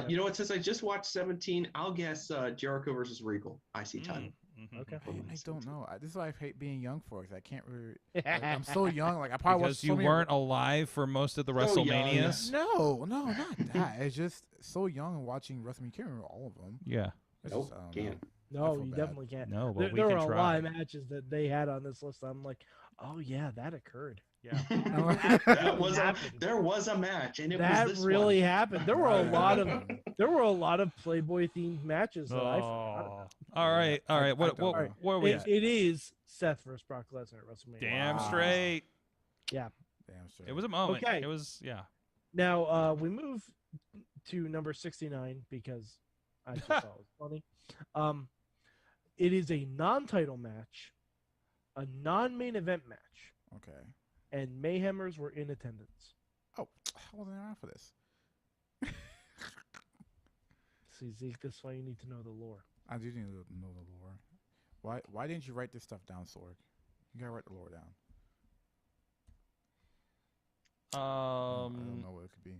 You know what? Since I just watched 17, I'll guess Jericho versus Regal. IC title. Okay. I don't know. This is why I hate being young for because I can't really. Like, I'm so young. Like I probably Because watched you so many- weren't alive for most of the So young. WrestleManias. No, not that. It's just so young and watching WrestleMania. You can't remember all of them. Yeah. It's Nope, just, I don't can't. know. I No, feel you bad. definitely can't. No, but There, we there can were a try. lot of matches that they had on this list. I'm like, oh yeah, that occurred. Yeah. That was happened. there was a match, and it That was this really one. happened. There were a lot of Playboy themed matches that I forgot about. Oh. All right. All right. What don't know. are we It, at? it is Seth versus Brock Lesnar at WrestleMania. Damn Wow. straight. Yeah. Damn straight. It was a moment. Okay. It was, yeah. Now we move to number 69 because I just thought it was funny. It is a non-title match, a non-main event match, Okay. and Mayhemers were in attendance. Oh, I wasn't around for this. See, Zeke, that's why you need to know the lore. I do need to know the lore. Why didn't you write this stuff down, Sorg? You gotta write the lore down. I don't know what it could be.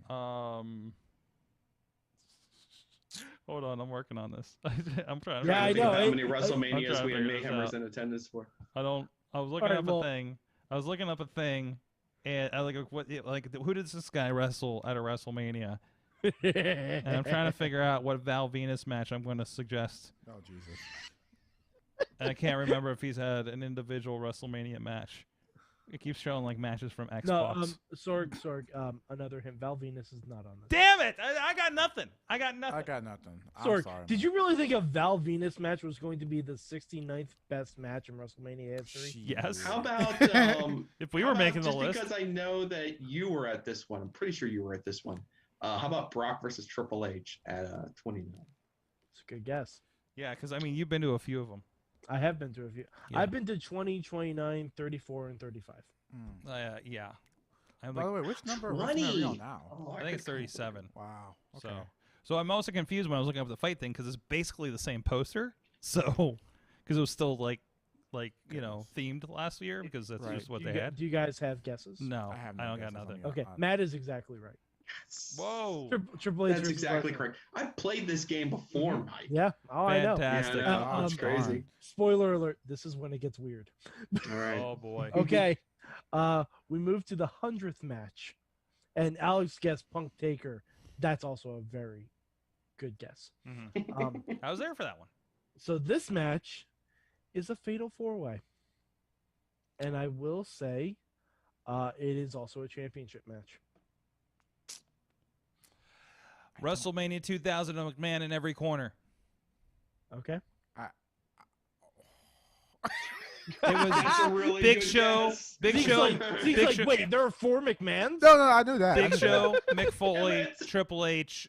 Hold on, I'm working on this. I'm trying. Yeah, I Think know. of how eh? many I'm WrestleManias trying we to had figure this Mayhemers out. in attendance for. I was looking Alright, up well- a thing. I was looking up a thing, and I who does this guy wrestle at a WrestleMania? And I'm trying to figure out what Val Venus match I'm going to suggest. Oh Jesus! And I can't remember if he's had an individual WrestleMania match. It keeps showing like matches from Xbox. No, Sorg, another hint. Val Venus is not on this. Damn it! I got nothing. I got nothing. I'm Sorg, sorry. did you really think a Val Venus match was going to be the 69th best match in WrestleMania history? Yes. How about if we were making the list? Because I know that you were at this one. I'm pretty sure you were at this one. How about Brock versus Triple H at 29? It's a good guess. Yeah, because I mean, you've been to a few of them. I have been to a few. Yeah. I've been to 20, 29, 34, and 35. Yeah. I'm By like, the way, which number are we on now? Oh, I think it's 37. Wow. Okay. So I'm also confused when I was looking up the fight thing because it's basically the same poster. So, because it was still like themed last year because that's just what they had. Do you guys have guesses? No, I have I no don't got guesses on nothing. you. Okay, Matt is exactly right. Whoa. Triple H. That's versus exactly Lesnar. correct. I've played this game before, Mike. Yeah. Oh, I know. Fantastic. Yeah, I know. It's Um, crazy. Spoiler alert. This is when it gets weird. All right. Oh boy. Okay. We move to the 100th match, and Alex guessed Punk Taker. That's also a very good guess. I was there for that one. So this match is a fatal 4-way, and I will say, it is also a championship match. WrestleMania 2000, McMahon in every corner. Okay. It was That's a really Big good Show. guess. Big Zeke's Show. like, Zeke's Big like, Show. wait, there are 4 McMahons? No, I knew that. Big Show. Mick Foley. Damn it. Triple H.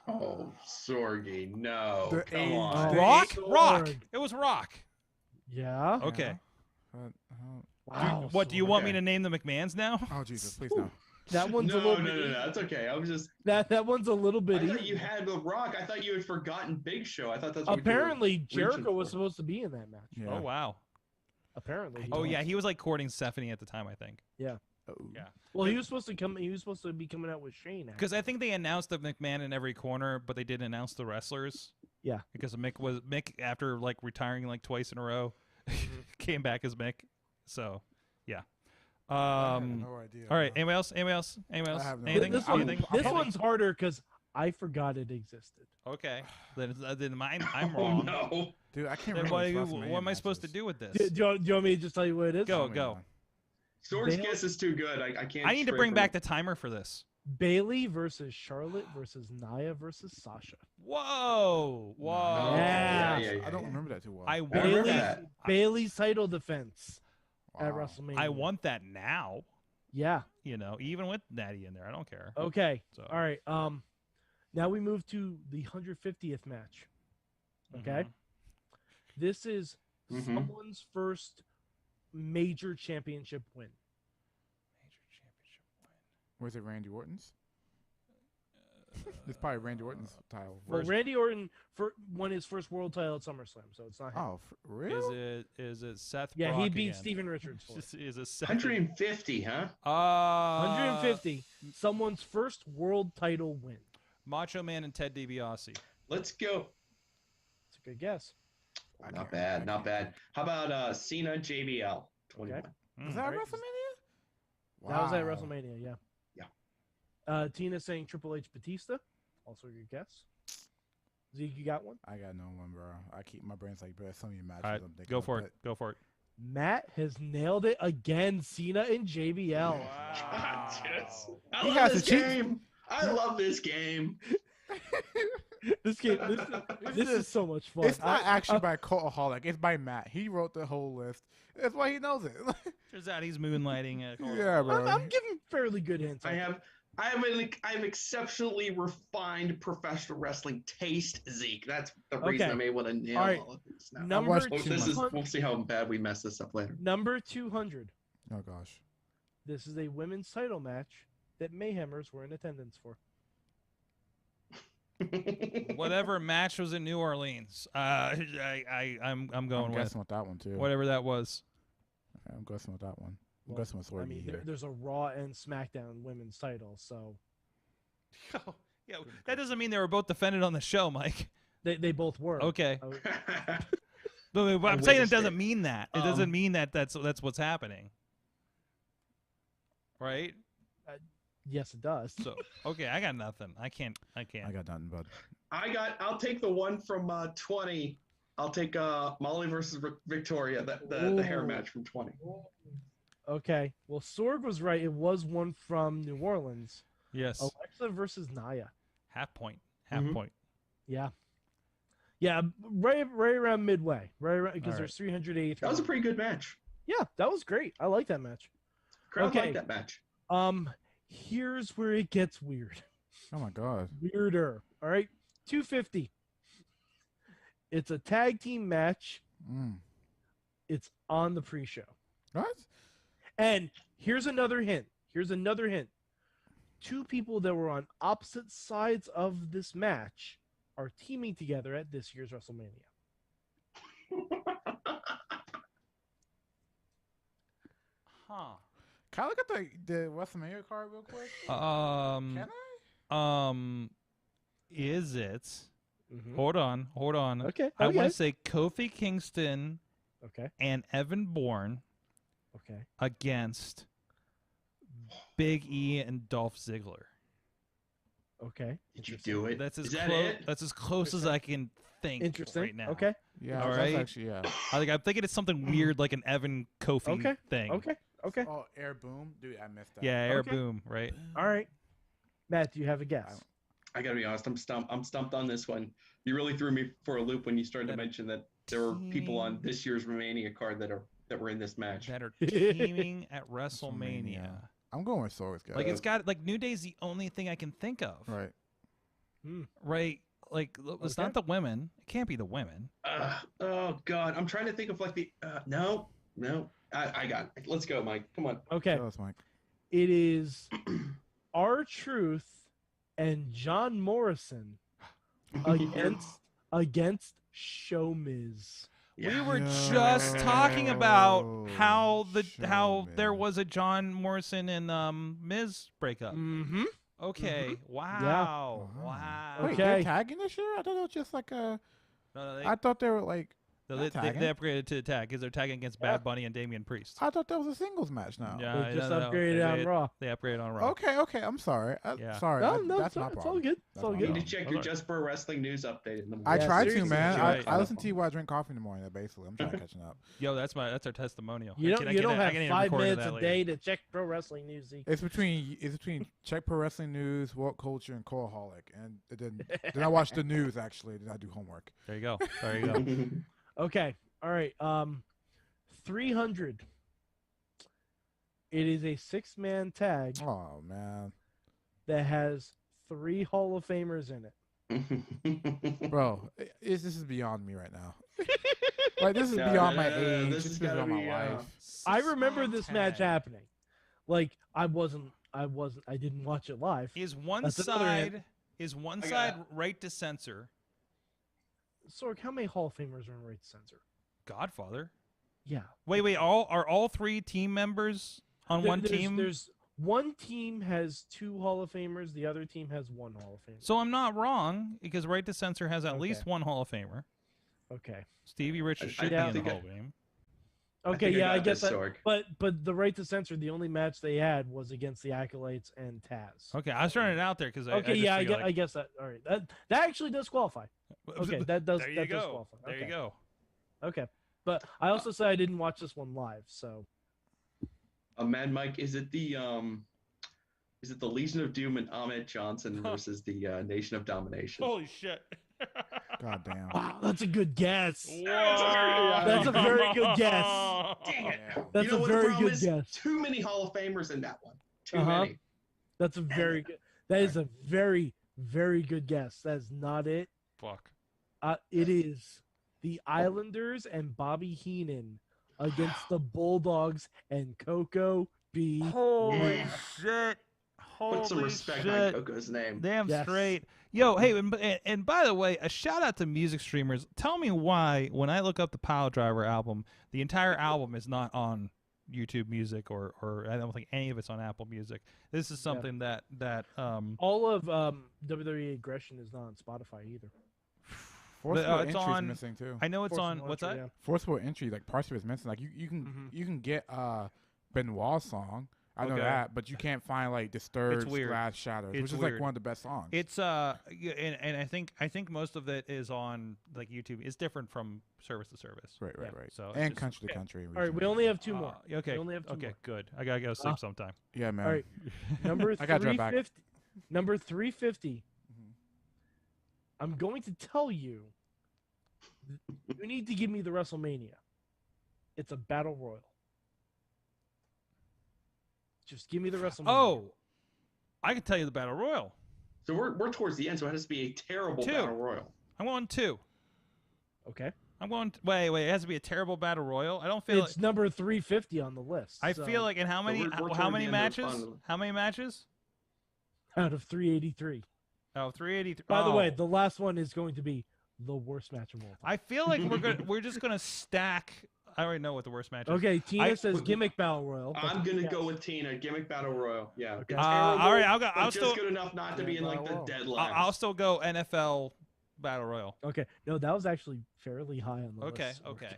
Oh, Sorgy, no. The Come age- on. Rock. Sorg. Rock. It was Rock. Yeah. Okay. Wow. What do you want me Okay. to name the McMahons now? Oh Jesus! Please no. That one's No, a little no, bit. no, that's okay. I was just. That one's a little bit. I thought easy. you had The Rock. I thought you had forgotten Big Show. I thought that's what Apparently, you were Jericho reaching was for. supposed to be in that match. Yeah. Oh wow. Apparently. Oh yeah, he was like courting Stephanie at the time, I think. Yeah. Oh. Yeah. Well, he was supposed to come. He was supposed to be coming out with Shane. actually. Because I think they announced the McMahon in every corner, but they didn't announce the wrestlers. Yeah. Because Mick after like retiring like twice in a row, came back as Mick. So, yeah. I have no idea. All right. Anybody else? Anybody else? Anybody else? I have no Anything? This, idea. this one's harder because I forgot it existed. Okay. Then I'm Oh wrong. no. Dude, I can't Then remember. what am I supposed to do with this? Do you want me to just tell you what it is? Go, go. Sorg's They- guess is too good. I can't. I need to stray bring from back it. the timer for this. Bailey versus Charlotte versus Nia versus Sasha. Whoa. Whoa. Oh, Yeah. yeah, I don't yeah. remember that too well. I remember want Bailey, that. Bailey's title defense at Wow. WrestleMania. I want that now. Yeah. You know, even with Natty in there, I don't care. Okay. So. All right. Now we move to the 150th match. Okay. This is Mhm. someone's first major championship win. Major championship win. Was it Randy Orton's? It's probably Randy Orton's title. Well, Randy Orton won his first world title at SummerSlam, so it's not him. Oh, real? Is it Seth? Yeah, Brock he beat again? Steven Richards for it. Is it Seth? 150, huh? 150. Someone's first world title win. Macho Man and Ted DiBiase. Let's go. It's a good guess. Not bad, not bad. How about Cena JBL 21? Was that Alright. WrestleMania? That was at Wow. WrestleMania, yeah. Yeah. Tina saying Triple H Batista. Also a good guess. Zeke, you got one? I got no one, bro. I keep my brain's like, bro, so many matches. All right, I'm thinking go of, for but- it. Go for it. Matt has nailed it again. Cena and JBL. Yes. I He love has this to cheat. game. I love this game. This game, this is so much fun. It's not actually by Cultaholic. It's by Matt. He wrote the whole list. That's why he knows it. Turns out he's moonlighting. Yeah, bro. I'm giving fairly good hints. I have exceptionally refined professional wrestling taste, Zeke. That's the reason Okay. I'm able to nail All right. all of these now. Number watched Folks, too this is, 200. we'll see how bad we mess this up later. Number 200. Oh gosh. This is a women's title match that Mayhemers were in attendance for. Whatever match was in New Orleans. I'm I'm going with guessing with that one too. whatever that was. I'm guessing with that one. I'm Well, guessing with Sorg I mean, here. there's a Raw and SmackDown women's title, so Yeah, that doesn't mean they were both defended on the show, Mike. they both were. Okay. Uh, But I'm I saying it witnessed doesn't it. mean that. It doesn't mean that that's what's happening. Right? Yes, it does. So okay, I got nothing. I can't. I got nothing, bud. I'll take the one from 20. I'll take Molly versus Victoria, the hair match from 20. Okay. Well, Sorg was right. It was one from New Orleans. Yes. Alexa versus Nia. Half point. Half point. Yeah. Yeah, right around midway. Right because All there's 383. That was a pretty good match. Yeah, that was great. I like that match. Crowd liked that match. Here's where it gets weird. Oh my god. Weirder. All right. 250. It's a tag team match. It's on the pre-show. What? And here's another hint. Two people that were on opposite sides of this match are teaming together at this year's WrestleMania. Huh. Can I look at the WrestleMania card real quick? Can I? Is it? Hold on. Okay. I want to say Kofi Kingston. Okay. And Evan Bourne. Okay. Against Big E and Dolph Ziggler. Okay. Did you do it? That's as Is that close. it? That's as close as I can think. Interesting. Right now. Okay. Yeah. All that's right. Actually, yeah. I'm thinking it's something weird like an Evan Kofi thing. Okay. Oh, Air Boom, dude, I missed that. Yeah, Air Okay. Boom, right? All right. Matt, do you have a guess? I gotta be honest, I'm stumped on this one. You really threw me for a loop when you started to mention that there were people on this year's Romania card that were in this match. That are teaming at WrestleMania. I'm going with Sorg, guys. Like it's got like New Day's the only thing I can think of. Right. Right. Like it's not the women. It can't be the women. Oh God, I'm trying to think of like the no. I got it. Let's go, Mike. Come on. Okay. Tell us, Mike. It is R-Truth and John Morrison against Show Miz. We were just talking about how there was a John Morrison and Miz breakup. Mm-hmm. Okay. Wow. Wow. Wait, they're tagging this year? I thought it was just like a. No, I thought they were like. they upgraded to the tag because they're tagging against Bad Bunny and Damian Priest. I thought that was a singles match now. Yeah, They just upgraded on Raw. They upgraded on Raw. Okay. I'm sorry. Sorry. No, that's my it's problem. all good. It's all You good. need to check your Just Pro Wrestling News update in the morning. I tried to, seriously, man. right. I listen to you while I drink coffee in the morning. Basically, I'm trying to catch up. Yo, that's our testimonial. You don't have I 5 minutes a day to check Pro Wrestling News, Zeke. It's between Check Pro Wrestling News, World Culture, and Coreaholic, and then I watch the news. Actually, then I do homework. There you go. Okay. All right. 300. It is a 6-man tag. Oh man, that has 3 Hall of Famers in it. Bro, this is beyond me right now. Like this is beyond my age. This is beyond my life. I remember this match happening. Like I didn't watch it live. Is one That's another side right to censor? Sorg, how many Hall of Famers are in right to censor? Godfather. Yeah. Wait. Are all 3 team members on one team? There's one team has 2 Hall of Famers. The other team has 1 Hall of Famer. So I'm not wrong because right to censor has at least 1 Hall of Famer. Okay. Stevie Richards should be in the Hall of Fame. Okay, yeah, I guess that. But the right to censor, the only match they had was against the Acolytes and Taz. Okay, I was throwing it out there because I guess that. All right, that actually does qualify. Okay, that does. There you that go. Does qualify. There Okay. you go. Okay, but I also said I didn't watch this one live, so. Man, Mike, is it the Legion of Doom and Ahmed Johnson versus the Nation of Domination? Holy shit! God damn. Wow, that's a good guess. Whoa. That's a very good guess. Dang it! That's You know a what the very problem good is? guess. Too many Hall of Famers in that one. Too Uh-huh. many. That's a very good. That is a very, very good guess. That's not it. Fuck. It is the Islanders and Bobby Heenan against the Bulldogs and Coco B. Holy shit! Put some respect on Coco's name. Damn Yes. straight. Yo, hey, and by the way, a shout out to music streamers. Tell me why when I look up the Pile Driver album, the entire album is not on YouTube Music or I don't think any of it's on Apple Music. This is something that all of WWE Aggression is not on Spotify either. Forcible it's entry on. is missing too. I know it's on. Forcible What's entry, that? yeah. Forcible entry, like parts of it is missing. Like you can get Benoit's song, I know Okay. that, but you can't find like Disturbed weird. Glass Shadows, It's which is weird. like one of the best songs. It's and I think most of it is on like YouTube. It's different from service to service. right. So it's and just- country to country. All right, we only have two more. Okay. We only have two okay. more. Good. I gotta go sleep sometime. Yeah, man. All right, number I gotta drive back. 350. Number 350. I'm going to tell you. You need to give me the WrestleMania. It's a battle royal. Just give me the WrestleMania. Oh, I can tell you the battle royal. So we're towards the end, so it has to be a terrible Two. battle royal. I'm going 2. Okay. I'm going. Wait. It has to be a terrible battle royal. I don't feel. It's number 350 on the list. I so feel like in how many we're how toward many the end of the matches? fun. How many matches? out of 383. Oh, 383. By the way, Oh. the last one is going to be the worst match of all time. I feel like we're just gonna stack. I already know what the worst match is. Okay, Tina I- says gimmick battle royal. That's I'm what gonna she go has. with Tina. Gimmick battle royal. Yeah. Okay. It's all terrible, right, but I'll just still. good enough not to be in like the Battle dead Royal. last. I'll still go NFL battle royal. Okay, no, that was actually fairly high on the Okay. list. Okay.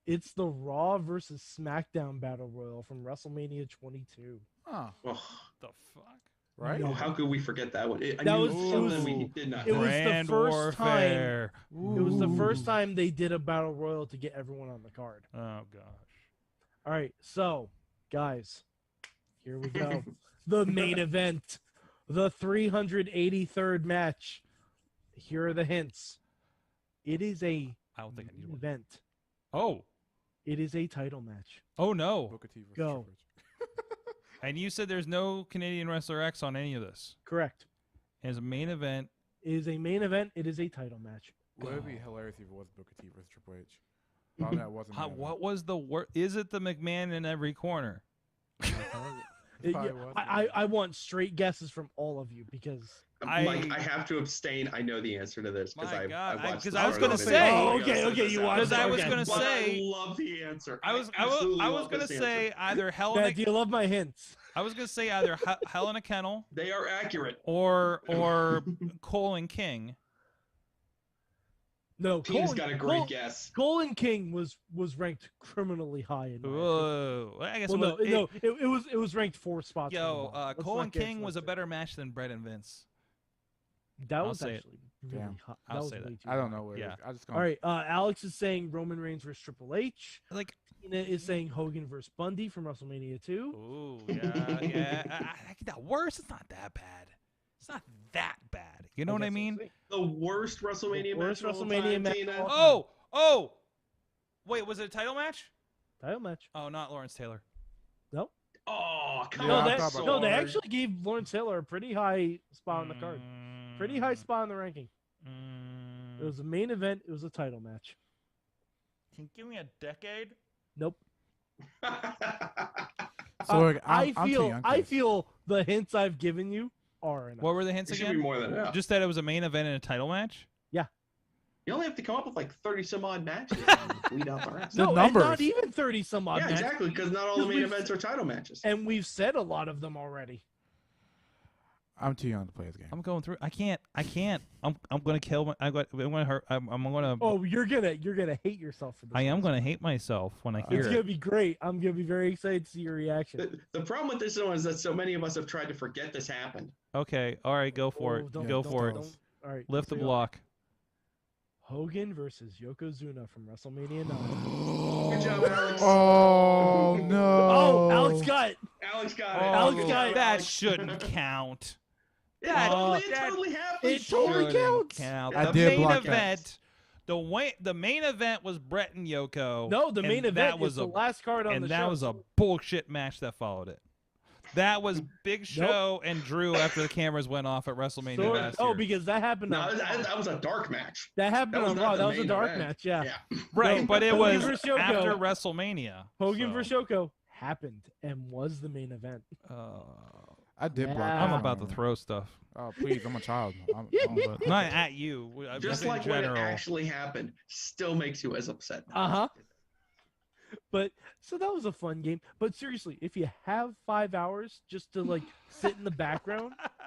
It's the Raw versus SmackDown battle royal from WrestleMania 22. Huh. Oh, The fuck. Right? No. how could we forget that one? I That knew was- something it we was- did not. it was the Grand first time- warfare. It was the first time they did a battle royal to get everyone on the card. Oh gosh. All right, so guys, here we go. The main event, the 383rd match. Here are the hints. It is a I don't think I need one. event. Oh. It is a title match. Oh no. Booker T versus Go. Triple H. And you said there's no Canadian Wrestler X on any of this. Correct. As a main event. It is a main event. It is a title match. Would it be hilarious if it was Booker T versus Triple H? Thought that wasn't. How, what was the word? Is it the McMahon in every corner? Probably was. I want straight guesses from all of you because Mike, I have to abstain. I know the answer to this because My I God, watched. 'cause the I was start gonna of it. say- Oh, okay, you watched Because I was okay. gonna But say. I love the answer. I was absolutely love gonna this say answer. either Hell Matt, in do a, you love my hints? I was gonna say either Hell in a Kennel They are accurate. or Cole and King. No, Tina's got a great guess. Colin King was ranked criminally high in. my opinion. Whoa. I guess Well, it was, it was ranked 4 spots. Yo, from the bottom. Let's Cole not and get King was a into it. better match than Brett and Vince. That I'll was say it. actually really Damn. hot. I'll was say that. way too I don't high. know where. Yeah. I just. All right, Alex is saying Roman Reigns versus Triple H. Like, Tina is saying Hogan versus Bundy from WrestleMania 2. ooh, yeah. I get that worse. It's not that bad. It's not that bad. You know what I guess we'll mean? see. The worst WrestleMania worst match of all WrestleMania time, match Tina. of all Oh. Wait, was it a title match? Title match. Oh, not Lawrence Taylor. No, Oh, come Yeah, no, I on. thought about no, they that. actually gave Lawrence Taylor a pretty high spot on the card. Pretty high spot on the ranking. It was a main event. It was a title match. Can you give me a decade? Nope. So like, I I'm too feel young for I this. feel the hints I've given you are enough. What were the hints It should be again? more than enough. Just that it was a main event and a title match? You only have to come up with like 30 some odd matches. and weed out the rest. The no, and not numbers. even 30 some odd Yeah, matches. exactly. Because not all the Because main we've- events are title matches. And we've said a lot of them already. I'm too young to play this game. I'm going through. I can't. I'm gonna kill my. I'm gonna hurt. I'm gonna. Oh, you're gonna hate yourself for this. I am one. gonna hate myself when I hear It's it. gonna be great. I'm gonna be very excited to see your reaction. The problem with this one is that so many of us have tried to forget this happened. Okay. All right. Go for Oh, it. don't- Go don't- for it. don't- All right. Lift the so block. Hogan versus Yokozuna from WrestleMania 9. Good job, Alex. Oh no! Oh, Alex got it. Alex got it. Alex Good got job, it. That Alex. shouldn't count. It that- totally happened. It totally Shouldn't counts. count. I The did main block that. event. The main event was Brett and Yoko. No, the and main event that is was the a last card on and the that show. was a bullshit match that followed it. That was Big Show and Drew after the cameras went off at WrestleMania So- last oh, year. because that happened. No, on, that was a dark match. that happened that was on not Raw. the That was a main dark event. match. Yeah. Right, No, but it Hogan was versus Yoko. after WrestleMania. Hogan so, versus Yoko happened and was the main event. I did block. Yeah. that I'm one, about to man. throw stuff. Oh please, I'm a child. But not at you. Just in like when general. it actually happened, still makes you as upset. Uh-huh. But so that was a fun game. But seriously, if you have 5 hours just to like sit in the background, Yeah, man,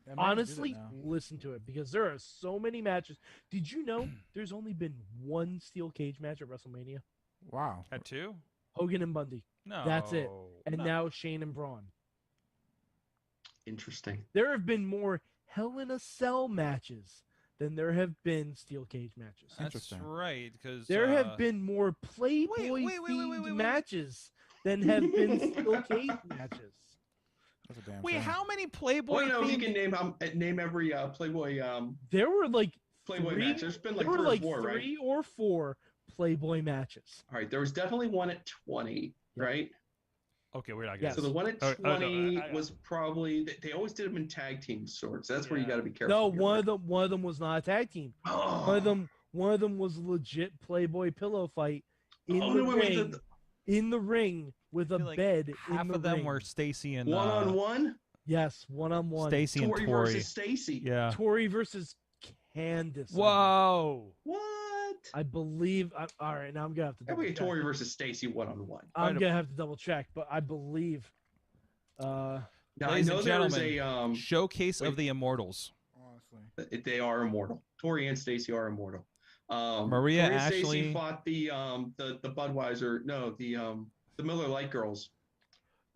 do that honestly, now. listen to it because there are so many matches. Did you know there's only been one steel cage match at WrestleMania? Wow. At two? Hogan and Bundy. No, That's it. And no. now Shane and Braun. Interesting. There have been more Hell in a Cell matches than there have been steel cage matches. That's Interesting. right, because There have been more Playboy themed matches than have been steel cage matches. That's a damn Wait, shame. how many Playboy? Well, no, you themed- can name every Playboy There were like Playboy three, match. There's been like there were three or like four, right? 3 or 4 Playboy matches. All right, there was definitely one at 20, right? Okay, we're not Yes. So the one at Oh, 20 no, I- was probably they always did them in tag team sorts. That's where you got to be careful. No, here, one right? of them was not a tag team. Oh. One of them was a legit Playboy pillow fight in Oh, the no, wait, ring. In the ring with I a feel like bed half in the of them ring. were Stacy and one-on-one. Yes, one-on-one. Stacy and Tori Tori. versus Stacy. Yeah. Tori versus Candice. Whoa. What? I believe. All right, now I'm gonna have to. That Double would be check. Tori versus Stacy one-on-one. I'm gonna have to double check, but I believe. Now Ladies I know and there was gentlemen, a showcase of the Immortals. Honestly. they are immortal. Tori and Stacy are immortal. Maria Tori and Stacy Ashley fought the Budweiser. No, the Miller Lite girls.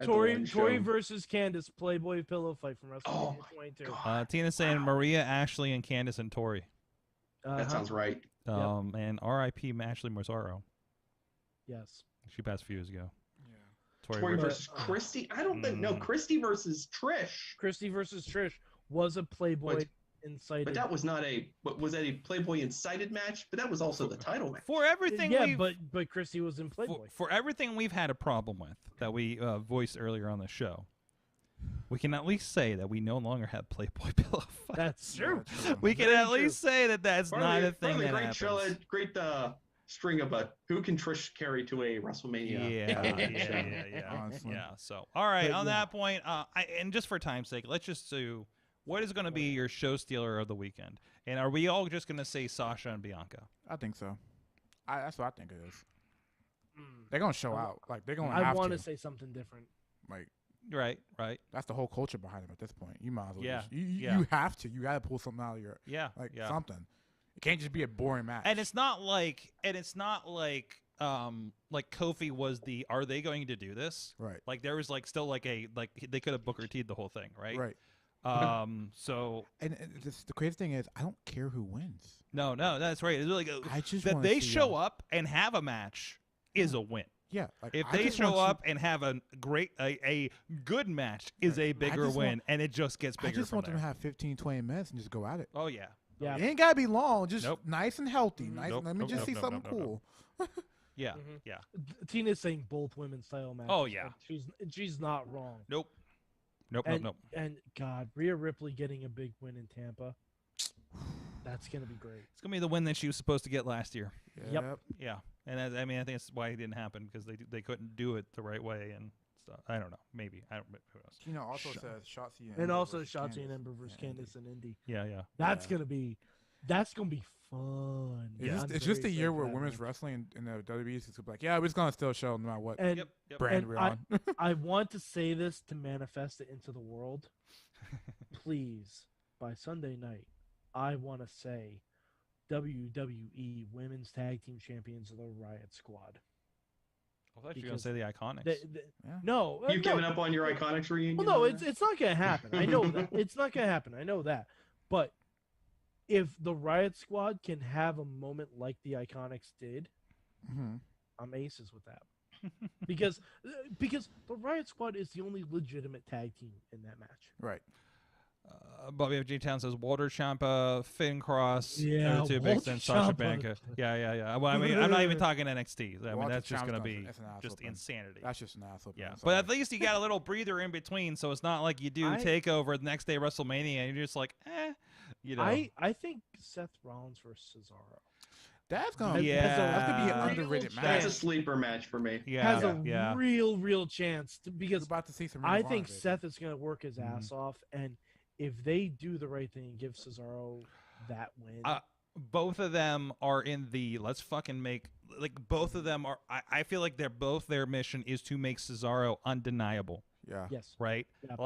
at the Tori one Tori show. versus Candice Playboy pillow fight from WrestleMania 22. Tina's saying Maria, Ashley, and Candice and Tori. That sounds right. And R.I.P. Ashley Mazzaro. Yes. She passed a few years ago. Tori versus Christy. I don't think no. Christy versus Trish. Christy versus Trish was a Playboy incited. But that was not a. But was that a Playboy incited match? But that was also the title match. For everything, Yeah, but Christy was in Playboy. For everything we've had a problem with that we voiced earlier on the show, we can at least say that we no longer have Playboy pillow fights. That's true. We can Very at least say that that's Part not of the- a thing part of the that great happens. great string of who can Trish carry to a WrestleMania? Yeah. So, all right. But On yeah. that point, and just for time's sake, let's just do what is going to be your show stealer of the weekend, and are we all just going to say Sasha and Bianca? I think so. That's what I think it is. They're gonna show out. Like they're gonna. I have want to to say something different. Like. Right. That's the whole culture behind them at this point. You might as well. Yeah, Just, you yeah. you have to. You got to pull something out of your. Yeah. Something. It can't just be a boring match. And it's not like Kofi was the. Are they going to do this? Right. Like there was like still like a like they could have Booker T'd the whole thing, right? Right. So. And the crazy thing is, I don't care who wins. No, that's right. It's really I just that wanna they see show up and have a match is a win. Yeah. Like, If I they just show want up and have a good match is a bigger just win, want- and it just gets bigger I just from want there. them to have 15, 20 minutes and just go at it. Oh yeah. Yeah. It ain't gotta be long. Just Nope. nice and healthy. Nice. Nope, Let me nope, just nope, see nope, something nope, cool. Yeah. Mhm. Yeah. Tina's saying both women's title matches. Oh, yeah. Like, she's not wrong. Nope. And God, Rhea Ripley getting a big win in Tampa. That's gonna be great. It's gonna be the win that she was supposed to get last year. Yep. Yeah. And I think that's why it didn't happen because they couldn't do it the right way and stuff. I don't know. Maybe I don't. Who knows? Tina also says Shotzi And also Shotzi and Ember versus Candice and Indy. Yeah. That's gonna be fun. It's just a year where women's wrestling in the WWE is like, yeah, we're just gonna still show no matter what And, brand and we're on. I want to say this to manifest it into the world. Please, by Sunday night, I want to say WWE Women's Tag Team Champions of the Riot Squad. I thought you were gonna say the Iconics. No, You've given up on your Iconics reunion? Well, no, it's not gonna happen. I know that it's not gonna happen. I know that. But if the Riot Squad can have a moment like the Iconics did, I'm aces with that. because the Riot Squad is the only legitimate tag team in that match. Right. Bobby F. G. Town says Walter Ciampa, Finn Cross, Yeah, two big Walter then Sasha Ciampa. Banks. Yeah. Well, I mean, I'm not even talking NXT. I mean, Walter that's just Ciampa's gonna not- be that's an ass just whooping. insanity. That's just an ass whooping. Yeah, I'm but at sorry. least you got a little breather in between, so it's not like you do I- Takeover the next day WrestleMania, and you're just like, you know. I think Seth Rollins versus Cesaro. That's gonna be an underrated match. That's a sleeper match for me. Has a real chance to, because about to see some I Ring of think Honor, baby. Seth is going to work his ass off, and if they do the right thing and give Cesaro that win, Both of them are in the let's fucking make both of them are. I feel like their mission is to make Cesaro undeniable. Yeah. Yes. Right. Yeah.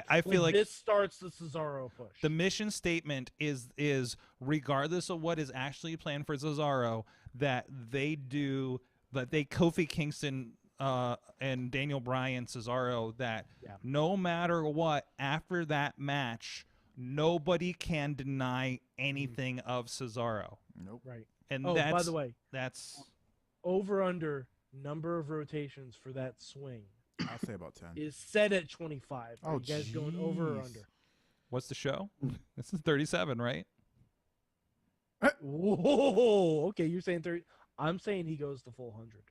I feel like this starts the Cesaro push. the mission statement is regardless of what is actually planned for Cesaro, that they do But Kofi Kingston and Daniel Bryan, Cesaro, that no matter what, after that match, nobody can deny anything of Cesaro. Nope. Right. And by the way, that's over under number of rotations for that swing I'll say about 10. is set at 25. Are Oh, you guys going over or jeez. under? what's the show? This is 37, right? Whoa. Okay, you're saying 30. I'm saying he goes the full 100.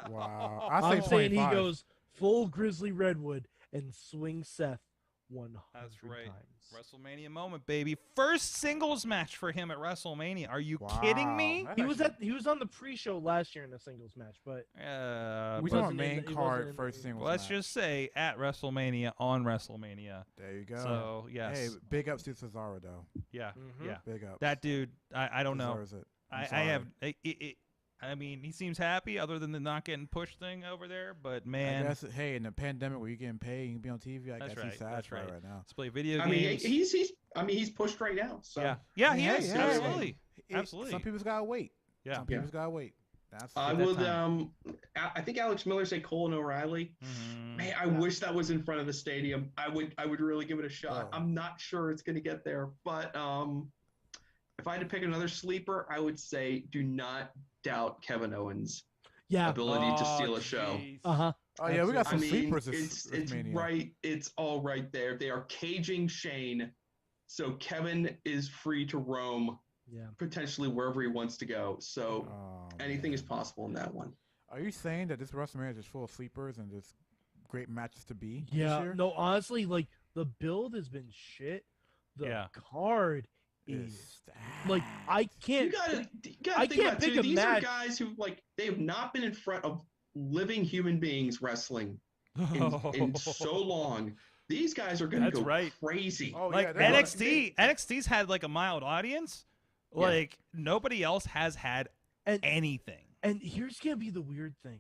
Wow. I I'm say saying 25. he goes full Grizzly Redwood and swings Seth 100 That's right. times. WrestleMania moment, baby. First singles match for him at WrestleMania. Are you kidding me? Wow. He was on the pre-show last year in a singles match, but We Wasn't talking about in main the- it wasn't card in first the- single. Let's just say at WrestleMania on WrestleMania. There you go. So, yes. Hey, big ups to Cesaro though. Yeah, Mhm. yeah. Big ups. That dude, I don't know. Deserves it. I'm I have. sorry. I mean, he seems happy other than the not getting pushed thing over there. But I man, guess, hey, in the pandemic where you're getting paid, you can be on TV. I That's guess right, he's that's satisfied right. right now. let's play video I mean, games. he's pushed right now. So yeah, he Hey, is. hey, Absolutely, It- absolutely. Some people's gotta wait. Yeah. Some people's gotta wait. That's I that would. time. I think Alex Miller said Cole and O'Reilly. Mhm. Man, I wish that was in front of the stadium. I would really give it a shot. Oh. I'm not sure it's going to get there, but if I had to pick another sleeper, I would say do not doubt Kevin Owens' yeah. ability to steal a show. jeez. Uh-huh. Oh yeah, we got I some mean, sleepers this it's Mania. right. It's all right there. They are caging Shane, so Kevin is free to roam Yeah. potentially wherever he wants to go. So Oh, anything man. is possible in that one. Are you saying that this WrestleMania is just full of sleepers and just great matches to be? this Yeah. year? No, honestly, like the build has been shit. The Yeah. card It's is like I can't. You gotta I think can't about pick too. a These match. are guys who they have not been in front of living human beings wrestling in so long. These guys are gonna That's go right. crazy. Oh Like yeah, they're like- NXT's had like a mild audience. Yeah. Like nobody else has had And- anything. And here's gonna be the weird thing.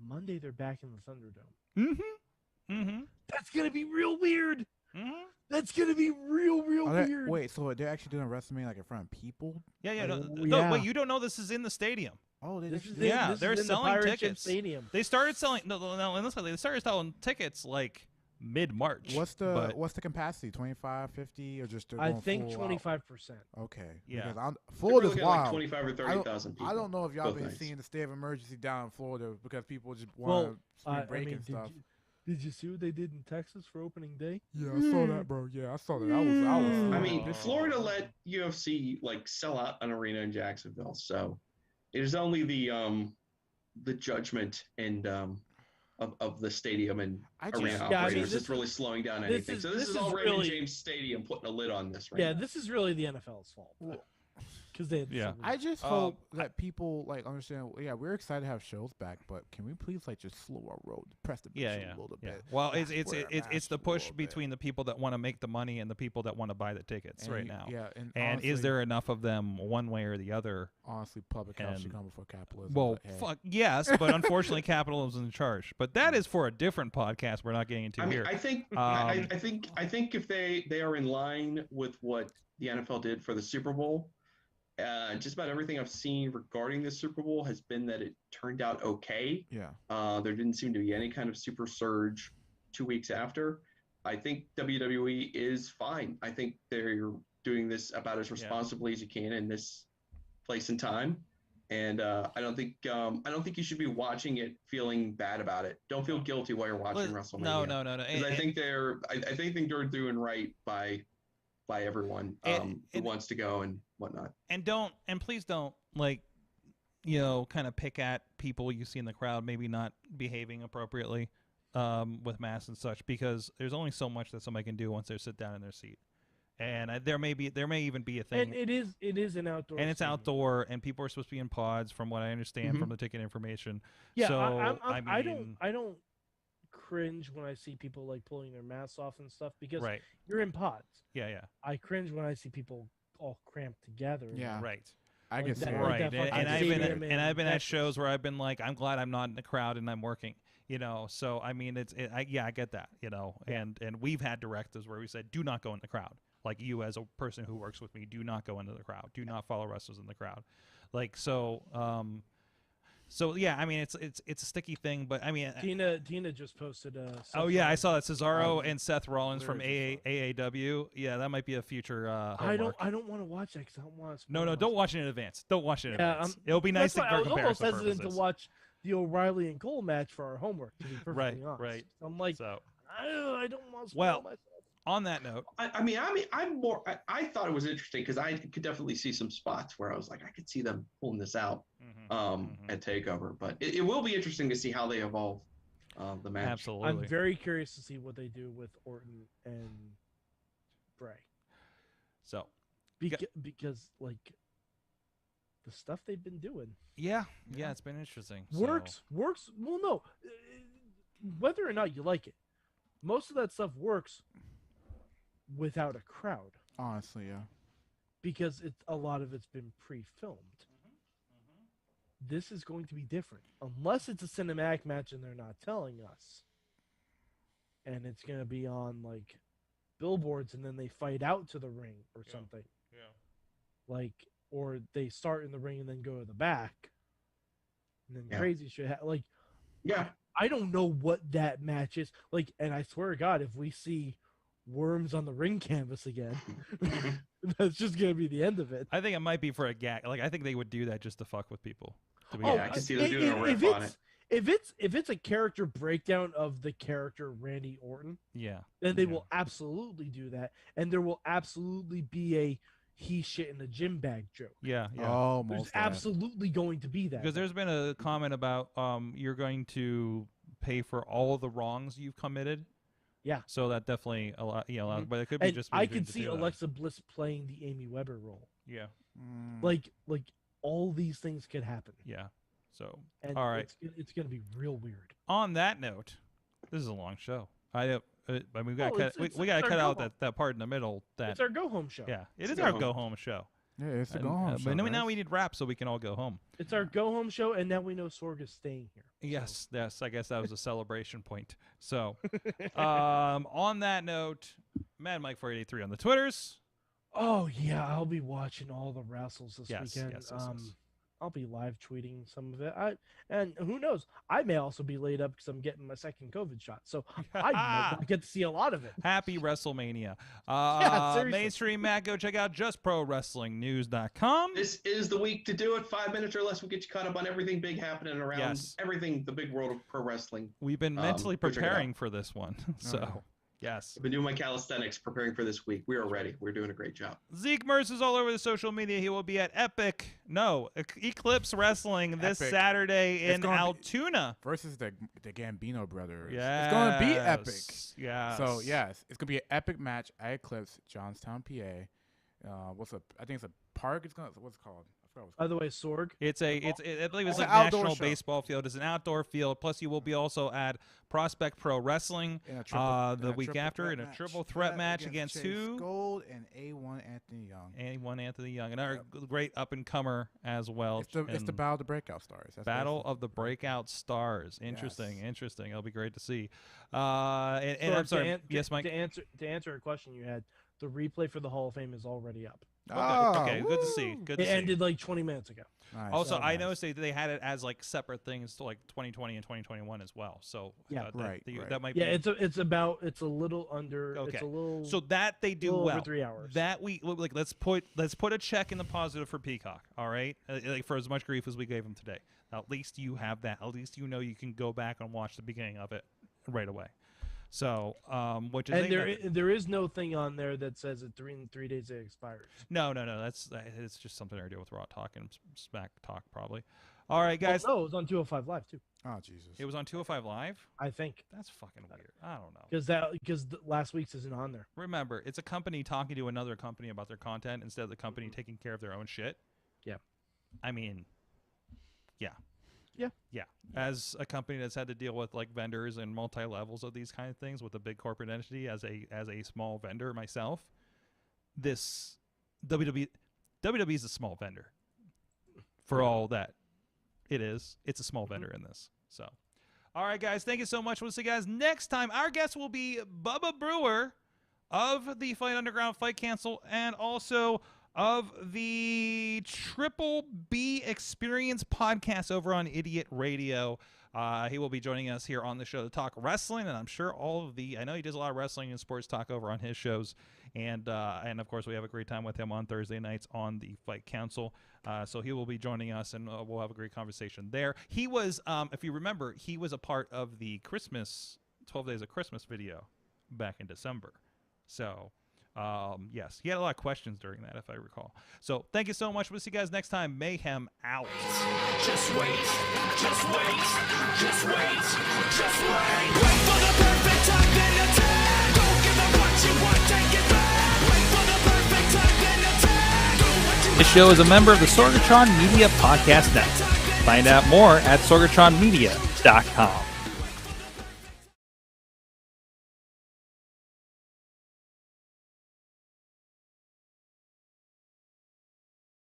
Monday they're back in the Thunderdome. Mm-hmm. Mm-hmm. That's gonna be real weird. Mm-hmm. That's gonna be real weird. Wait, so they're actually doing WrestleMania like in front of people? Yeah, yeah. No, Oh, no, yeah. wait, you don't know this is in the stadium. Oh, they This just is Yeah, this they're is in the selling Pirate Ship tickets. Stadium. They started selling. No, listen, they started selling tickets like mid-March. What's but- the capacity? 25, 50, or just they're I going think full out? 25%. Okay. Yeah. Because They're Florida's looking at like wild. 25 or 30,000 people. I don't know if y'all both been nights. seeing the state of emergency down in Florida because people just Well, want to break and stuff. Did you see what they did in Texas for opening day? Yeah, I saw that, bro. Yeah, I saw that. I was. I mean, Oh. Florida let UFC sell out an arena in Jacksonville, so it is only the judgment and of the stadium and I just- arena Yeah, I mean, operators this is really slowing down this anything. is- So this this is is all Raymond really- James Stadium putting a lid on this right Yeah, now. this is really the NFL's fault. Because they had Yeah. so I many- just hope that people understand. Yeah, we're excited to have shows back, but can we please just slow our road, press the brakes a little yeah. bit? Well, it's Wear a it's mask the a push little bit. between the people that want to make the money and the people that want to buy the tickets And right you- now. Yeah, And honestly, is there enough of them one way or the other? honestly public health should and- come before capitalism? Well, but hey. fuck yes, but unfortunately, capitalism is in charge. But that is for a different podcast. We're not getting into I mean, here. I think I think if they are in line with what the NFL did for the Super Bowl, just about everything I've seen regarding the Super Bowl has been that it turned out okay. Yeah. There didn't seem to be any kind of super surge 2 weeks after. I think WWE is fine. I think they're doing this about as responsibly as you can in this place and time. And I don't think you should be watching it feeling bad about it. Don't feel guilty while you're watching WrestleMania. No. Because I think they're doing right by everyone who wants to go and whatnot. And please don't kind of pick at people you see in the crowd maybe not behaving appropriately with masks and such, because there's only so much that somebody can do once they sit down in their seat. And there may even be a thing. And it is an outdoor. And it's stadium. outdoor, and people are supposed to be in pods, from what I understand from the ticket information. Yeah, so I don't cringe when I see people pulling their masks off and stuff, because right. you're in pods. Yeah. I cringe when I see people all cramped together. Yeah. Right. I Like guess that- so. like Right, that fucking and stadium I've been at Texas. shows where I've been like, I'm glad I'm not in the crowd and I'm working, So I mean, I get that, and we've had directives where we said, do not go in the crowd. Like, you as a person who works with me, do not go into the crowd. Do not follow wrestlers in the crowd. Like, so yeah, I mean, it's a sticky thing, but I mean, Tina just posted oh yeah, I saw that Cesaro and Seth Rollins from AAW. Yeah, that might be a future I don't want to watch that because I don't want to. No, don't watch it in advance. Don't watch it in advance. It'll be nice to I was almost comparison hesitant purposes. to watch the O'Reilly and Cole match for our homework, to be perfectly honest. Right. I'm like, So, I don't want to spoil well, myself. on that note, I'm more. I thought it was interesting because I could definitely see some spots where I was like, I could see them pulling this out at Takeover, but it will be interesting to see how they evolve the match. Absolutely, I'm very curious to see what they do with Orton and Bray. So, because like the stuff they've been doing, yeah, it's been interesting. Works. Well, no, whether or not you like it, most of that stuff works without a crowd. Honestly, yeah. Because a lot of it's been pre-filmed. This is going to be different. Unless it's a cinematic match and they're not telling us. And it's going to be on, like, billboards and then they fight out to the ring or something. Yeah. Like, or they start in the ring and then go to the back. And then crazy shit. Like, yeah. I don't know what that match is. Like, and I swear to God, if we see worms on the ring canvas again, that's just gonna be the end of it. I think it might be for a gag. Like, I think they would do that just to fuck with people. I can see them doing a riff on it. If it's a character breakdown of the character Randy Orton, then they will absolutely do that, and there will absolutely be a he shit in the gym bag joke. Yeah. Oh, there's absolutely going to be that. Because there's been a comment about you're going to pay for all the wrongs you've committed. Yeah. So that definitely allows, but it could be and just. I could see Alexa Bliss playing the Amy Weber role. Yeah. Like all these things could happen. Yeah. So and all right, it's going to be real weird. On that note, this is a long show. I mean, we got we got to cut out that part in the middle. It's our go home show. Yeah, it is our go home show. Yeah, it's a go home show. But now we need rap so we can all go home. It's our go home show, and now we know Sorg is staying here. Yes. I guess that was a celebration point. So, on that note, Mad Mike 483 on the Twitters. Oh yeah, I'll be watching all the wrestles this weekend. Yes. I'll be live tweeting some of it. And who knows? I may also be laid up because I'm getting my second COVID shot, so I might not get to see a lot of it. Happy WrestleMania! Seriously. Mainstream Matt, go check out justprowrestlingnews.com. This is the week to do it. 5 minutes or less will get you caught up on everything big happening around everything, the big world of pro wrestling. We've been mentally preparing for this one, so. Yes. I've been doing my calisthenics, preparing for this week. We are ready. We're doing a great job. Zeke Mercer's all over the social media. He will be at Eclipse Wrestling this Saturday in Altoona. Versus the Gambino brothers. Yeah. It's going to be epic. Yeah. So, yes, it's going to be an epic match at Eclipse, Johnstown, PA. I think it's a park. What's it called? By the way, Sorg. I believe it's like National Baseball Field. It's an outdoor field. Plus, you will be also at Prospect Pro Wrestling the week after in a triple threat match against who? Gold and A1 Anthony Young. A1 Anthony Young, another great up and comer as well. It's the Battle of the Breakout Stars. Battle of the Breakout Stars. Interesting. It'll be great to see. I'm sorry. Yes, Mike. To answer a question you had, the replay for the Hall of Fame is already up. Okay, good to see. It ended like 20 minutes ago. Nice. Also, I noticed they had it as like separate things to like 2020 and 2021 as well. So right. That might be. Yeah, it's a little under. Okay. It's a little. So that they do well. Over 3 hours. That we like. Let's put a check in the positive for Peacock. All right, like for as much grief as we gave him today. At least you have that. At least you know you can go back and watch the beginning of it right away. So, which is there is no thing on there that says it 3 days it expires. No. It's just something I do with Raw Talk and Smack Talk probably. All right, guys. Oh, no, it was on 205 Live too. Oh Jesus! It was on 205 Live. I think that's fucking weird. I don't know. Because last week's isn't on there. Remember, it's a company talking to another company about their content instead of the company taking care of their own shit. Yeah. I mean, yeah. Yeah. As a company that's had to deal with like vendors and multi-levels of these kind of things with a big corporate entity, as a small vendor myself, this WWE is a small vendor. For all that it is, it's a small vendor in this. So, all right, guys, thank you so much. We'll see you guys next time. Our guest will be Bubba Brewer of the Fight Underground Fight Cancel and also of the Triple B Experience podcast over on Idiot Radio. He will be joining us here on the show to talk wrestling, and I'm sure I know he does a lot of wrestling and sports talk over on his shows, and of course we have a great time with him on Thursday nights on the Fight Council. So he will be joining us, and we'll have a great conversation there. He was, if you remember, he was a part of the 12 Days of Christmas video back in December. So, yes, he had a lot of questions during that, if I recall. So, thank you so much. We'll see you guys next time. Mayhem out. Just wait, just wait, just wait, just wait. Wait for the perfect time, then attack. Don't give up what you want, take it back. Wait for the perfect time, then attack. Do what you This show is a member of the Sorgatron Media Podcast Network. Find out more at sorgatronmedia.com.